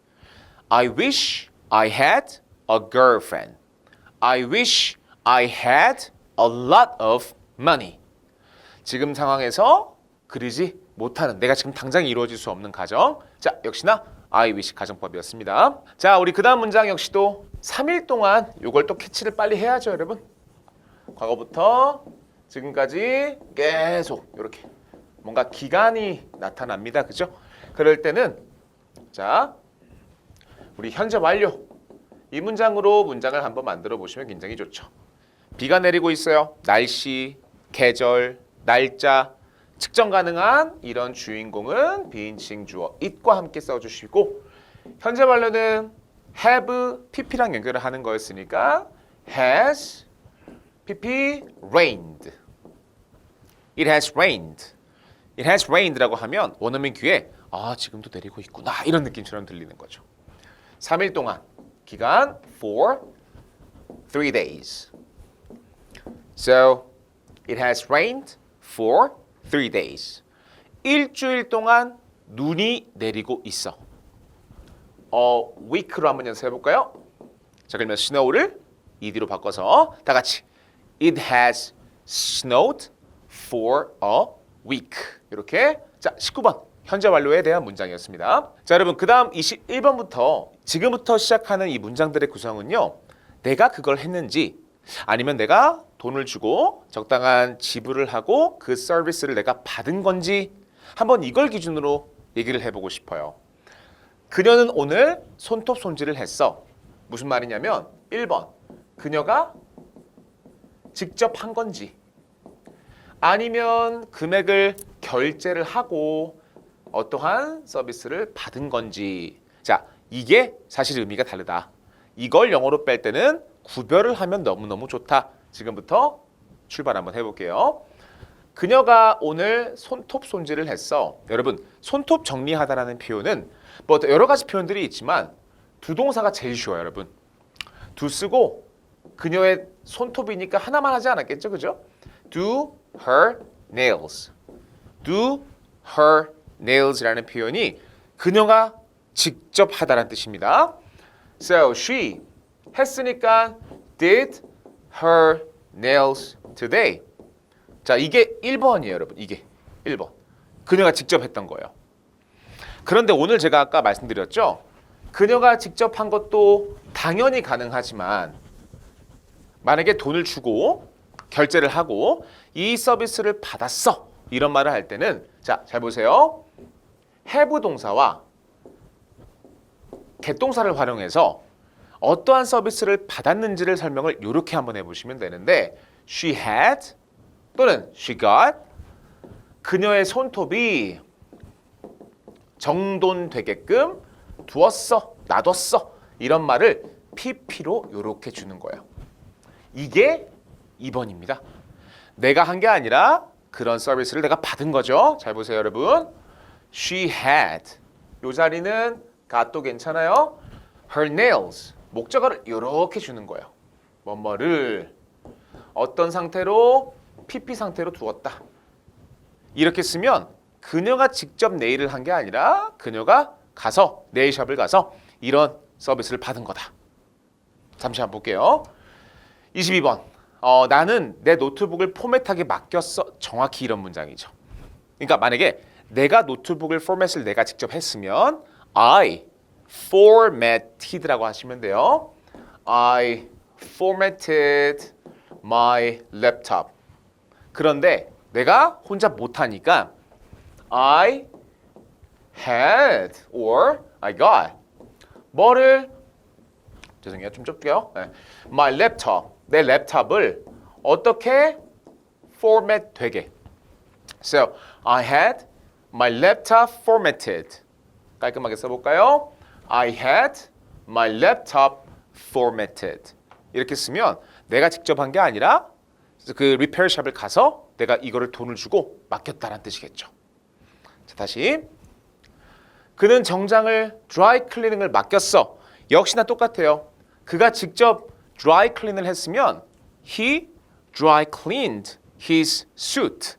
I wish I had a girlfriend. I wish I had a lot of money. 지금 상황에서 그리지 못하는 내가 지금 당장 이루어질 수 없는 가정. 자, 역시나 I wish 가정법이었습니다. 자, 우리 그 다음 문장 역시도 3일 동안 이걸 또 캐치를 빨리 해야죠, 여러분. 과거부터 지금까지 계속 이렇게 뭔가 기간이 나타납니다. 그죠? 그럴 때는 자, 우리 현재 완료 이 문장으로 문장을 한번 만들어 보시면 굉장히 좋죠. 비가 내리고 있어요. 날씨, 계절, 날짜 측정 가능한 이런 주인공은 비인칭 주어 it과 함께 써주시고 현재 완료는 have, pp랑 연결을 하는 거였으니까 has, pp, rained. It has rained. It has rained라고 하면 원어민 귀에 아, 지금도 내리고 있구나 이런 느낌처럼 들리는 거죠. 3일 동안 기간 for 3 days. So it has rained for 3 days. 일주일 동안 눈이 내리고 있어. week로 한번 연습해 볼까요? 자, 그러면 snow를 ed로 바꿔서 다 같이 It has snowed for a week. 이렇게 자, 19번 현재 완료에 대한 문장이었습니다. 자, 여러분 그다음 21번부터 지금부터 시작하는 이 문장들의 구성은요. 내가 그걸 했는지 아니면 내가 돈을 주고 적당한 지불을 하고 그 서비스를 내가 받은 건지 한번 이걸 기준으로 얘기를 해보고 싶어요. 그녀는 오늘 손톱 손질을 했어. 무슨 말이냐면 1번 그녀가 직접 한 건지 아니면 금액을 결제를 하고 어떠한 서비스를 받은 건지. 자, 이게 사실 의미가 다르다. 이걸 영어로 뺄 때는 구별을 하면 너무너무 좋다. 지금부터 출발 한번 해볼게요. 그녀가 오늘 손톱 손질을 했어. 여러분, 손톱 정리하다라는 표현은 뭐 여러 가지 표현들이 있지만 두 동사가 제일 쉬워요, 여러분. 두 쓰고 그녀의 손톱이니까 하나만 하지 않았겠죠, 그죠? Do her nails. Do her nails라는 표현이 그녀가 직접 하다라는 뜻입니다. So she 했으니까 did her nails today. 자, 이게 1번이에요, 여러분. 이게 1번. 그녀가 직접 했던 거예요. 그런데 오늘 제가 아까 말씀드렸죠. 그녀가 직접 한 것도 당연히 가능하지만 만약에 돈을 주고 결제를 하고 이 서비스를 받았어. 이런 말을 할 때는 자, 잘 보세요. have 동사와 get 동사를 활용해서 어떠한 서비스를 받았는지를 설명을 이렇게 한번 해보시면 되는데 she had 또는 she got 그녀의 손톱이 정돈되게끔 두었어, 놔뒀어 이런 말을 pp로 이렇게 주는 거예요. 이게 2번입니다. 내가 한 게 아니라 그런 서비스를 내가 받은 거죠. 잘 보세요, 여러분. She had 이 자리는 got도 괜찮아요. Her nails 목적어를 이렇게 주는 거예요. 뭐뭐를 어떤 상태로 pp 상태로 두었다. 이렇게 쓰면 그녀가 직접 네일을 한 게 아니라 그녀가 가서 네일샵을 가서 이런 서비스를 받은 거다. 잠시 한번 볼게요. 22번. 나는 내 노트북을 포맷하게 맡겼어. 정확히 이런 문장이죠. 그러니까 만약에 내가 노트북을 포맷을 내가 직접 했으면 I formatted라고 하시면 돼요. I formatted my laptop. 그런데 내가 혼자 못하니까 I had or I got 뭐를 죄송해요. 좀 좁게요. 네. My laptop 내 랩탑을 어떻게 format 되게. So, I had my laptop formatted. 깔끔하게 써볼까요? I had my laptop formatted. 이렇게 쓰면 내가 직접 한 게 아니라 그 리페어샵을 가서 내가 이거를 돈을 주고 맡겼다는 뜻이겠죠. 자, 다시. 그는 정장을 드라이 클리닝을 맡겼어. 역시나 똑같아요. 그가 직접 드라이 클린을 했으면 he dry cleaned his suit.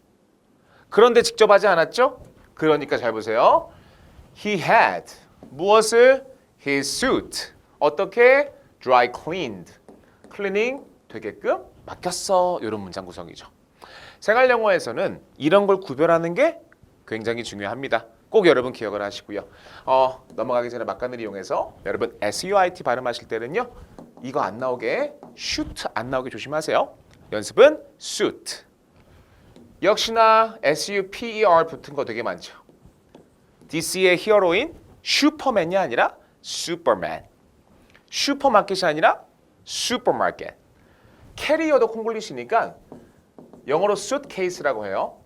그런데 직접 하지 않았죠? 그러니까 잘 보세요. He had 무엇을? His suit. 어떻게? Dry cleaned. 클리닝 되게끔 맡겼어. 이런 문장 구성이죠. 생활 영어에서는 이런 걸 구별하는 게 굉장히 중요합니다. 꼭 여러분 기억을 하시고요. 넘어가기 전에 막간을 이용해서 여러분 SUIT 발음하실 때는요. 이거 안 나오게 shoot 안 나오게 조심하세요. 연습은 suit. 역시나 SUPER 붙은 거 되게 많죠. DC의 히어로인 슈퍼맨이 아니라 슈퍼맨. 슈퍼마켓이 아니라 슈퍼마켓. 캐리어도 콩글리시니까 영어로 suitcase라고 해요.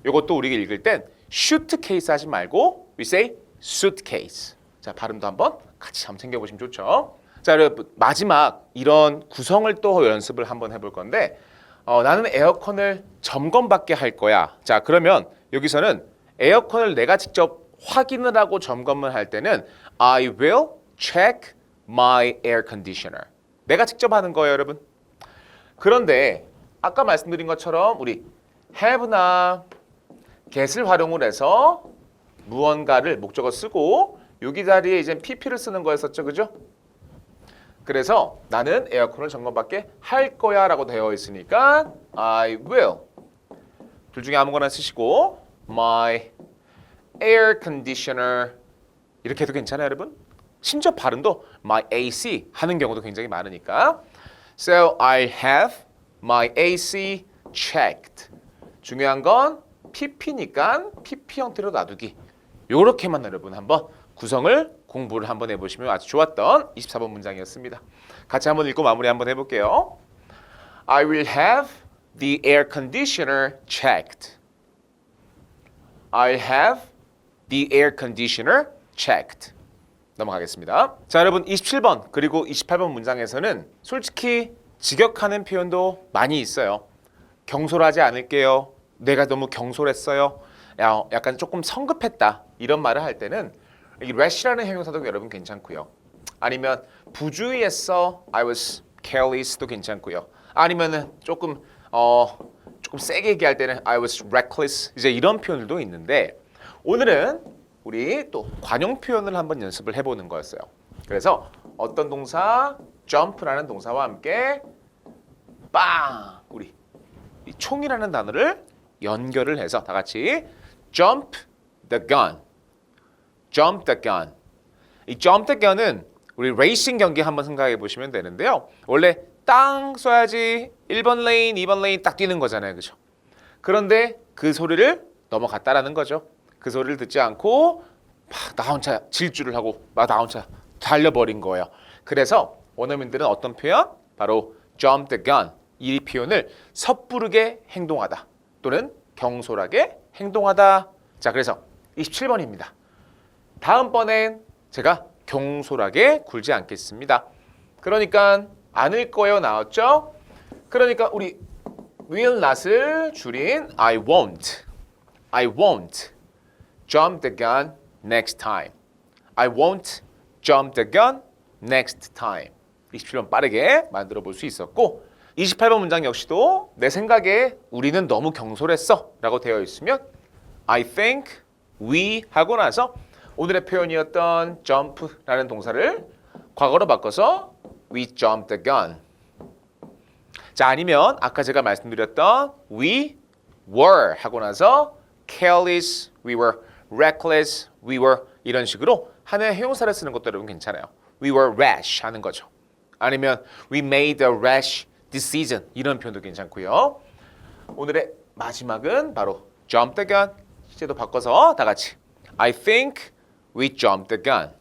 이것도 우리가 읽을 땐 suitcase 하지 말고 we say suitcase. 자, 발음도 한번 같이 한번 챙겨보시면 좋죠. 자, 여러분 마지막 이런 구성을 또 연습을 한번 해볼 건데 나는 에어컨을 점검받게 할 거야. 자, 그러면 여기서는 에어컨을 내가 직접 확인을 하고 점검을 할 때는 I will check my air conditioner. 내가 직접 하는 거예요, 여러분. 그런데 아까 말씀드린 것처럼 우리 have나 get을 활용을 해서 무언가를 목적어 쓰고 여기 자리에 이제 pp를 쓰는 거였었죠, 그죠? 그래서 나는 에어컨을 점검받게 할 거야 라고 되어 있으니까 I will. 둘 중에 아무거나 쓰시고 my air conditioner 이렇게 해도 괜찮아요, 여러분? 심지어 발음도 my AC 하는 경우도 굉장히 많으니까 So I have my AC checked. 중요한 건 pp니까 pp 형태로 놔두기. 요렇게만 여러분 한번 구성을 공부를 한번 해보시면 아주 좋았던 24번 문장이었습니다. 같이 한번 읽고 마무리 한번 해볼게요. I will have the air conditioner checked. I'll have the air conditioner checked. 넘어가겠습니다. 자, 여러분 27번 그리고 28번 문장에서는 솔직히 직역하는 표현도 많이 있어요. 경솔하지 않을게요. 내가 너무 경솔했어요. 약간 조금 성급했다. 이런 말을 할 때는 이 rash라는 형용사도 여러분 괜찮고요. 아니면 부주의했어. I was careless도 괜찮고요. 아니면은 조금 세게 얘기할 때는 I was reckless. 이제 이런 표현들도 있는데 오늘은 우리 또 관용 표현을 한번 연습을 해보는 거였어요. 그래서 어떤 동사, jump라는 동사와 함께 빵! 우리 이 총이라는 단어를 연결을 해서 다 같이 jump the gun. jump the gun. 이 jump the gun은 우리 레이싱 경기 한번 생각해 보시면 되는데요. 원래 땅 쏴야지 1번 레인, 2번 레인 딱 뛰는 거잖아요. 그죠? 그런데 그 소리를 넘어갔다라는 거죠. 그 소리를 듣지 않고 막 나 혼자 질주를 하고 막 나 혼자 달려버린 거예요. 그래서 원어민들은 어떤 표현? 바로 jump the gun. 이 표현을 섣부르게 행동하다 또는 경솔하게 행동하다. 자, 그래서 27번입니다. 다음번엔 제가 경솔하게 굴지 않겠습니다. 그러니까 않을 거예요 나왔죠? 그러니까 우리 will not을 줄인 I won't. I won't jump the gun next time. I won't jump the gun next time. 27번 빠르게 만들어 볼 수 있었고 28번 문장 역시도 내 생각에 우리는 너무 경솔했어 라고 되어 있으면 I think we 하고 나서 오늘의 표현이었던 jump라는 동사를 과거로 바꿔서 we jumped the gun. 자, 아니면 아까 제가 말씀드렸던 we were 하고 나서 careless, we were reckless, we were 이런 식으로 하나의 형용사를 쓰는 것도 여러분 괜찮아요. We were rash 하는 거죠. 아니면 we made a rash decision 이런 표현도 괜찮고요. 오늘의 마지막은 바로 jump the gun. 시제도 바꿔서 다 같이 I think we jumped the gun.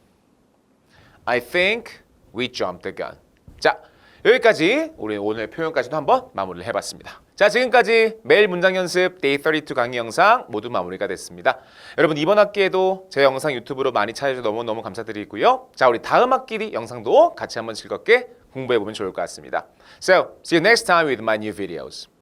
I think we jumped the gun. 자, 여기까지 우리 오늘 표현까지도 한번 마무리를 해봤습니다. 자, 지금까지 매일 문장 연습 데이 32 강의 영상 모두 마무리가 됐습니다. 여러분 이번 학기에도 제 영상 유튜브로 많이 찾아주셔서 너무너무 감사드리고요. 자, 우리 다음 학기 영상도 같이 한번 즐겁게 공부해보면 좋을 것 같습니다. So, see you next time with my new videos.